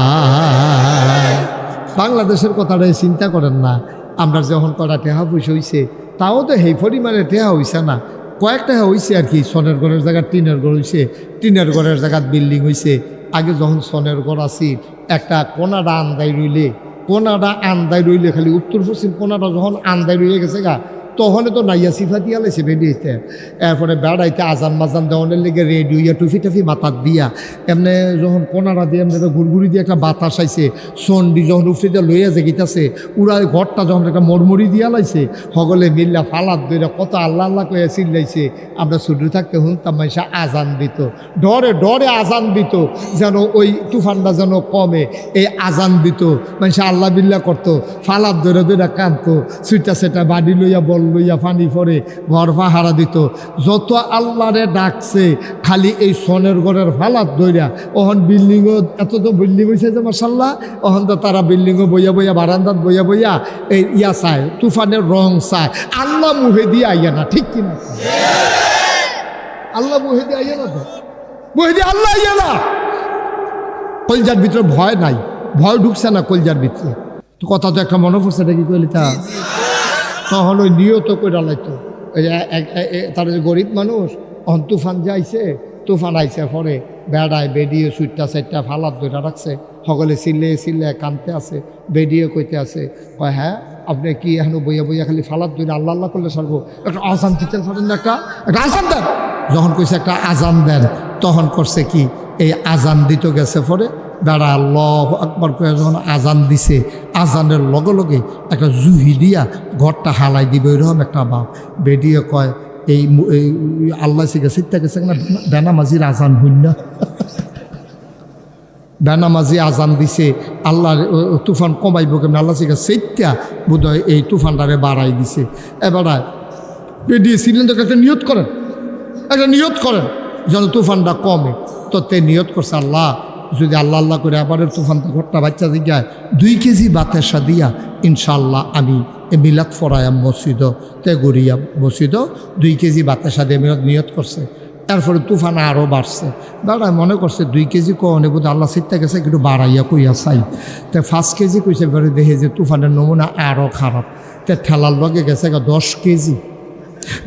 বাংলাদেশের কথাটাই চিন্তা করেন না। আমরা যখন কটা টেহা পয়সা হয়েছে, তাও তো সেই পরিমাণে টেহা হয়েছে না, কয়েকটা হয়েছে আর কি। সনের ঘরের জায়গায় টিনের ঘর হয়েছে, টিনের ঘরের জায়গায় বিল্ডিং হয়েছে। আগে যখন সনের ঘর আসি, একটা কোনাটা আন্দাই রইলে খালি উত্তর পশ্চিম কোনাটা যখন আন্দাই রইয়ে গেছে গা, তখন তো নাইয়া সিফা দিয়া লাইছে বেরিয়েতে। এরপরে বেড়াইতে আজান মাজান দেওয়ানের লেগে রেডিও ইয়া টুফি টাফি মাথার দিয়া এমনি যখন কোনারা দিয়ে এমনি ঘুরঘুরি দিয়ে একটা বাতাস আইছে, সন্ডি যখন উফরে দিয়ে লইয়া জেগিতেছে, উড়া ঘরটা যখন একটা মরমরি দিয়া লাইছে, সকলে মিল্লা ফালাত দইরা কত আল্লাহ আল্লাহ কয়ে চিল্লাইছে। আমরা ছুটি থাকতে শুনতাম মানুষে আজান দিত, ডরে ডরে আজান দিত, যেন ওই তুফানটা যেন কমে, এই আজান দিত। মানুষে আল্লাহ বিল্লাহ করতো, ফালাত দইরা দইরা কাঁদতো, সুইটা সেটা বাড়ি লইয়া বল লইয়া পানি পরে ঘর পাহারা দিত। যত আল্লাহরে ডাকছে খালি এই সনের ঘরের ফালাত দইরা। ওহন বিল্ডিংও এত তো বিল্ডিং হয়েছে যে মাশাল্লাহ, ওহন তো তারা বিল্ডিংও বইয়া বইয়া বারান্দাত বইয়া বইয়া এই ইয়া চায়, তুফানের রং চায়। আল্লাহ মুহে দিয়ে আইয়া না, ঠিক কিনা? আল্লাহ মুহে দিয়ে আইয়া না, তো মুহে দিয়ে আল্লাহ আইয়া না। কলজার ভিতরে ভয় নাই, ভয় ঢুকছে না কলজার ভিতরে। তো কথা তো একটা মনে পড়ছে, এটা কি কইলি তা তখন ওই নিয়ত করে লাইতো। তার গরিব মানুষ, অন তুফান যাইছে, তুফান আইছে পরে বেড়ায় বেডিয়ে সুইটটা সাইটটা ফালাত ধরে রাখছে, সকলে চিল্লে কানতে আছে, বেডিয়ে কইতে আছে, কয় হ্যাঁ আপনি কি এখন বইয়া বইয়া খালি ফালাত ধরে আল্লাহ আল্লাহ করলে সারবো? একটা আজান দিতে পারেন না, একটা আজান দেন। যখন কইছে একটা আজান দেন, তখন করছে কি, এই আজান দিতে গেছে পরে বেড়া আল্লাহু আকবার করে যখন আজান দিছে, আজানের লগে লগে একটা জুহি দিয়া ঘরটা হালাই দিবে, ওইরকম একটা বাপ। বেডিয়ে কয় এই আল্লাহ শিখে শিখতে গেছে না, বেনামাজির আজান হইন না। বেনামাজি আজান দিছে, আল্লাহর তুফান কমাইব কেমন, আল্লাহ শিখে সেইটা বোধ হয় এই তুফানটারে বাড়াই দিছে। এবার বেডিয়ে ছিলেন তো একটা নিয়ত করেন যেন তুফানটা কমে। তো তে নিয়ত করছে, আল্লাহ যদি আল্লাহ আল্লাহ করে আবারের তুফানটা ঘরটা বাচ্চা দিঘায় 2 কেজি বাতাসা দিয়া ইনশাল্লাহ আমি মিলাদ ফরায়াম মসজিদ তে গড়িয়া মসজিদ 2 কেজি বাতাসা দিয়ে মিলাদ নিয়ত করছে। এরপরে তুফান আরও বাড়ছে, দাদা মনে করছে 2 কেজি কনে বোধ আল্লাহ চিন্তা গেছে একটু বাড়াইয়া কইয়া চাই। তো 5 কেজি কইছে, এবারে দেখে যে তুফানের নমুনা আরও খারাপ। তে ঠেলার লগে গেছে 10 কেজি।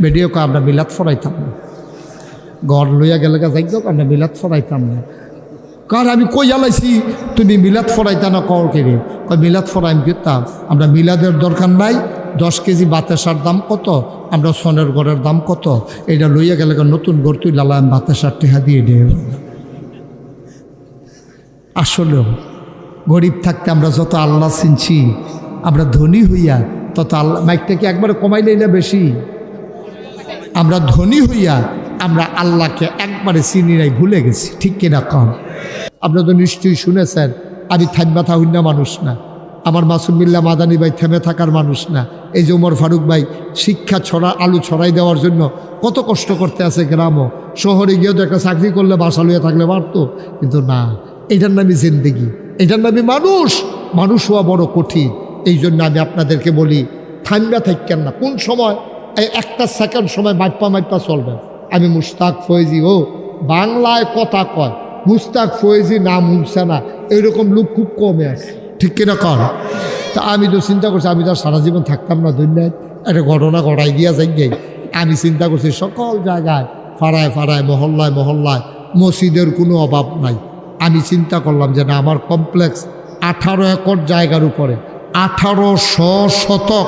বেডিও কয় আমরা মিলাদ ফরাইতাম না, ঘর লইয়া গেলে যাই হোক আমরা মিলাদ ফরাইতাম না। কারণ আমি কই জ্বালাইছি তুমি মিলাদ ফরাইতা না, কর কেড়ে মিলাদ ফরাইম করতাম। আমরা মিলাদের দরকার নাই, 10 কেজি বাতাসার দাম কত, আমরা সনের ঘরের দাম কত, এটা লইয়া গেলে নতুন ঘর তুই লালাম বাতাসার টেহা দিয়ে দিয়ে। আসলেও গরিব থাকতে আমরা যত আল্লাহ চিনছি, আমরা ধনী হইয়া তত আল্লাহ, মাইকটাকে একবারে কমাইলে না বেশি, আমরা ধনী হইয়া আমরা আল্লাহকে একবারে চিনি নাই, ভুলে গেছি, ঠিক কিনা কম? আপনারা তো নিশ্চয়ই শুনেছেন, আমি থাকবা থাকুন না মানুষ না, আমার মাসুম বিল্লাহ মাদানী ভাই থেমে থাকার মানুষ না। এই যে ওমর ফারুক ভাই শিক্ষা আলু ছড়াই দেওয়ার জন্য কত কষ্ট করতে আছে গ্রামও, শহরে গিয়েও তো একটা চাকরি করলে বাসা লইয়া থাকলে পারতো, কিন্তু না, এটার নামই জিন্দেগি, এটার নামই মানুষ হওয়া বড় কঠিন। এই জন্য আমি আপনাদেরকে বলি, থামবা থাকেন না, কোন সময় এই একটা সেকেন্ড সময় মাইপা চলবে। আমি মুশতাক ফয়েজি, বাংলায় কথা কয়, মুশতাক ফয়েজি নাম উঠছে না, এরকম লোক খুব কমে আছে, ঠিক কিনা কর? তা আমি তো চিন্তা করছি, আমি তো সারা জীবন থাকতাম না দুনিয়ায়, একটা ঘটনা ঘটাই দিয়া যাই। আমি চিন্তা করছি সকল জায়গায়, ফাড়ায় মহল্লায় মসজিদের কোনো অভাব নাই। আমি চিন্তা করলাম যে না, আমার কমপ্লেক্স 18 একর জায়গার উপরে, 1800 শতক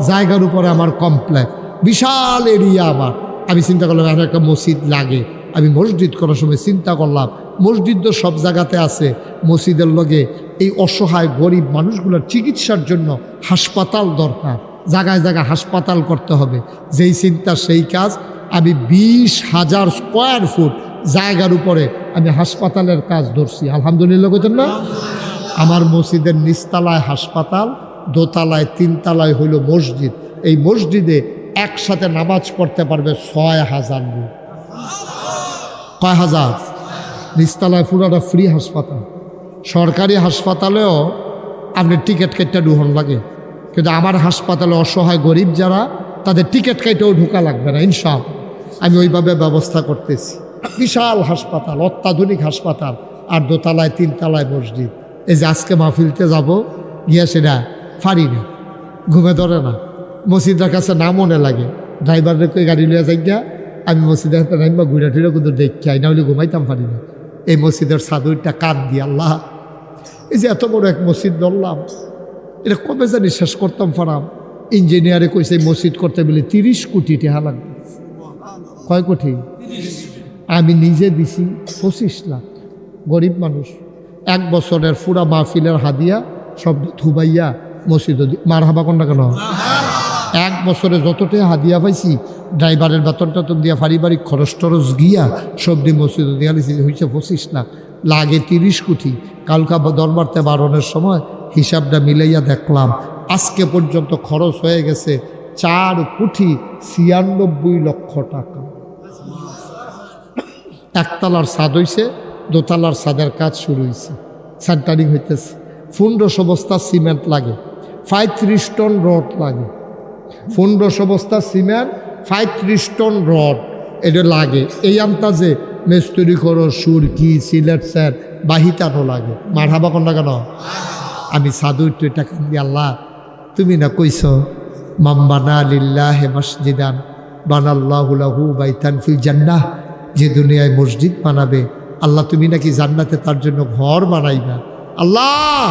জায়গার উপরে আমার কমপ্লেক্স, বিশাল এরিয়া আমার। আমি চিন্তা করলাম আর একটা মসজিদ লাগে। আমি মসজিদ করার সময় চিন্তা করলাম মসজিদ তো সব জায়গাতে আছে, মসজিদের লগে এই অসহায় গরিব মানুষগুলোর চিকিৎসার জন্য হাসপাতাল দরকার, জায়গায় জায়গায় হাসপাতাল করতে হবে। যেই চিন্তা সেই কাজ। আমি 20,000 স্কোয়ার ফুট জায়গার উপরে আমি হাসপাতালের কাজ ধরছি। আলহামদুলিল্লাহ কইতেন না? আমার মসজিদের নিচতলায় হাসপাতাল, দোতলায় 3 তলায় হইল মসজিদ। এই মসজিদে একসাথে নামাজ পড়তে পারবে 6,000 লোক। কয় হাজার? নিচতলায় পুরাটা ফ্রি হাসপাতাল। সরকারি হাসপাতালেও আপনি টিকিট কেটে ঢুকন লাগে, কিন্তু আমার হাসপাতালে অসহায় গরিব যারা তাদের টিকিট কেটেও ঢোকা লাগবে না ইনশাআল্লাহ। আমি ওইভাবে ব্যবস্থা করতেছি। বিশাল হাসপাতাল, অত্যাধুনিক হাসপাতাল, আর দোতলায় 3 তলায় মসজিদ। এই যে আজকে মাহফিলতে যাব, গিয়া সেটা পারি না, ঘুমে ধরে না। মসজিদের কাছে না মনে লাগে, ড্রাইভারের কই গাড়ি লিয়ে যাই গিয়া আমি মসজিদের হাতে নাইবা ঘুরে টুরে কিন্তু দেখি আই, না হলে ঘুমাইতাম পারি না। এই মসজিদের সাদুরটা কান দিয়ে আল্লাহ, এই যে এত বড় এক মসজিদ ধরলাম, এটা কবে জানি শেষ করতাম পারাম। ইঞ্জিনিয়ারে কইছে মসজিদ করতে বলে 30 কোটি টাকা লাগবে। কয় কোটি? আমি নিজে দিছি 25 লাখ। গরিব মানুষ, 1 বছরের পুরা মাহফিলের হাদিয়া সব ধুবাইয়া মসজিদ। মারহাবা কোনটা কেন? 1 বছরে যতটা হাদিয়া পাইছি, ড্রাইভারের বেতনটা তো দিয়া, পারিবারিক খরচ টরচ গিয়া সব দিয়ে মসজিদ দিয়া লিছি, হয়েছে 25 লাখ। লাগে 30 কোটি। কালকা দরবারতে বারণের সময় হিসাবটা মিলাইয়া দেখলাম, আজকে পর্যন্ত খরচ হয়ে গেছে 4 কোটি 96 লক্ষ টাকা। একতলার ছাদ হইছে, দোতলার ছাদের কাজ শুরু হয়েছে, সেন্টারিং হইতেছে। 1500 বস্তা সিমেন্ট লাগে, 35 টন রড লাগে। 1500 বস্তা সিমেন্ট, 35 টন রড এটা লাগে। এই আন্তাজে মিস্ত্রি করো, সুরকি, সিলেট স্যার, বাহিতানো লাগে। মারহাবা কোনটা কেন? আমি সাধু একটু এটা কান্দি, আল্লাহ তুমি না কইছ মাম্বানা লিল্লাহে মসজিদান বানাল্লাহু লাহু বাইতান ফিল জান্নাহ, যে দুনিয়ায় মসজিদ বানাবে আল্লাহ তুমি নাকি জান্নাতে তার জন্য ঘর বানাইবা। আল্লাহ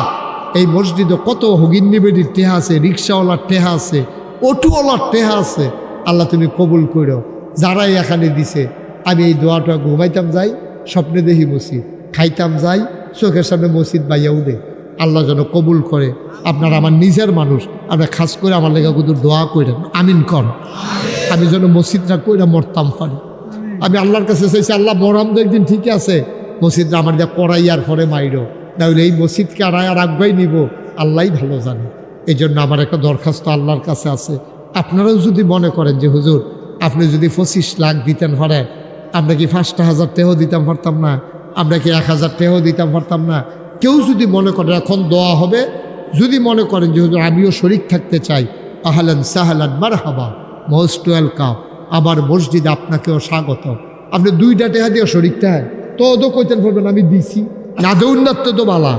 এই মসজিদে কত হগিন্নি বেডির টেহা আছে, রিক্সাওয়ালার টেহা আছে, অটোওয়ালার টেহা আছে, আল্লাহ তুমি কবুল করো। যারাই এখানে দিছে, আমি এই দোয়াটা ঘুমাইতাম যাই, স্বপ্নে দেখি মসজিদ, খাইতাম যাই, চোখের সামনে মসজিদ বাইয়া উঠে। আল্লাহ যেন কবুল করে। আপনার আমার নিজের মানুষ, আপনার খাস করে আমার লেখা কুতুর দোয়া করেন, আমিন কর। আমি যেন মসজিদটা কইরা মরতাম পারি। আমি আল্লাহর কাছে চাইছি, আল্লাহ মরাম তো একদিন ঠিক আছে, মসজিদটা আমার যা করাইয়ার পরে মাইরো, নাহলে এই মসজিদকে আর আগুয়াই নিব আল্লাহই ভালো জানে। এই জন্য আমার একটা দরখাস্ত আল্লাহর কাছে আছে। আপনারাও যদি মনে করেন যে হুজুর আপনি যদি 25 লাখ দিতেন পারেন, আমরা কি 5,000 টাকাও দিতাম পারতাম না? আমরা কি 1,000 টাকাও দিতাম পারতাম না? কেউ যদি মনে করেন এখন দোয়া হবে, যদি মনে করেন যে হুজুর আমিও শরীক থাকতে চাই, আহলান সাহলান মারহাবা, মোস্ট ওয়েলকাম, আমার মসজিদ আপনাকেও স্বাগত। আপনি 2টা টাকা দিয়ে শরীক থাকেন তো ওদো কইতেন বলবেন আমি দিছি না, দৌন্নাত্ম তো বালা।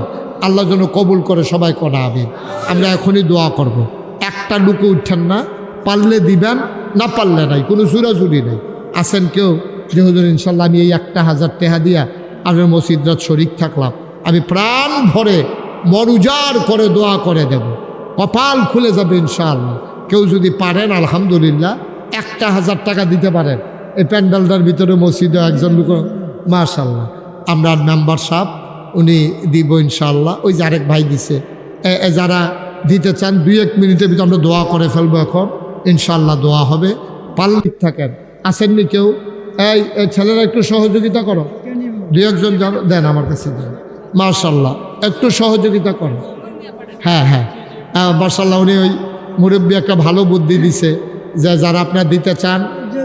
আল্লাহ যেন কবুল করে, সবাই করা আমিন। আমরা এখনই দোয়া করব। একটা লুকে উঠছেন না, পারলে দিবেন, না পারলে নাই, কোনো জুরাজুরি নেই। আসেন কেউ যে হুজুর ইনশাল্লাহ আমি এই 1,000 টাকা দিয়া আপনার মসজিদরাত শরীক থাকলাম, আমি প্রাণ ভরে মরুজার করে দোয়া করে দেব, কপাল খুলে যাবে ইনশাআল্লাহ। কেউ যদি পারেন আলহামদুলিল্লাহ 1,000 টাকা দিতে পারেন, এই প্যান্ডেলটার ভিতরে মসজিদে একজন লোক, মাশাআল্লাহ। আমরা মেম্বার সাহেব উনি দিব ইনশাআল্লাহ। ওই যে আরেক ভাই দিছে, যারা দিতে চান 2-1 মিনিটের ভিতরে আমরা দোয়া করে ফেলবো এখন ইনশাআল্লাহ। দোয়া হবে, পাল্লি থাকেন। আসেননি কেউ? এই ছেলেরা একটু সহযোগিতা করো, 2-1 জন দেন আমার কাছে দেন, মাশাআল্লাহ একটু সহযোগিতা করো। হ্যাঁ হ্যাঁ মাশাআল্লাহ, উনি ওই মুরব্বী একটা ভালো বুদ্ধি দিছে যে যারা আপনার দিতে চান,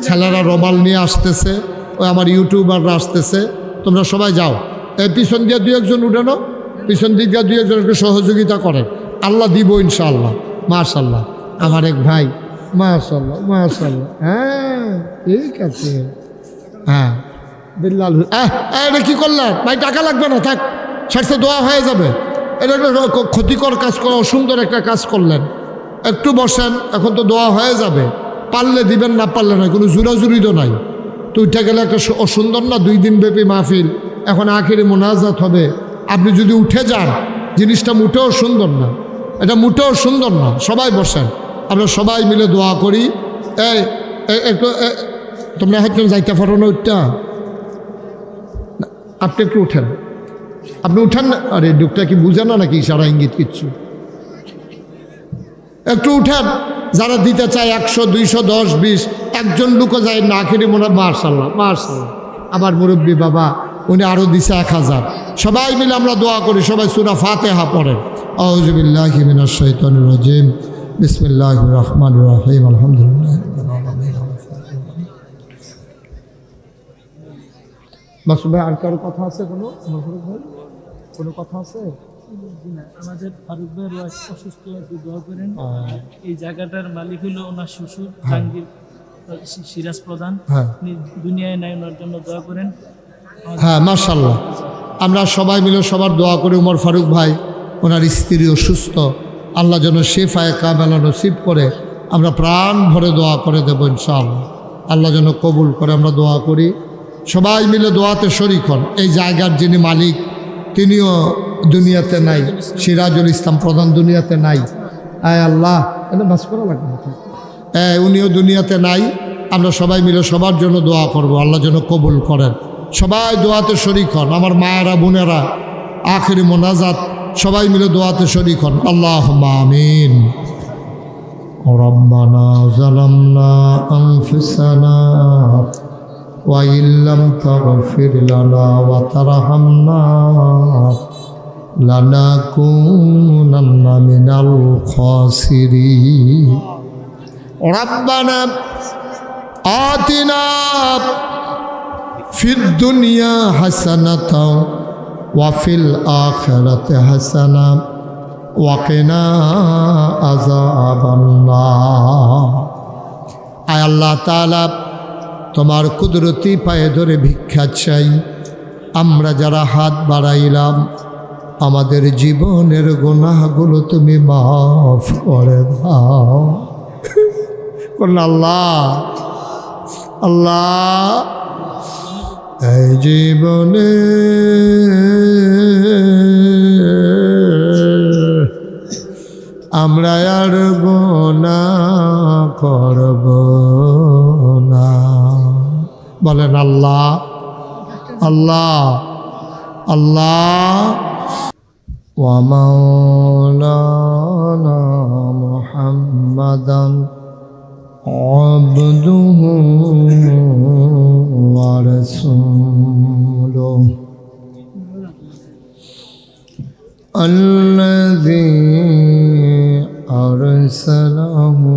ছেলেরা রমাল নিয়ে আসতেছে, ওই আমার ইউটিউবাররা আসতেছে, তোমরা সবাই যাও। এই পিছন দিয়ে 2-1 জন উঠানো, পিছন দিক দিয়ে 2-1 জনকে সহযোগিতা করেন, আল্লাহ দিব ইনশাআল্লাহ। মাশাআল্লাহ আমার এক ভাই, মাশাআল্লাহ মাশাআল্লাহ। হ্যাঁ ঠিক আছে, হ্যাঁ বিল্লাল। এটা কি করলেন ভাই? টাকা লাগবে না, থাক, সাথে দোয়া হয়ে যাবে। এটা একটা ক্ষতিকর কাজ করা, অসুন্দর একটা কাজ করলেন। একটু বসেন, এখন তো দোয়া হয়ে যাবে। পারলে দিবেন, না পারলে নয়, কোনো জুরাজুরি তো নাই। তো উঠে গেলে একটা অসুন্দর না? 2 দিন ব্যাপী মাহফিল, এখন আখিরে মোনাজাত হবে। আপনি যদি উঠে যান, জিনিসটা মোটেও সুন্দর না, এটা মোটেও সুন্দর না। সবাই বসেন, আমরা সবাই মিলে দোয়া করি। একটু তোমরা হয়তো যাইতে পারো না ওইটা, আপনি একটু উঠেন, আপনি উঠেন না। আরে লোকটা কি বুঝে না নাকি ইশারা ইঙ্গিত কিচ্ছু? একটু উঠেন। যারা দিতে চায় 100, 200, 10, 20, একজন লোকও যায় না খেলে মনে মার্শাল্লাহ মার্শাল্লাহ। আমার মুরব্বী বাবা উনি আরও দিছে 1000। সবাই মিলে আমরা দোয়া করি, সবাই সূরা ফাতিহা পড়েন। আউযু বিল্লাহি মিনাশ শাইতানির রাজিম, বিসমিল্লাহির রহমানির রহিম, আলহামদুলিল্লাহ রাব্বিল আলামিন। মাসুদ ভাই, আর কারো কথা আছে? কোনো কথা আছে? আমাদের ফারুক ভাইয়ের ওয়াইফ অসুস্থ, একটু দোয়া করেন। এই জায়গাটার মালিক হলো ওনার শ্বশুর জাহাঙ্গীর সিরাজ প্রধান, দুনিয়ায় নাই, ওনার জন্য দোয়া করেন। হ্যাঁ মাশাআল্লাহ, আমরা সবাই মিলে সবার দোয়া করি। উমর ফারুক ভাই, ওনার স্ত্রী অসুস্থ, আল্লাহ যেন শেফায়ে কামেলা নসিব করে। আমরা প্রাণ ভরে দোয়া করে দেবো ইনশাআল্লাহ, আল্লাহ যেন কবুল করে। আমরা দোয়া করি, সবাই মিলে দোয়াতে শরীক হন। এই জায়গার যিনি মালিক তিনিও দুনিয়াতে নাই, সিরাজুল ইসলাম প্রধান দুনিয়াতে নাই। আয় আল্লাহ, এটা বাস করা লাগবে, উনিও দুনিয়াতে নাই। আমরা সবাই মিলে সবার জন্য দোয়া করব, আল্লাহ যেন কবুল করেন। সবাই দোয়াতে শরীক হন। আমার মায়েরা বোনেরা, আখিরি মোনাজাত, সবাই মিলে দোয়াতে শরীক হন। আল্লাহুম্মা আমিন। রব্বানা যালামনা আনফুসানা ওয়া ইল্লাম তাগফির লানা ওয়া তারহামনা লানাকুনান্না মিনাল খাসিরিন। রব্বানা আতিনা ফিদ দুনিয়া হাসানাতাও ওয়া ফিল আখিরাতি হাসানা ওয়া কিনা আযাবান্নার। আয় আল্লাহ তাআলা, তোমার কুদরতি পায়ে ধরে ভিক্ষা চাই। আমরা যারা হাত বাড়াইলাম, আমাদের জীবনের গুনাহগুলো তুমি মাফ করে দাও। আল্লাহ আল্লাহ, এই জীবনে আমরা আর গুনাহ করব না। বলেন আল্লাহ আল্লাহ আল্লাহ। ওয়া মাওলানা মুহাম্মাদান আবদুহু ওয়া রাসূলুহু আল্লাযী আরসালাহু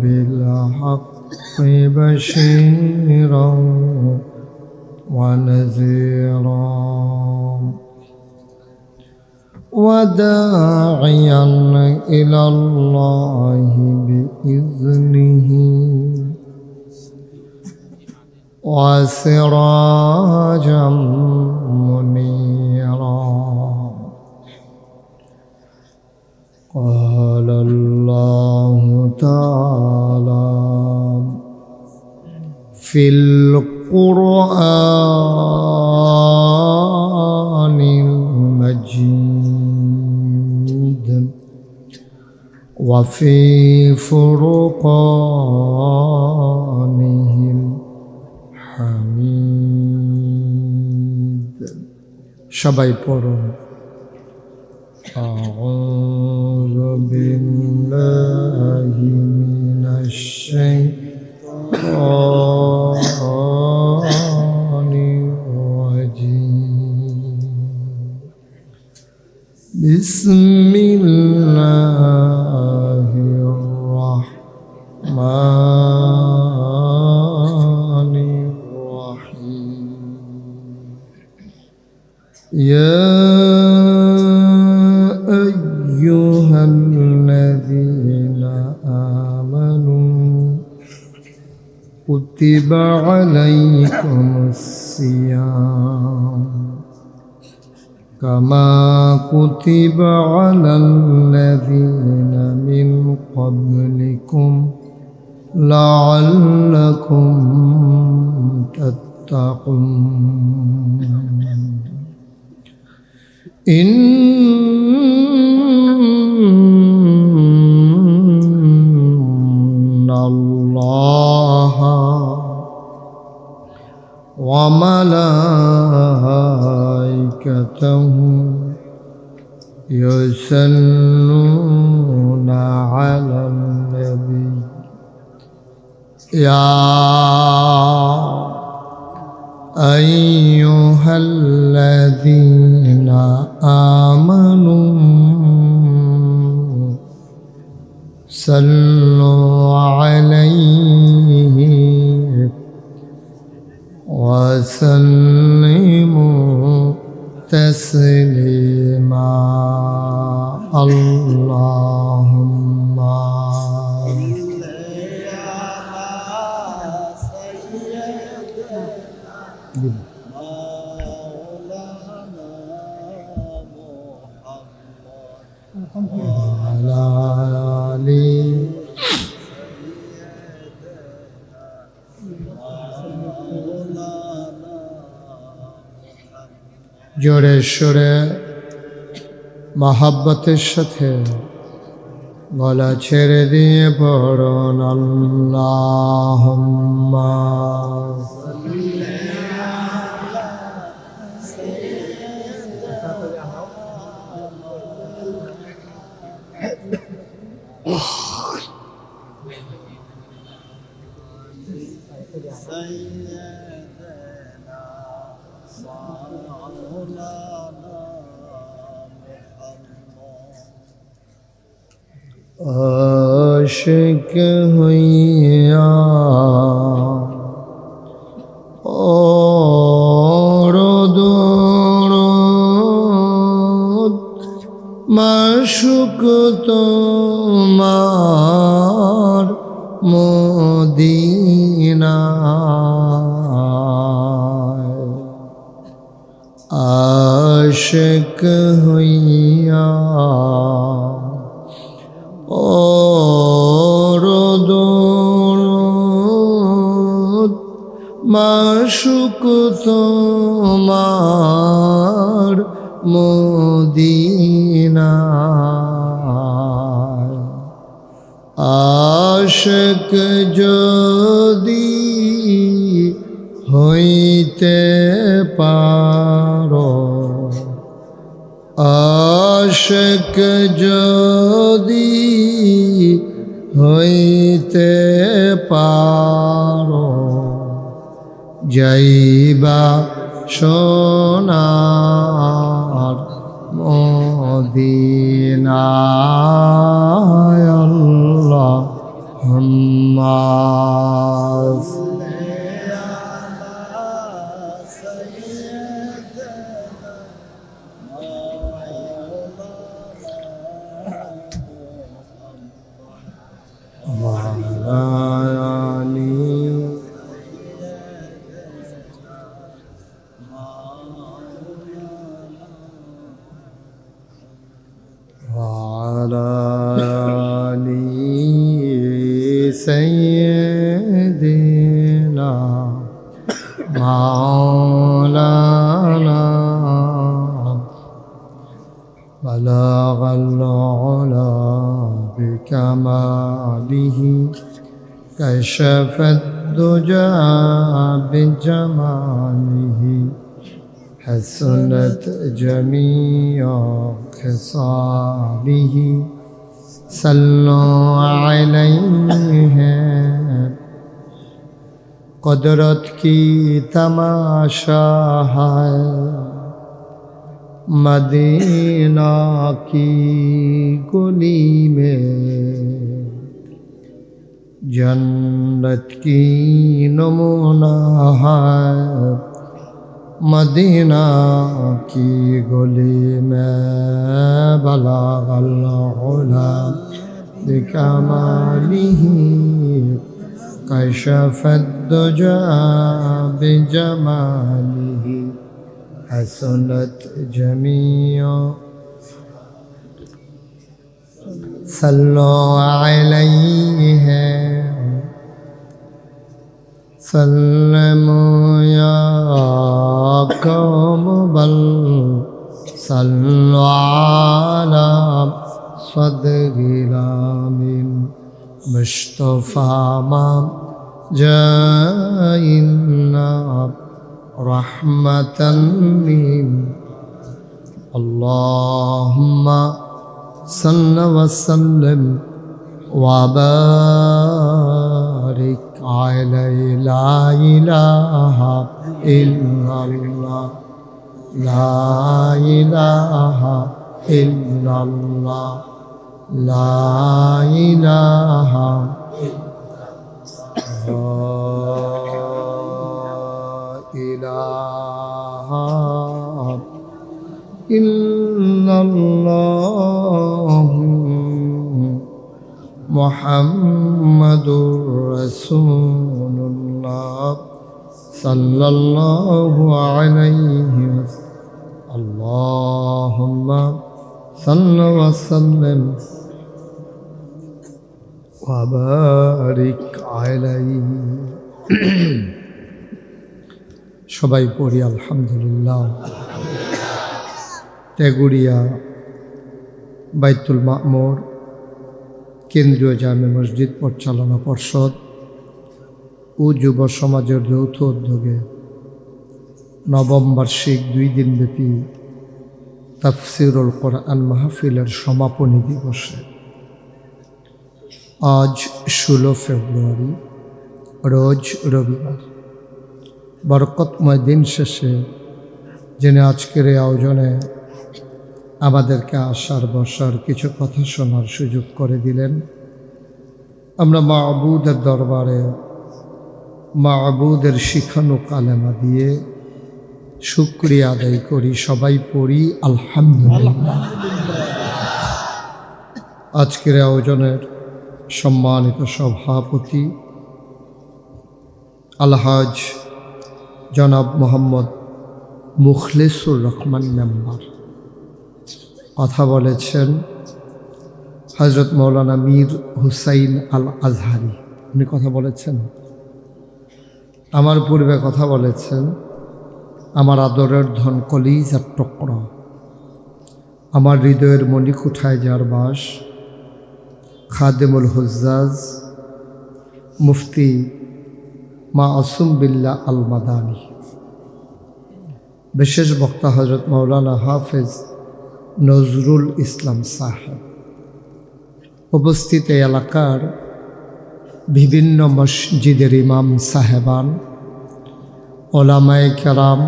বিল হাক্কি বাশীরান ওয়া নাযীরা وداعيا إلى الله بإذنه وسراجا منيرا. قال الله تعالى في القرآن المجيد وفي فرقانه الحميد. সবাই পড়ুন। أعوذ بالله من الشيطان الرجيم. بسم الله الرحمن الرحيم. يا أيها الذين آمنوا كتب عليكم الصيام كما كتب على الذين من قبلكم لعلكم تتقون. إن الله وملائكته يصلون على النبي يا أيها الذين آمنوا صلوا عليه وسلموا تسليما اللهم وعلى آله জোরে সোরে মহাব্বতের সাথে গলা ছেড়ে দিয়ে পড়ুন আল্লাহুম্মা आशिक हुइया और दुरूद माशुक तुम्हार मदीना आशिक हुइया और दुरूद माशुक तुम्हार मदीना आशिक যদি হইতে পারো আশিক যদি হইতে পারো যাইবা সোনার মদিনায় আল্লাহুম্মা سيدنا مولانا بلغ العلا بكماله كشف الدجى بجماله حسنت جميع خصاله صلوا عليه قدرت کی تماشا ہے مدینہ کی گلی میں جنت کی نمونہ ہے مدینہ کی گلی میں بلغ العلا بکمالہ كشف الدجى بجماله حسنت جميع صلوا عليه سلموا يا قوم بل صلوا على صدق الأمين مصطفى ما جاءنا رحمة اللهم صل وسلم وبارك عليه لا إله إلا الله لا إله إلا الله لا إله إلا الله محمد رسول الله صلى الله عليه وسلم اللهم صل وسلم وبارك عليه সবাই পড়ি আলহামদুলিল্লাহ। তেগুড়িয়া বাইতুল মামুর কেন্দ্রীয় জামে মসজিদ পরিচালনা পর্ষদ ও যুব সমাজের যৌথ উদ্যোগে নবম বার্ষিক 2 দিনব্যাপী তাফসিরুল কোরআন মাহফিলের সমাপনী দিবসে আজ 16 ফেব্রুয়ারি রোজ রবিবার বরকতময় দিন শেষে যিনি আজকের এই আয়োজনে আমাদেরকে আসার বসার কিছু কথা শোনার সুযোগ করে দিলেন, আমরা মাবুদের দরবারে মাবুদের শিখানো কালেমা দিয়ে শুকরিয়া আদায় করি। সবাই পড়ি আলহামদুলিল্লাহ। আজকের আয়োজনের সম্মানিত সভাপতি আলহাজ জনাব মোহাম্মদ মুখলেসুর রহমান মেম্বার, কথা বলেছেন হজরত মৌলানা মীর হুসাইন আল আজহারি, উনি কথা বলেছেন। আমার পূর্বে কথা বলেছেন আমার আদরের ধন কলিজার টুকরা, আমার হৃদয়ের মণিকুঠায় যার বাস, খাদেমুল হুজ্জাজ মুফতি মাসুম বিল্লাহ আল মাদানী, বিশেষ বক্তা হজরত মৌলানা হাফেজ নজরুল ইসলাম সাহেব, উপস্থিত এই এলাকার বিভিন্ন মসজিদের ইমাম সাহেবান, ওলামায়ে কেরাম,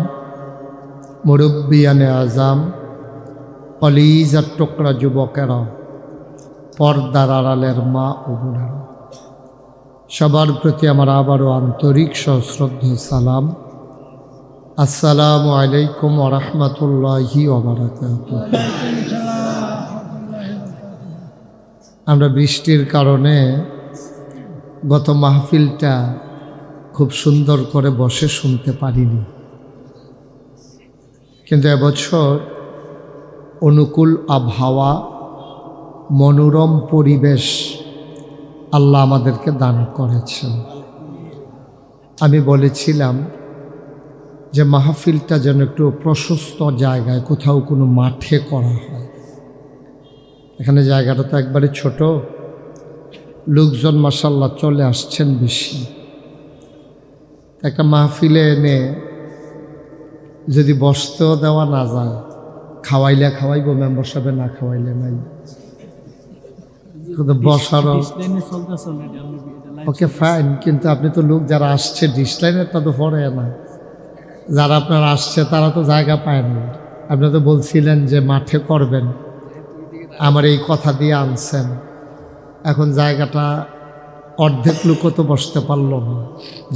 মুরব্বিয়ানে আজাম, কলিজার টুকরা যুবকেরা, পর্দার আড়ালের মা ও বোনেরা, সবার প্রতি আমার আবারও আন্তরিক সশ্রদ্ধ সালাম। আসসালামু আলাইকুম ওয়া রাহমাতুল্লাহি ওয়া বারাকাতুহু। আমরা বৃষ্টির কারণে গত মাহফিলটা খুব সুন্দর করে বসে শুনতে পারিনি, কিন্তু এবছর অনুকূল আবহাওয়া, মনোরম পরিবেশ আল্লাহ আমাদেরকে দান করেছেন। আমি বলেছিলাম যে মাহফিলটা যেন একটু প্রশস্ত জায়গায়, কোথাও কোনো মাঠে করা হয়। এখানে জায়গাটা তো একবারে ছোট, লোকজন মাশাআল্লাহ চলে আসছেন বেশি। একটা মাহফিলে এনে যদি বসতেও দেওয়া না যায়, খাওয়াইলে খাওয়াইব, মেম্বার সাহেবে না খাওয়াইলে নাই, বসারও ওকে ফাইন। কিন্তু আপনি তো লোক যারা আসছে ডিসলাইনেরটা তো পড়ে না, যারা আপনার আসছে তারা তো জায়গা পায় না। আপনি তো বলছিলেন যে মাঠে করবেন, আমার এই কথা দিয়ে আনছেন, এখন জায়গাটা অর্ধেক লোকও তো বসতে পারলো না,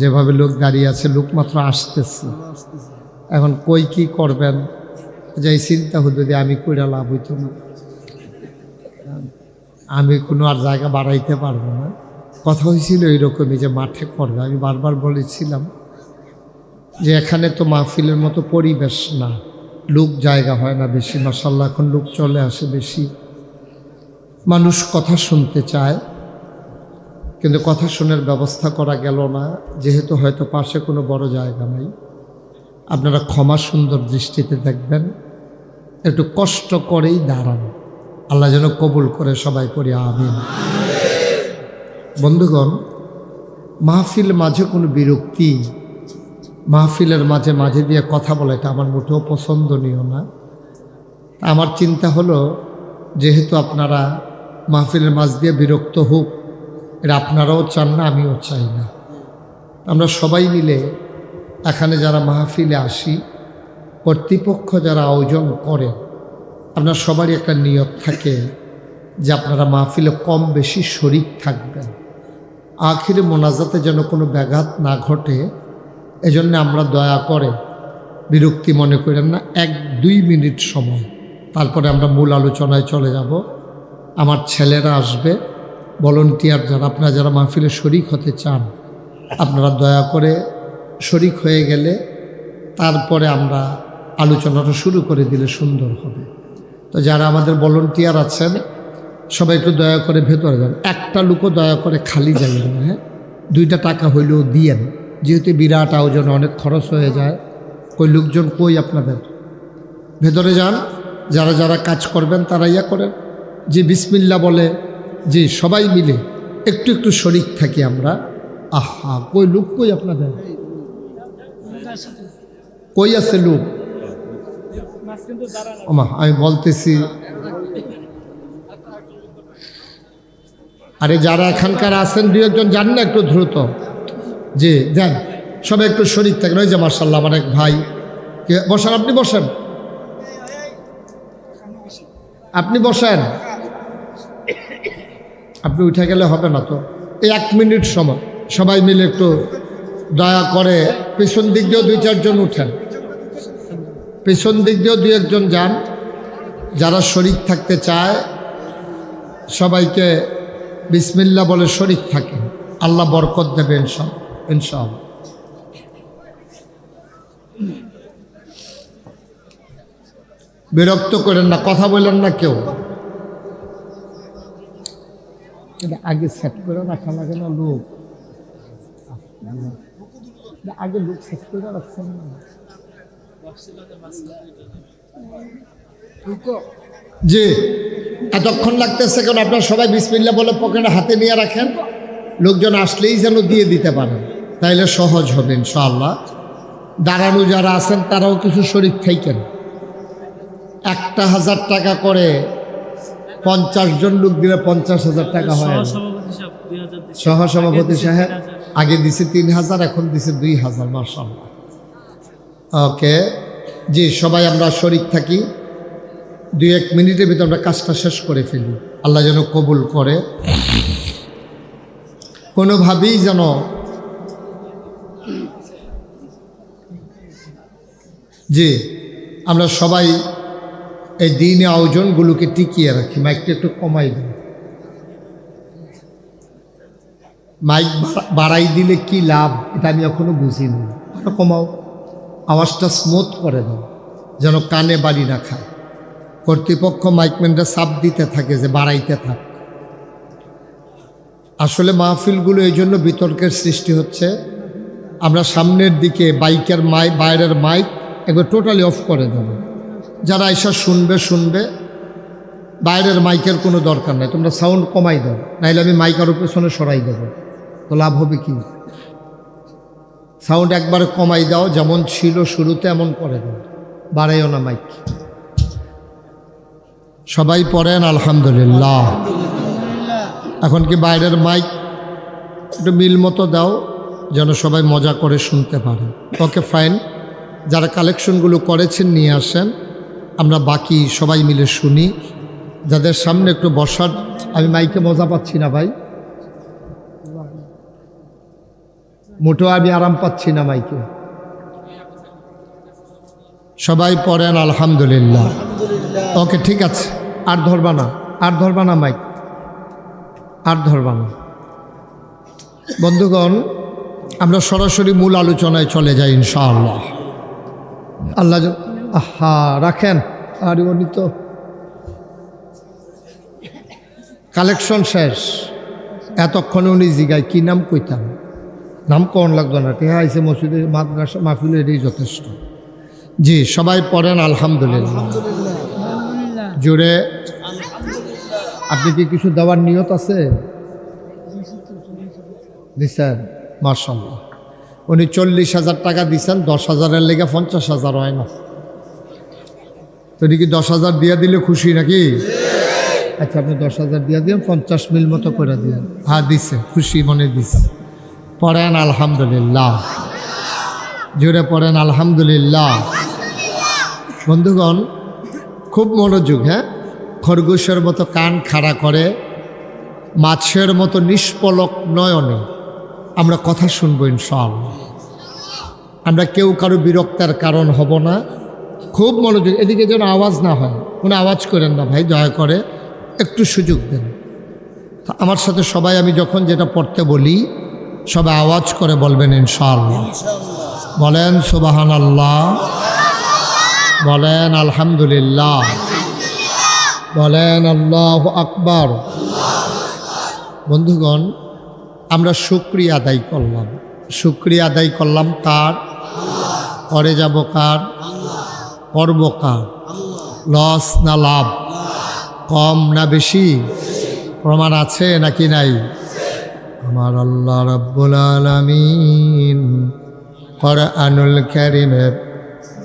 যেভাবে লোক দাঁড়িয়ে আছে, লোক মাত্র আসতেছে। এখন কই কি করবেন, যে এই চিন্তা হতো যদি আমি কইরা লাভ হইতো না, আমি কোনো আর জায়গা বাড়াইতে পারবো না। কথা হয়েছিল এইরকমই যে মাঠে করবে। আমি বারবার বলেছিলাম যে এখানে তো মাহফিলের মতো পরিবেশ না, লোক জায়গা হয় না বেশি। মাশাআল্লাহ এখন লোক চলে আসে বেশি, মানুষ কথা শুনতে চায়, কিন্তু কথা শোনার ব্যবস্থা করা গেল না, যেহেতু হয়তো পাশে কোনো বড় জায়গা নাই। আপনারা ক্ষমা সুন্দর দৃষ্টিতে দেখবেন, একটু কষ্ট করেই দাঁড়ান, আল্লাহ যেন কবুল করে। সবাই পড়ি আমিন। বন্ধুগণ, মাহফিল মাঝে কোনো বিরক্তি মাহফিলের মাঝে মাঝে দিয়ে কথা বলা এটা আমার মোটেও পছন্দনীয় না। আমার চিন্তা হলো, যেহেতু আপনারা মাহফিলের মাঝ দিয়ে বিরক্ত হোক, এটা আপনারাও চান না, আমিও চাই না। আমরা সবাই মিলে এখানে যারা মাহফিলে আসি, কর্তৃপক্ষ যারা আয়োজন করে, আপনার সবারই একটা নিয়ত থাকে যে আপনারা মাহফিলে কম বেশি শরিক থাকবেন, আখিরে মোনাজাতে যেন কোনো ব্যাঘাত না ঘটে। এজন্য আমরা দয়া করে বিরক্তি মনে করেন না, 1-2 মিনিট সময়, তারপরে আমরা মূল আলোচনায় চলে যাব। আমার ছেলেরা আসবে, ভলান্টিয়ার যারা, আপনারা যারা মাহফিলে শরিক হতে চান, আপনারা দয়া করে শরিক হয়ে গেলে তারপরে আমরা আলোচনাটা শুরু করে দিলে সুন্দর হবে। তো যারা আমাদের ভলান্টিয়ার আছেন সবাই একটু দয়া করে ভেতরে যান, একটা লোকও দয়া করে খালি যাবেন না। হ্যাঁ, 2টা টাকা হইলেও দিয়েন, যেহেতু বিরাট আয়োজনে অনেক খরচ হয়ে যায়। কই লোকজন কই আপনাদের? ভেতরে যান, যারা যারা কাজ করবেন তারা ইয়া করেন, যে বিসমিল্লাহ বলে, যে সবাই মিলে একটু একটু শরিক থাকি আমরা। আহা, কই লোক কই আপনাদের? কই আছে লোক? ওমা, আমি বলতেছি, আরে যারা এখানকার আছেন 2-1 জন যান না একটু দ্রুত, যে যান সবাই একটু শরিক থাকেন। ওই যে মার্শাল্লাহ আমার এক ভাই, বসেন, আপনি বসেন, আপনি বসেন, আপনি উঠে গেলে হবে না তো। এই 1 মিনিট সময় সবাই মিলে একটু দয়া করে পেছন দিক দিয়েও 2-4 জন উঠেন, পেছন দিক দিয়েও 2-1 জন যান। যারা শরিক থাকতে চায় সবাইকে বিসমিল্লাহ বলে শরিক থাকেন, আল্লাহ বরকত দেবে ইনশাআল্লাহ। বিরক্ত করেন না, কথা বলেন না কেউ। আগে সেট করে রাখা লাগে না লোক, আগে লোক সেট করে রাখছেন না। জি, এতক্ষণ লাগতেছে কেন? আপনার সবাই বিসমিল্লাহ বলে পকেটে হাতে নিয়ে রাখেন, লোকজন আসলেই যেন দিয়ে দিতে পারেন, তাইলে সহজ হবে ইনশাআল্লাহ। দাঁড়ানো যারা আছেন তারাও কিছু শরিক থাকেন। 1,000 টাকা করে 50 জন লোক দিলে 50,000 টাকা হয়। সহসভাপতি সাহেব আগে দিছে 3,000, এখন দিছে 2,000। মাশাআল্লাহ, ওকে। জি, সবাই আমরা শরিক থাকি, 2-1 মিনিটের ভিতরে আমরা কাজটা শেষ করে ফেলি। আল্লাহ যেন কবুল করে, কোনোভাবেই যেন জি আমরা সবাই এই দিনে আয়োজনগুলোকে টিকিয়ে রাখি। মাইকটা একটু কমাই দিন, মাইক বাড়াই দিলে কি লাভ এটা আমি এখনো বুঝিনি। আরো কমাও, আওয়াজটা স্মুথ করে দাও যেন কানে বাড়ি না খায়। কর্তৃপক্ষ মাইকম্যানটা চাপ দিতে থাকে যে বাড়াইতে থাক। আসলে মাহফিলগুলো এই জন্য বিতর্কের সৃষ্টি হচ্ছে। আমরা সামনের দিকে বাইকের মাইক, বাইরের মাইক একবার টোটালি অফ করে দেবো। যারা এসব শুনবে, বাইরের মাইকের কোনো দরকার নাই, তোমরা সাউন্ড কমাই দাও, নাইলে আমি মাইক আরও পেছনে সরাই দেবো। তো লাভ হবে কি? সাউন্ড একবারে কমাই দাও, যেমন ছিল শুরুতে এমন করে দাও, বাড়াইও না মাইক। সবাই পড়েন আলহামদুলিল্লাহ। এখন কি বাইরের মাইক একটু মিল মতো দাও যেন সবাই মজা করে শুনতে পারে। ওকে, ফাইন। যারা কালেকশনগুলো করেছেন নিয়ে আসেন, আমরা বাকি সবাই মিলে শুনি। যাদের সামনে একটু বসার, আমি মাইকে মজা পাচ্ছি না ভাই, মোটেও আমি আরাম পাচ্ছি না মাইকে। সবাই পড়েন আলহামদুলিল্লাহ। ওকে, ঠিক আছে, আর ধরবা না মাইক, আর ধরবা না। বন্ধুগণ, আমরা সরাসরি মূল আলোচনায় চলে যাই ইনশাআল্লাহ। আল্লাহ আহা রাখেন। আর উনি তো কালেকশন শেষ, এতক্ষণে উনি জিগায় কি নাম কইতাম, নাম কোন লাগতো না, টেহা আইসে মসজিদে মাদ্রাসা মাহফিলে, এটাই যথেষ্ট। জি, সবাই পড়েন আলহামদুলিল্লাহ জুড়ে। আপনি কি কিছু দেওয়ার নিয়ত আছে? দিচ্ছেন, মাশাআল্লাহ। উনি 40,000 টাকা দিচ্ছেন, 10,000-এর লেগে 50,000 হয় না। তো কি 10,000 দিয়ে দিলে খুশি নাকি? আচ্ছা, আপনি 10,000 দিয়ে দিন, 50 মিল মতো করে দিন। হ্যাঁ, দিচ্ছে, খুশি মনে দিচ্ছে। পড়েন আলহামদুলিল্লাহ, জোরে পড়েন আলহামদুলিল্লাহ। বন্ধুগণ, খুব মনোযোগ। হ্যাঁ, খরগোশের মতো কান খাড়া করে, মাছের মতো নিষ্পলক নয়নে আমরা কথা শুনবো ইনশাআল্লাহ। আমরা কেউ কারো বিরক্তের কারণ হব না। খুব মনোযোগ, এদিকে যেন আওয়াজ না হয়, কোনো আওয়াজ করেন না ভাই, দয়া করে একটু সুযোগ দেন। তা আমার সাথে সবাই আমি যখন যেটা পড়তে বলি সবাই আওয়াজ করে বলবেন ইনশাআল্লাহ। বলেন সুবহানাল্লাহ, বলেন আলহামদুলিল্লাহ, বলেন আল্লাহু আকবার। বন্ধুগণ, আমরা শুকরিয়া আদায় করলাম। শুকরিয়া আদায় করলাম কার? করে যাব কার? করব কার? লস না লাভ? কম না বেশি? প্রমাণ আছে নাকি নাই? আমার আল্লাহ রাব্বুল আলামিন কোরআনুল কারীমে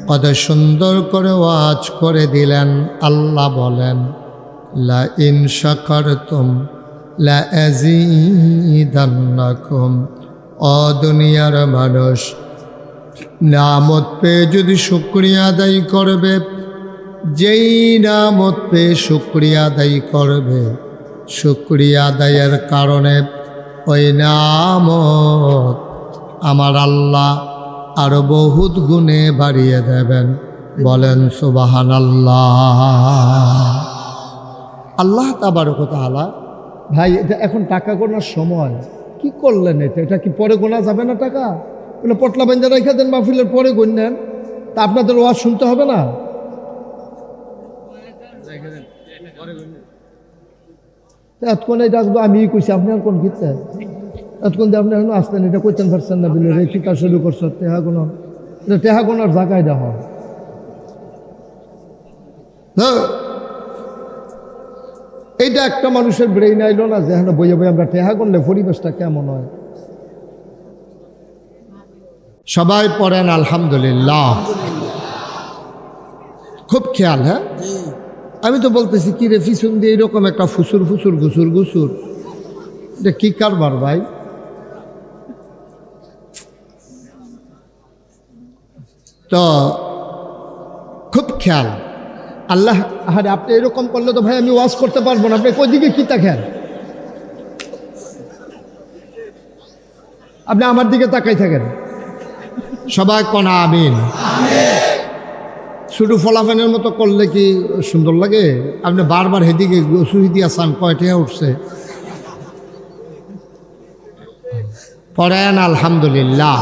কত সুন্দর করে ওয়াজ করে দিলেন। আল্লাহ বলেন, লা ইন শাকারতুম লা আযীদান্নাকুম। ও দুনিয়ার মানুষ, নামত পেয়ে যদি শুকরিয়া আদায় করবে, যেই নামত পেয়ে শুকরিয়া আদায় করবে, শুকরিয়া আদায়ের কারণে ওই নামত আমার আল্লাহ আরো বহুত গুণে বাড়িয়ে দেবেন। বলেন সুবহানাল্লাহ। আল্লাহ তাবারক ওয়া তাআলা, ভাই এটা এখন টাকা গোনার সময়, কি করলেন? এটা কি পরে গোনা যাবে না টাকা? বলে পটলা বেঞ্জা রেখে দেন, মাহফিলের পরে গণ্যেন। তা আপনাদের ওয়াজ শুনতে হবে না? এতক্ষণ এটা আমি কইছি, আপনি আর কোন গীত এতক্ষণ দিয়ে আপনি এখন আসতেন, এটা কইতেন পারছেন না বলে রেখিতা শুরু করছো। টেহা গোনার, এটা টেহা গোনার জায়গায় দেওয়া। এইটা একটা মানুষের ব্রেইন আইলো না যে হ্যাঁ বইয়ে বই আমরা টেহা করলে পরিবেশটা কেমন হয়। সবাই পড়েন আলহামদুলিল্লাহ। খুব খেয়াল। হ্যাঁ, আমি তো বলতেছি কি রে, পিছন দিয়ে এরকম একটা ফুসুর ফুসুর ঘুসুর ঘুসুর, এটা কি কারবার ভাই? তো খুব খেয়াল। আল্লাহ, আরে আপনি এরকম করলে তো ভাই আমি ওয়াজ করতে পারবো না। আপনি কই দিকে কি তাকান? আপনি আমার দিকে তাকাই থাকেন। সবাই কোন আমিন। শুধু ফলাফানের মতো করলে কি সুন্দর লাগে? আপনি বারবার হেদিকে সুহি দিয়া চান, কয়টা উঠছে? পড়েন আলহামদুলিল্লাহ।